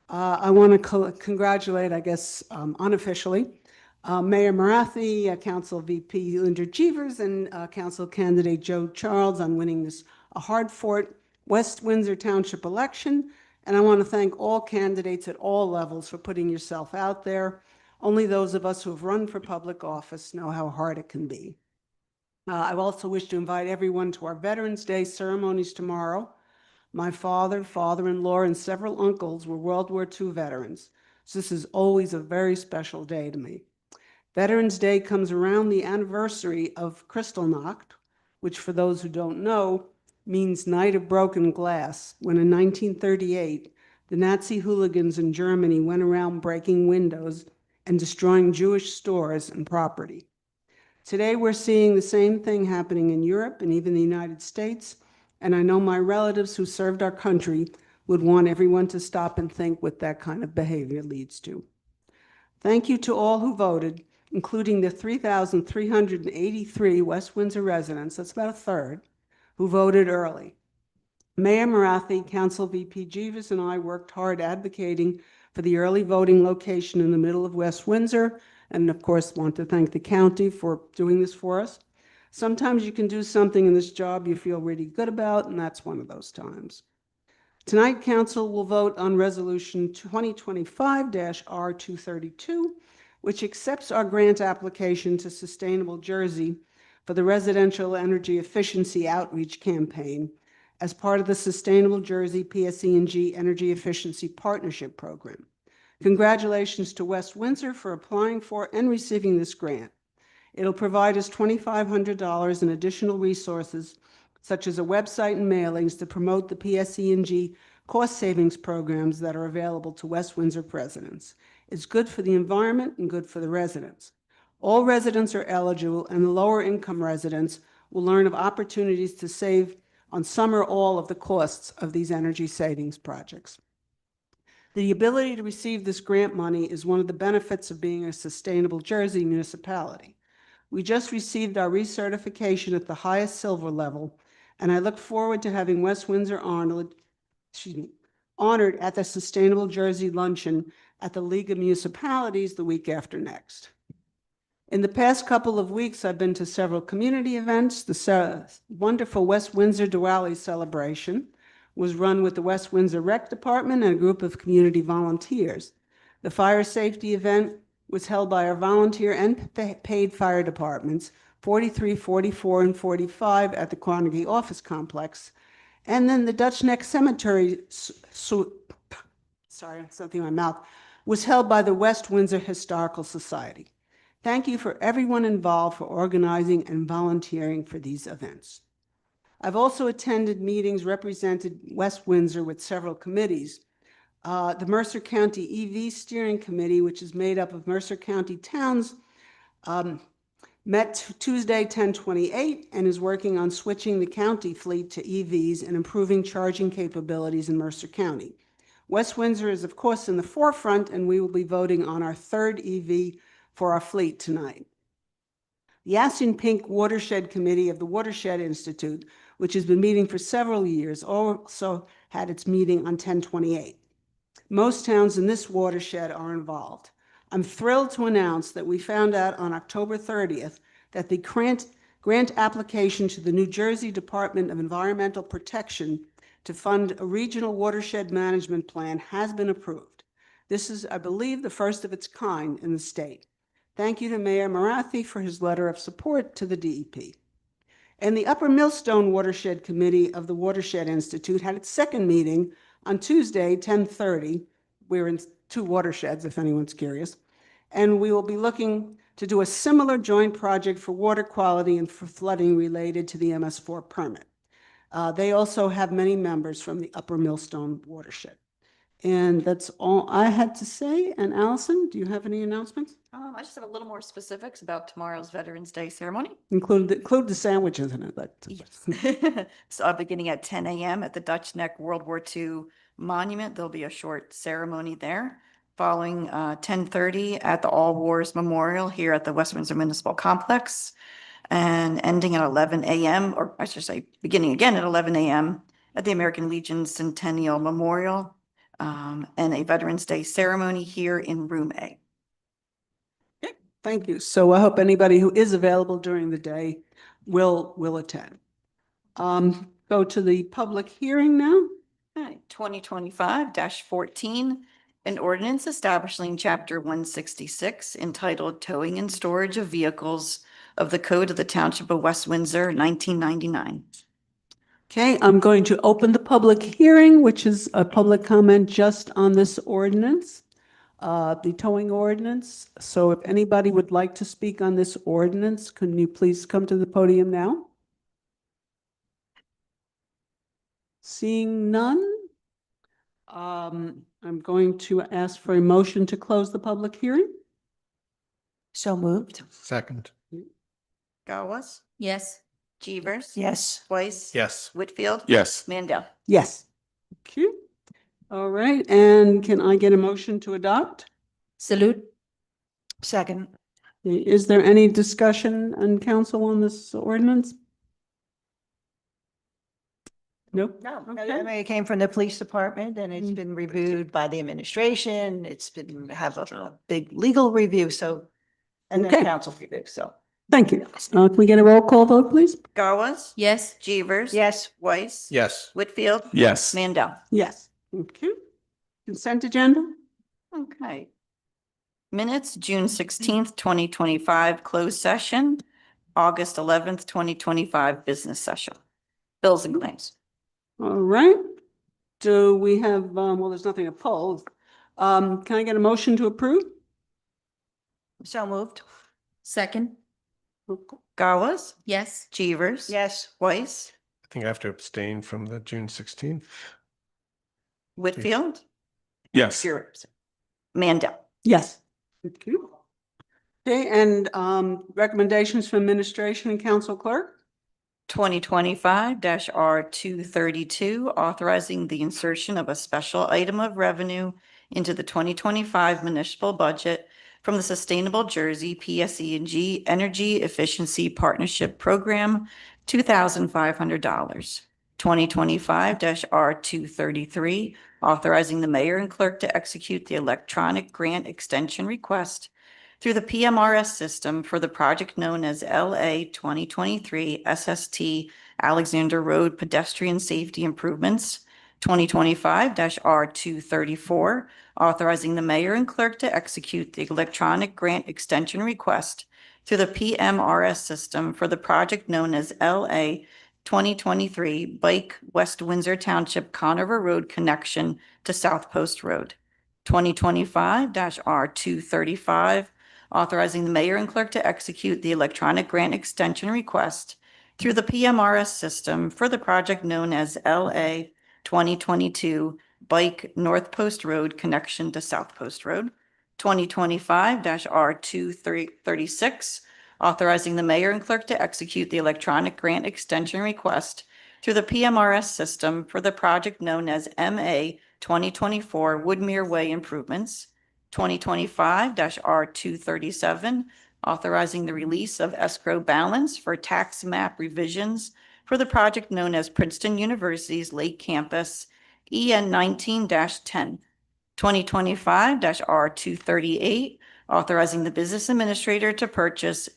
I want to congratulate, I guess, unofficially, Mayor Marathi, Council VP Linda Jeevers, and Council candidate Joe Charles on winning this Hard Fort West Windsor Township election, and I want to thank all candidates at all levels for putting yourself out there. Only those of us who have run for public office know how hard it can be. I also wish to invite everyone to our Veterans Day ceremonies tomorrow. My father, father-in-law, and several uncles were World War II veterans, so this is always a very special day to me. Veterans Day comes around the anniversary of Kristallnacht, which for those who don't know, means Night of Broken Glass, when in 1938, the Nazi hooligans in Germany went around breaking windows and destroying Jewish stores and property. Today, we're seeing the same thing happening in Europe and even the United States, and I know my relatives who served our country would want everyone to stop and think what that kind of behavior leads to. Thank you to all who voted, including the 3,383 West Windsor residents, that's about a third, who voted early. Mayor Marathi, Council VP Jeeves, and I worked hard advocating for the early voting location in the middle of West Windsor, and of course want to thank the county for doing this for us. Sometimes you can do something in this job you feel really good about, and that's one of those times. Tonight, Council will vote on Resolution 2025-R232, which accepts our grant application to Sustainable Jersey for the Residential Energy Efficiency Outreach Campaign as part of the Sustainable Jersey PSE&G Energy Efficiency Partnership Program. Congratulations to West Windsor for applying for and receiving this grant. It'll provide us $2,500 in additional resources, such as a website and mailings to promote the PSE&G cost savings programs that are available to West Windsor residents. It's good for the environment and good for the residents. All residents are eligible, and the lower income residents will learn of opportunities to save on some or all of the costs of these energy savings projects. The ability to receive this grant money is one of the benefits of being a Sustainable Jersey municipality. We just received our recertification at the highest silver level, and I look forward to having West Windsor honored at the Sustainable Jersey Luncheon at the League of Municipalities the week after next. In the past couple of weeks, I've been to several community events. The wonderful West Windsor Diwali celebration was run with the West Windsor Rec Department and a group of community volunteers. The fire safety event was held by our volunteer and paid fire departments, 43, 44, and 45 at the Carnegie Office Complex. And then the Dutch Neck Cemetery, something in my mouth, was held by the West Windsor Historical Society. Thank you for everyone involved for organizing and volunteering for these events. I've also attended meetings represented West Windsor with several committees. The Mercer County EV Steering Committee, which is made up of Mercer County towns, met Tuesday, 10/28, and is working on switching the county fleet to EVs and improving charging capabilities in Mercer County. West Windsor is, of course, in the forefront, and we will be voting on our third EV for our fleet tonight. The Ashen Pink Watershed Committee of the Watershed Institute, which has been meeting for several years, also had its meeting on 10/28. Most towns in this watershed are involved. I'm thrilled to announce that we found out on October 30th that the grant application to the New Jersey Department of Environmental Protection to fund a regional watershed management plan has been approved. This is, I believe, the first of its kind in the state. Thank you to Mayor Marathi for his letter of support to the DEP. And the Upper Millstone Watershed Committee of the Watershed Institute had its second meeting on Tuesday, 10/30. We're in two watersheds, if anyone's curious. And we will be looking to do a similar joint project for water quality and for flooding related to the MS4 permit. They also have many members from the Upper Millstone Watershed. And that's all I had to say. And Allison, do you have any announcements? I just have a little more specifics about tomorrow's Veterans Day ceremony. Include the sandwiches in it. Yes. So beginning at 10 a.m. at the Dutch Neck World War II Monument, there'll be a short ceremony there. Following 10:30 at the All Wars Memorial here at the West Windsor Municipal Complex, and ending at 11 a.m., or I should say beginning again at 11 a.m. at the American Legion Centennial Memorial, and a Veterans Day ceremony here in Room A. Okay, thank you. So I hope anybody who is available during the day will attend. go to the public hearing now. Okay, 2025-14, an ordinance establishing Chapter 166 entitled Towing and Storage of Vehicles of the Code of the Township of West Windsor, 1999. Okay, I'm going to open the public hearing, which is a public comment just on this ordinance, the towing ordinance. So if anybody would like to speak on this ordinance, can you please come to the podium now? Seeing none, I'm going to ask for a motion to close the public hearing. So moved. Second. Gauss, Yes. Chevers. Yes. Weiss. Yes. Whitfield. Yes. Mandel. Yes. Thank you. All right, and can I get a motion to adopt? Salute. Second. Is there any discussion on council on this ordinance? Nope. No, Okay. I mean, it came from the police department and it's been reviewed by the administration. It's been, have a big legal review, so, and then Okay. council review, so. Thank you. Can we get a roll call vote, please? Gauss. Yes. Chevers. Yes. Weiss. Yes. Whitfield. Yes. Mandel. Yes. Thank you. Consent agenda? Okay. Minutes, June 16th, 2025, closed session, August 11th, 2025, business session. Bills and claims. All right. Do we have, well, there's nothing to pull. Can I get a motion to approve? So moved. Second. Gauss. Yes. Chevers. Yes. Weiss. I think I have to abstain from the June 16th. Whitfield. Yes. Mandel. Yes. Thank you. Okay, and recommendations from administration and council clerk? 2025-R232, authorizing the insertion of a special item of revenue into the 2025 municipal budget from the Sustainable Jersey PSE&G Energy Efficiency Partnership Program, $2,500. 2025-R233, authorizing the mayor and clerk to execute the electronic grant extension request through the PMRS system for the project known as LA 2023 SST Alexander Road Pedestrian Safety Improvements. 2025-R234, authorizing the mayor and clerk to execute the electronic grant extension request through the PMRS system for the project known as LA 2023 Bike West Windsor Township Conover Road Connection to South Post Road. 2025-R235, authorizing the mayor and clerk to execute the electronic grant extension request through the PMRS system for the project known as LA 2022 Bike North Post Road Connection to South Post Road. 2025-R236, authorizing the mayor and clerk to execute the electronic grant extension request through the PMRS system for the project known as MA 2024 Woodmere Way Improvements. 2025-R237, authorizing the release of escrow balance for tax map revisions for the project known as Princeton University's Lake Campus, EN 19-10. 2025-R238, authorizing the business administrator to purchase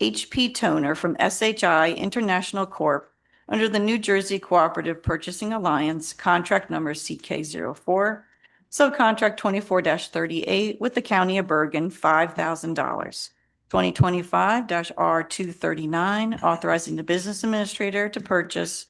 HP toner from SHI International Corp. Under the New Jersey Cooperative Purchasing Alliance, contract number CK04, subcontract 24-38 with the County of Bergen, $5,000. 2025-R239, authorizing the business administrator to purchase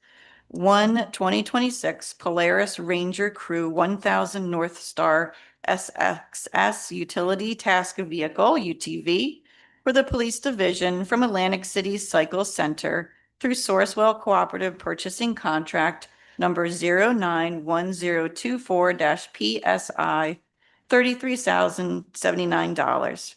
one 2026 Polaris Ranger Crew 1000 North Star SXS Utility Task Vehicle, UTV, for the police division from Atlantic City Cycle Center through Sourcewell Cooperative Purchasing Contract number 091024-PSI, $33,079.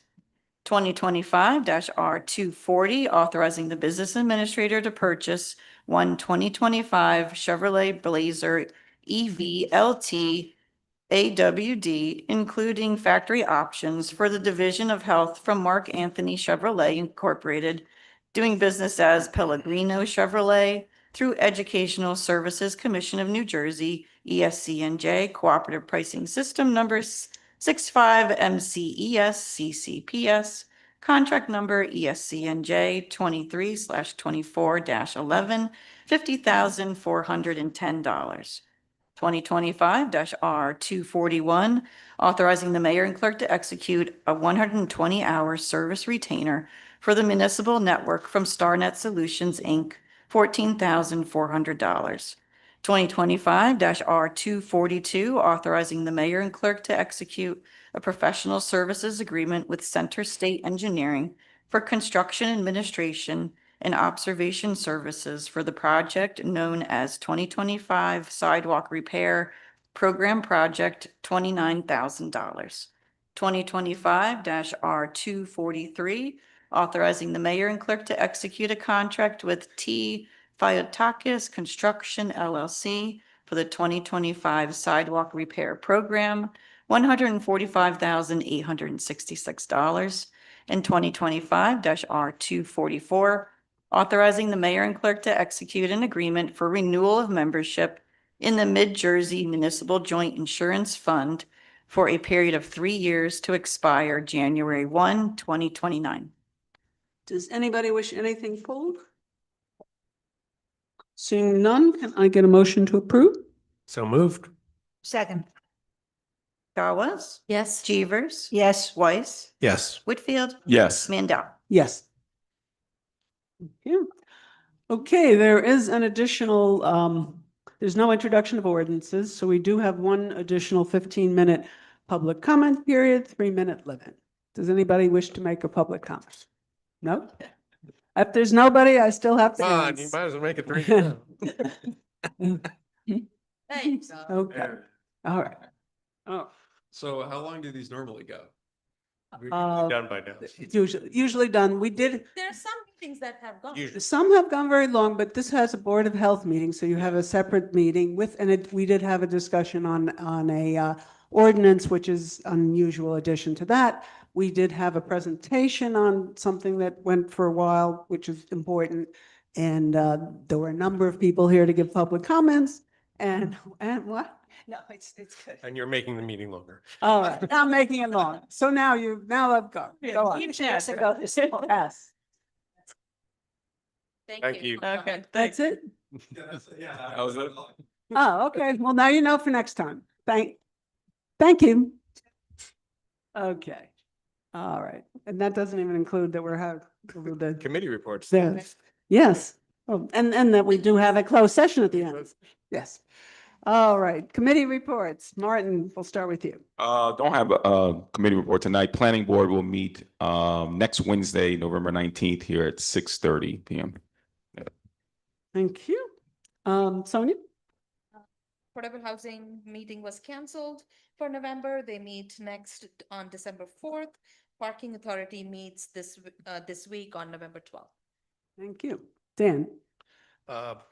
2025-R240, authorizing the business administrator to purchase one 2025 Chevrolet Blazer EV LT AWD, including factory options for the Division of Health from Mark Anthony Chevrolet Incorporated, doing business as Pellegrino Chevrolet through Educational Services Commission of New Jersey, ESCNJ, Cooperative Pricing System number 65 MCES CCPS contract number ESCNJ 23/24-11, $50,410. 2025-R241, authorizing the mayor and clerk to execute a 120-hour service retainer for the municipal network from StarNet Solutions, Inc., $14,400. 2025-R242, authorizing the mayor and clerk to execute a professional services agreement with Center State Engineering for construction administration and observation services for the project known as 2025 Sidewalk Repair Program Project, $29,000. 2025-R243, authorizing the mayor and clerk to execute a contract with T. Fiotakis Construction LLC for the 2025 Sidewalk Repair Program, $145,866. And 2025-R244, authorizing the mayor and clerk to execute an agreement for renewal of membership in the Mid-Jersey Municipal Joint Insurance Fund for a period of 3 years to expire January 1, 2029. Does anybody wish anything pulled? Seeing none, can I get a motion to approve? So moved. Second. Gawes? Yes. Chevers? Yes. Weiss? Yes. Whitfield? Yes. Mandel? Yes. Thank you. Okay, there is an additional, there's no introduction of ordinances, so we do have one additional 15-minute public comment period, 3-minute limit. Does anybody wish to make a public comment? No? If there's nobody, I still have to Come on, you ask. might as well make it 3. Thanks. Okay, all right. Oh, So how long do these normally go? We're Uh, done by now. it's usually done. We did, There are some meetings that have gone. Usually. some have gone very long, but this has a Board of Health meeting, so you have a separate meeting with, and we did have a discussion on a ordinance, which is unusual addition to that. We did have a presentation on something that went for a while, which is important. And there were a number of people here to give public comments and what? No, it's good. And you're making the meeting longer. All right, I'm making it long. So now I've gone. Go on. Keep chance to go this long. Yes, Thank you. Okay, that's it. That was it. Oh, okay. Well, now you know for next time. Thank you. Okay. All right. And that doesn't even include that we're having the, Committee reports. yes. Oh, and that we do have a closed session at the end. Yes. All right. Committee reports. Martin, we'll start with you. Don't have a committee report tonight. Planning board will meet next Wednesday, November 19th here at 6:30 p.m. Thank you. Sonia? Affordable housing meeting was canceled for November. They meet next on December 4th. Parking authority meets this week on November 12th. Thank you. Dan?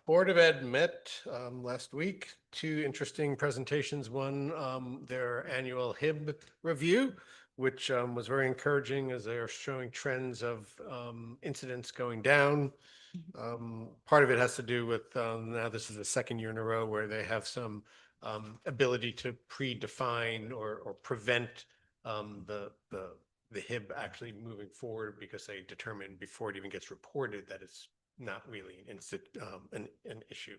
Board of Ed met last week. 2 interesting presentations. One, their annual HIB review, which was very encouraging as they are showing trends of incidents going down. Part of it has to do with now this is the 2nd year in a row where they have some ability to predefine or prevent the HIB actually moving forward because they determine before it even gets reported that it's not really an issue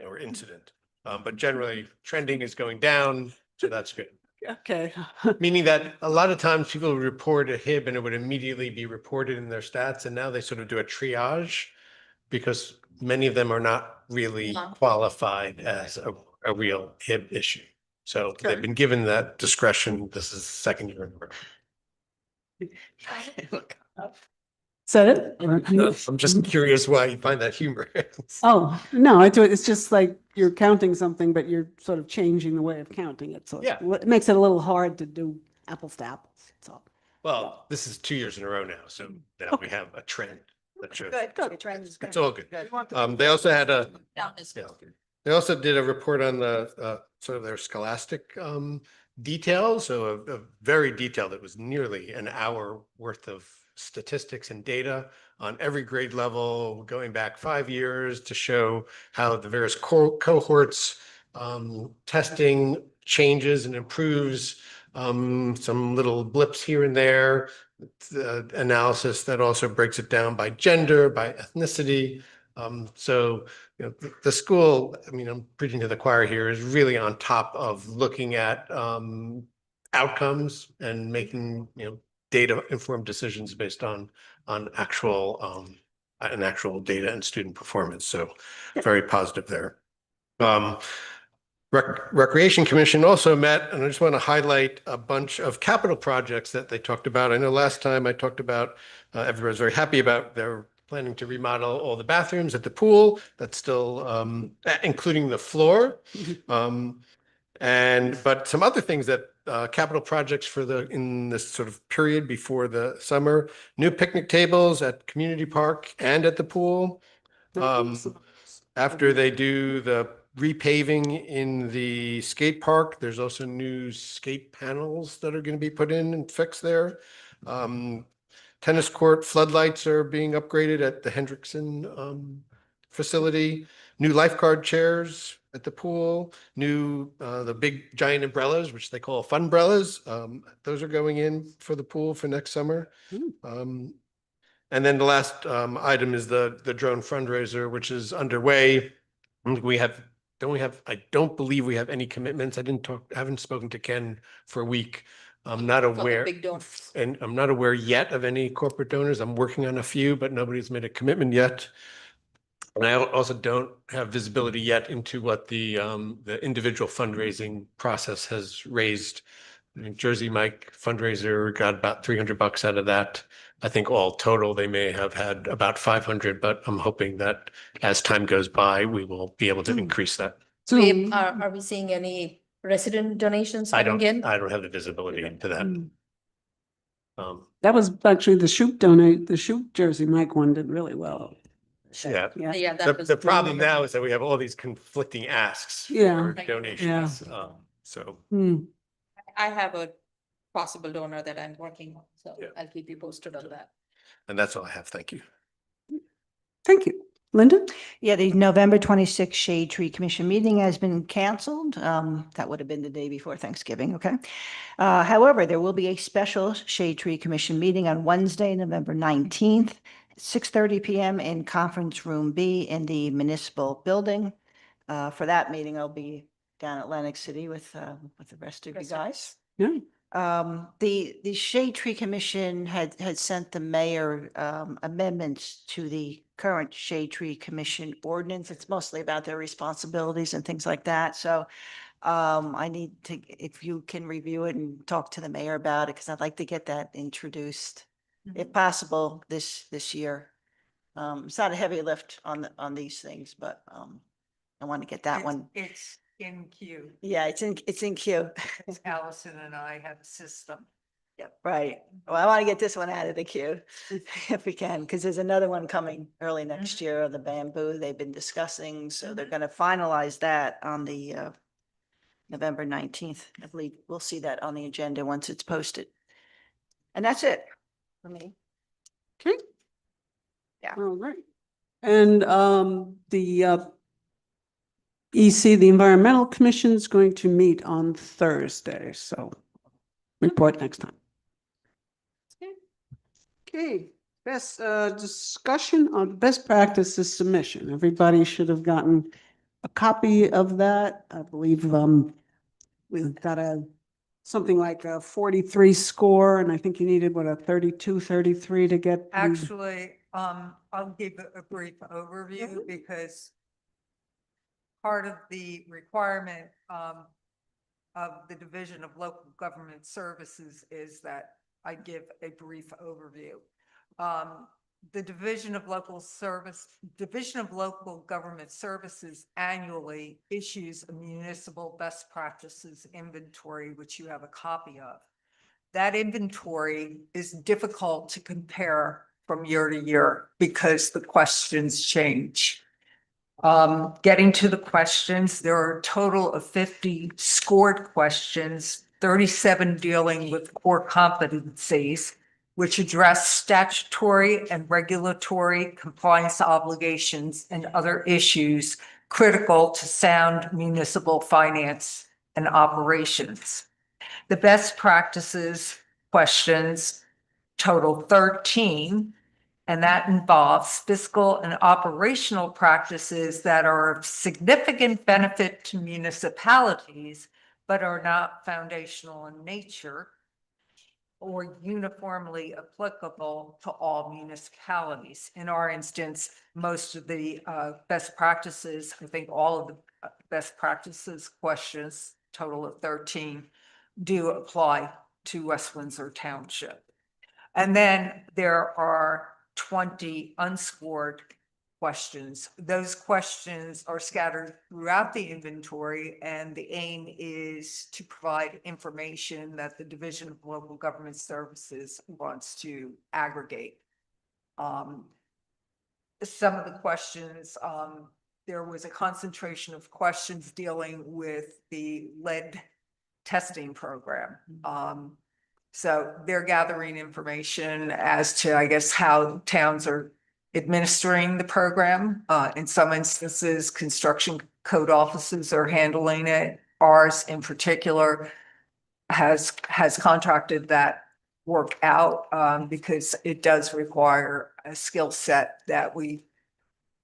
or incident. But generally trending is going down, so that's good. Okay. Meaning that a lot of times people would report a HIB and it would immediately be reported in their stats. And now they sort of do a triage because many of them are not really qualified as a real HIB issue. So they've been given that discretion. This is the 2nd year in a row. Is that it? I'm just curious why you find that humorous. Oh, no, it's just like you're counting something, but you're sort of changing the way of counting it. So Yeah. it makes it a little hard to do apples to apples. So, Well, this is 2 years in a row now, so now we have a trend that shows. Good, the trend is good. It's all good. They also had Down is yeah. They also did a report on the sort of their scholastic details, so a very detailed, it was nearly an hour worth of statistics and data on every grade level, going back 5 years to show how the various cohorts testing changes and improves, some little blips here and there, analysis that also breaks it down by gender, by ethnicity. So, you know, the school, I mean, I'm preaching to the choir here, is really on top of looking at outcomes and making, you know, data informed decisions based on actual data and student performance. So very positive there. Recreation Commission also met, and I just want to highlight a bunch of capital projects that they talked about. I know last time I talked about, everyone was very happy about their planning to remodel all the bathrooms at the pool. That's still, including the floor. But some other things that capital projects for in this sort of period before the summer, new picnic tables at community park and at the pool. After they do the repaving in the skate park, there's also new skate panels that are going to be put in and fixed there. Tennis court floodlights are being upgraded at the Hendrickson facility. New lifeguard chairs at the pool. New the big giant umbrellas, which they call funbrellas. Those are going in for the pool for next summer. And then the last item is the drone fundraiser, which is underway. I don't believe we have any commitments. I haven't spoken to Ken for a week. I'm not aware. Big donors. And I'm not aware yet of any corporate donors. I'm working on a few, but nobody's made a commitment yet. And I also don't have visibility yet into what the individual fundraising process has raised. I mean, Jersey Mike fundraiser got about $300 out of that. I think all total, they may have had about 500, but I'm hoping that as time goes by, we will be able to increase that. So are we seeing any resident donations I coming in? don't have the visibility into that. That was actually the shoot Jersey Mike one did really well. Yeah. Yeah, that was The problem now is that we have all these conflicting asks Yeah. for donations. So I have a possible donor that I'm working on, so Yeah. I'll keep you posted on that. and that's all I have. Thank you. Thank you. Linda? Yeah, the November 26th Shade Tree Commission meeting has been canceled. That would have been the day before Thanksgiving, okay? However, there will be a special Shade Tree Commission meeting on Wednesday, November 19th, 6:30 p.m. in Conference Room B in the municipal building. For that meeting, I'll be down at Atlantic City with the rest of you guys. Yeah. The Shade Tree Commission had sent the mayor amendments to the current Shade Tree Commission ordinance. It's mostly about their responsibilities and things like that. So I need to, if you can review it and talk to the mayor about it, because I'd like to get that introduced, if possible, this year. It's not a heavy lift on these things, but I want to get that one. It's in queue. Yeah, it's in queue. Allison and I have a system. Yep, right. Well, I want to get this one out of the queue if we can, because there's another one coming early next year, the bamboo they've been discussing. So they're going to finalize that on the November 19th. I believe we'll see that on the agenda once it's posted. And that's it for me. Okay. Yeah. All right. And the EC, the Environmental Commission, is going to meet on Thursday, so report next time. Okay, best discussion on best practices submission. Everybody should have gotten a copy of that. I believe we've got something like a 43 score, and I think you needed, what, a 32, 33 to get. Actually, I'll give a brief overview because part of the requirement of the Division of Local Government Services is that I give a brief overview. The Division of Local Government Services annually issues a municipal best practices inventory, which you have a copy of. That inventory is difficult to compare from year to year because the questions change. Getting to the questions, there are a total of 50 scored questions, 37 dealing with core competencies, which address statutory and regulatory compliance obligations and other issues critical to sound municipal finance and operations. The best practices questions total 13. And that involves fiscal and operational practices that are of significant benefit to municipalities, but are not foundational in nature or uniformly applicable to all municipalities. In our instance, most of the best practices, I think all of the best practices questions, total of 13, do apply to West Windsor Township. And then there are 20 unscored questions. Those questions are scattered throughout the inventory, and the aim is to provide information that the Division of Local Government Services wants to aggregate. Some of the questions, there was a concentration of questions dealing with the lead testing program. So they're gathering information as to, I guess, how towns are administering the program. In some instances, construction code offices are handling it. Ours in particular has contracted that work out because it does require a skill set that we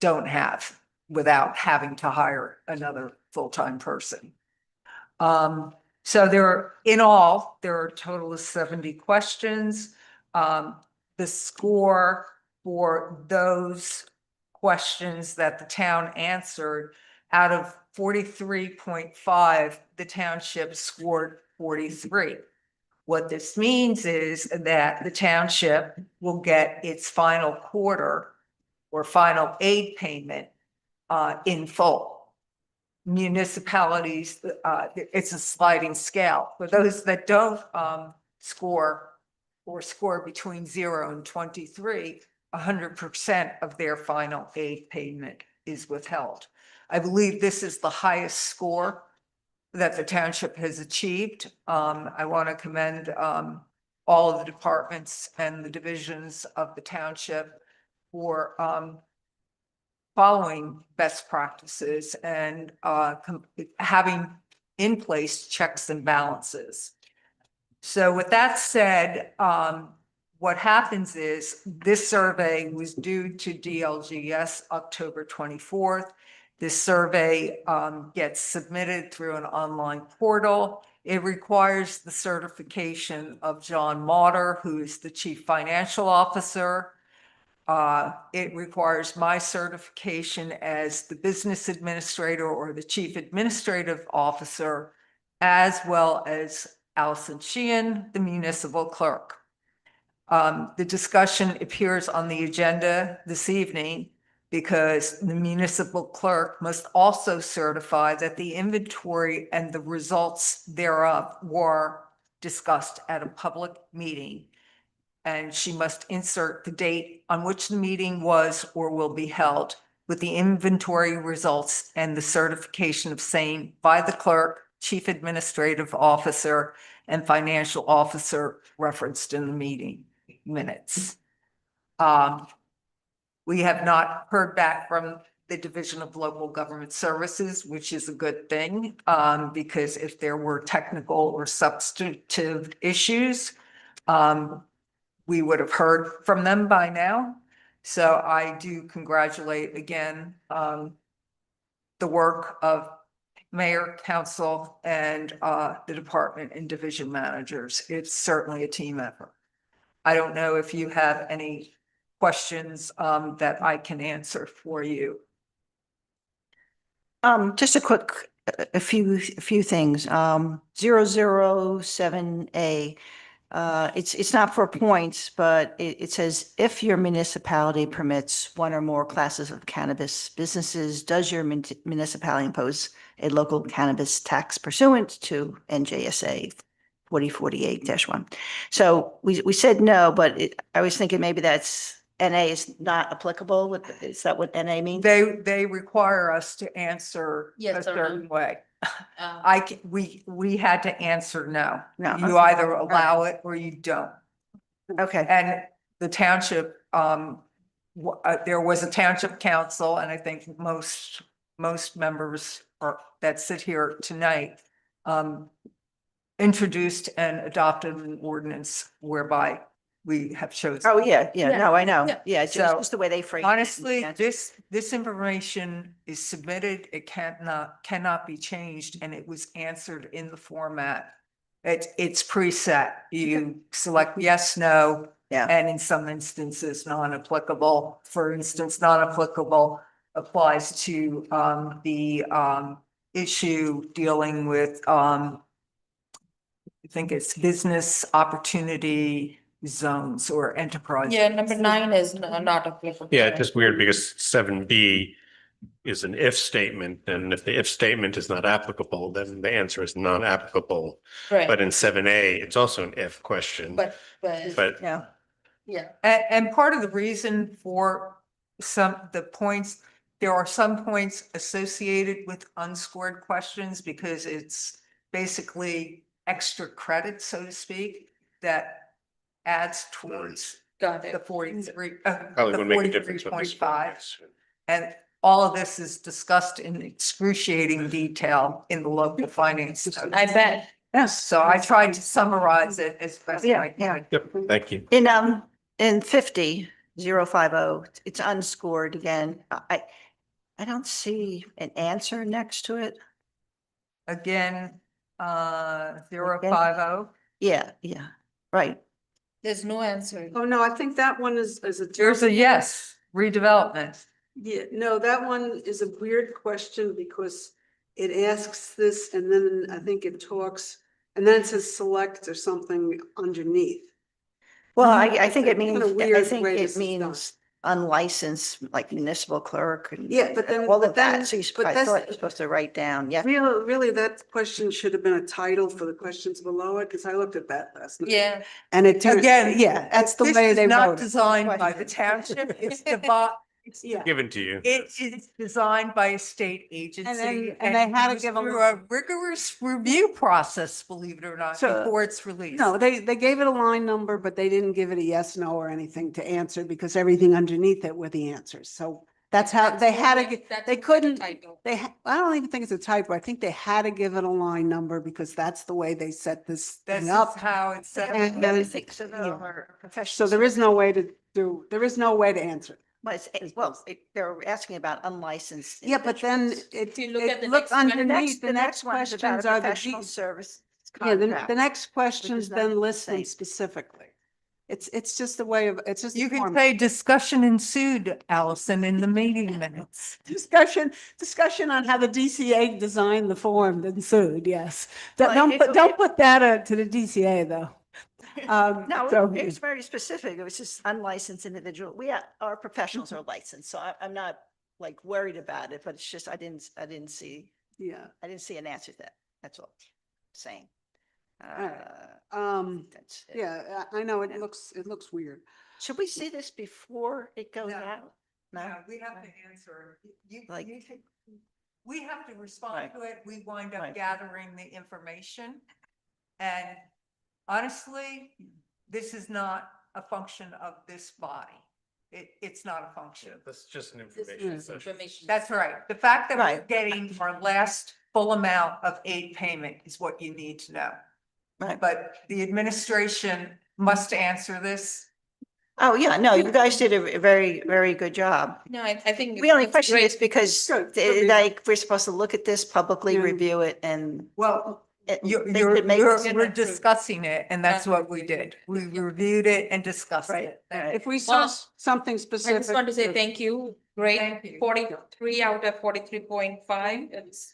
don't have without having to hire another full-time person. So in all, there are a total of 70 questions. The score for those questions that the town answered, out of 43.5, the township scored 43. What this means is that the township will get its final quarter or final aid payment in full. Municipalities, it's a sliding scale. For those that don't score or score between 0 and 23, 100% of their final aid payment is withheld. I believe this is the highest score that the township has achieved. I want to commend all of the departments and the divisions of the township for following best practices and having in place checks and balances. So with that said, what happens is this survey was due to DLGS October 24th. This survey gets submitted through an online portal. It requires the certification of John Mauter, who is the Chief Financial Officer. It requires my certification as the business administrator or the chief administrative officer, as well as Allison Sheehan, the municipal clerk. The discussion appears on the agenda this evening because the municipal clerk must also certify that the inventory and the results thereof were discussed at a public meeting. And she must insert the date on which the meeting was or will be held with the inventory results and the certification of same by the clerk, chief administrative officer, and financial officer referenced in the meeting minutes. We have not heard back from the Division of Local Government Services, which is a good thing, because if there were technical or substantive issues, we would have heard from them by now. So I do congratulate again the work of mayor, council, and the department and division managers. It's certainly a team effort. I don't know if you have any questions that I can answer for you. Just a few things. 007A. It's not for points, but it says if your municipality permits one or more classes of cannabis businesses, does your municipality impose a local cannabis tax pursuant to NJSA 4048-1? So we said no, but I was thinking maybe that's NA is not applicable. Is that what NA means? They require us to answer a certain way. We had to answer no. No. You either allow it or you don't. Okay. And the township, there was a township council, and I think most members that sit here tonight introduced and adopted an ordinance whereby we have chosen. Oh, yeah, Yeah. yeah, no, I know. Yeah. Yeah, it's So, just the way they frame it. Honestly, Yeah. this information is submitted, it cannot be changed, and it was answered in the format. It's preset. You select yes, no, Yeah. and in some instances, non-applicable. For instance, non-applicable applies to the issue dealing with I think it's business opportunity zones or enterprise. Yeah, number 9 is not applicable. Yeah, it's just weird because 7B is an if statement, and if the if statement is not applicable, then the answer is non-applicable. Right. But in 7A, it's also an if question. But Yeah. yeah. And part of the reason for the points, there are some points associated with unscored questions because it's basically extra credit, so to speak, that adds towards Got it. the 43, Probably the would make a difference. 43.5. And all of this is discussed in excruciating detail in the local finance. notes. I bet. Yes, so I tried to summarize it as best I could. Yep, thank you. In 50, it's unscored again. I don't see an answer next to it. Again, 050. Yeah, yeah, right. There's no answer. Oh, no, I think that one is a. There's a yes, redevelopment. Yeah, no, that one is a weird question because it asks this and then I think it talks, and then it says select or something underneath. Well, I think it It's kinda means, I weird think way it this is done. means unlicensed, like municipal clerk and. Yeah, but then- All but of that, then- so but I that's- thought you're supposed to write down, yeah. Really, that question should have been a title for the questions below it, because I looked at that last night. Yeah. And it turned, Again, yeah, that's the way they This is not wrote it. designed by the township, Yeah. Given to you. it is designed by a state agency. and they had to goes give a through a rigorous review process, believe it or not, So- before it's released. No, they gave it a line number, but they didn't give it a yes, no, or anything to answer because everything underneath it were the answers. So that's how they had to, they couldn't, I don't even think it's a typo. I think they had to give it a line number because that's the way they set this That's thing up. just how it's set up. And I then, think so, yeah. or professional. So there is no way to answer it. Well, they're asking about unlicensed. Yeah, but then individuals. it, you look at the look next one, underneath, the next one is about questions a are the. professional service Yeah, the contract, next questions not then the list them same. specifically. It's just a way of, it's just. a You can form. say discussion ensued, Allison, in the meeting minutes. Discussion on how the DCA designed the form that ensued, yes. Well, Don't put that to the DCA though. No, so- it was very specific. It was just unlicensed individual. Our professionals are licensed, so I'm not like worried about it, but it's just, I didn't see, Yeah. I didn't see an answer to that. That's all I'm saying. right. That's it. Yeah, I know it looks weird. Should we see this before it goes No. out? No? Yeah, we have to answer. Like- We have to respond Right. to it. We wind Right. up gathering the information. And honestly, this is not a function of this body. It's not a function. That's just an information session. That's right. The fact that we're Right. getting our last full amount of aid payment is what you need to know. Right. But the administration must answer this. Oh, yeah, no, you guys did a very, very good job. No, I think. We only it's question great. this because Good. like, we're supposed to look at this publicly, Yeah. review it and. Well, they You're, could make we're, this- we're discussing it, and that's what we did. We reviewed it and discussed Right, it. right. If we saw Well, something I specific. just want to say thank you. Great. Thank you. 43 out of 43.5. It's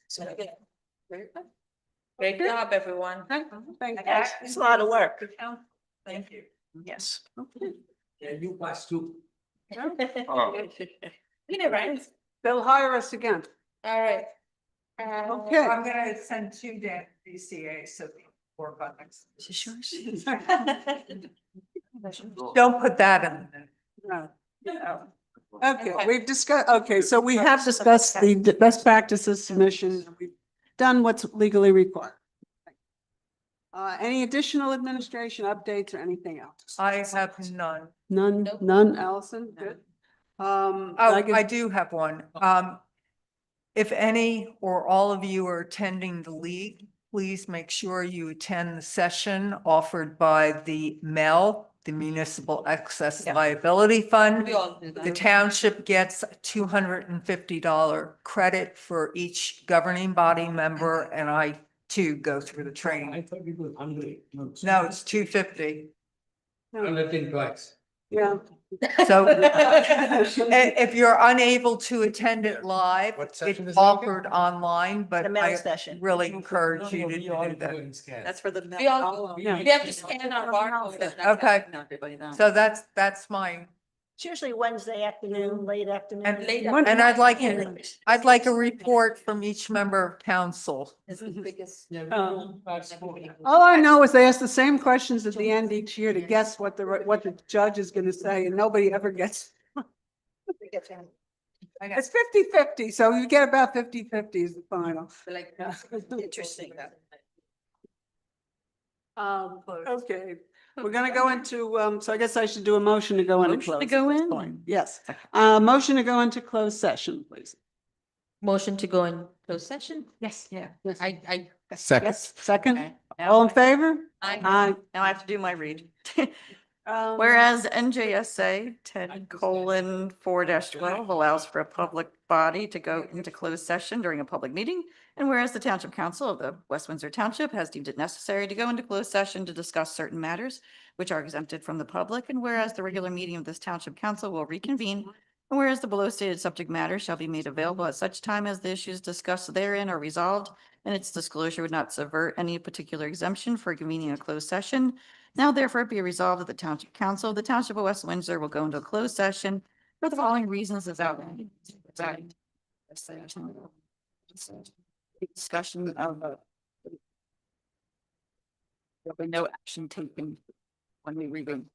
great job, everyone. Thank you. Yes, It's a lot of work. Thank you. Yes. Yeah, you pass too. You know, right? They'll hire us again. All right. Okay. I'm gonna send 2 down to DCA, so we can work on next. Is this yours? Don't put that in. No. Okay, we've discussed, okay, so we have discussed the best practices submission. We've done what's legally required. Any additional administration updates or anything else? I have none. None, Allison? Good. Oh, I guess- I do have one. If any or all of you are attending the league, please make sure you attend the session offered by the MEL the municipal excess liability fund. We all do that. The township gets a $250 credit for each governing body member, and I too go through the training. thought it was 100. No, it's $250. 100 twice. Yeah. So if you're unable to attend it live, What it's session is that again? offered online, but The mail I session. really encourage you to do that. That's for the. We all, we have to scan our barcode. Okay. Not everybody knows. So that's my, It's usually Wednesday afternoon, late afternoon. and Late and I'd like a report from each member of council. It's the biggest. All I know is they ask the same questions at the end each year to guess what the judge is going to say, and nobody ever gets. It's 50-50, so you get about 50-50 is the final. Like, Interesting. Okay, we're gonna go into, so I guess I should do a motion to go into Motion close. to go at this in? point. Yes, motion to go into closed session, please. Motion to go in closed session? Yes, yeah. I. Second. Yes, second, Okay. all in favor? Aye. Now I have to do my read. Whereas Whereas NJSA 10:4-12 allows for a public body to go into closed session during a public meeting. And whereas the Township Council of the West Windsor Township has deemed it necessary to go into closed session to discuss certain matters which are exempted from the public. And whereas the regular meeting of this Township Council will reconvene. And whereas the below stated subject matter shall be made available at such time as the issues discussed therein are resolved and its disclosure would not subvert any particular exemption for convening a closed session. Now therefore be resolved that the Township Council of the Township of West Windsor will go into a closed session for the following reasons as outlined. Discussion of there'll be no action taken when we reconvene.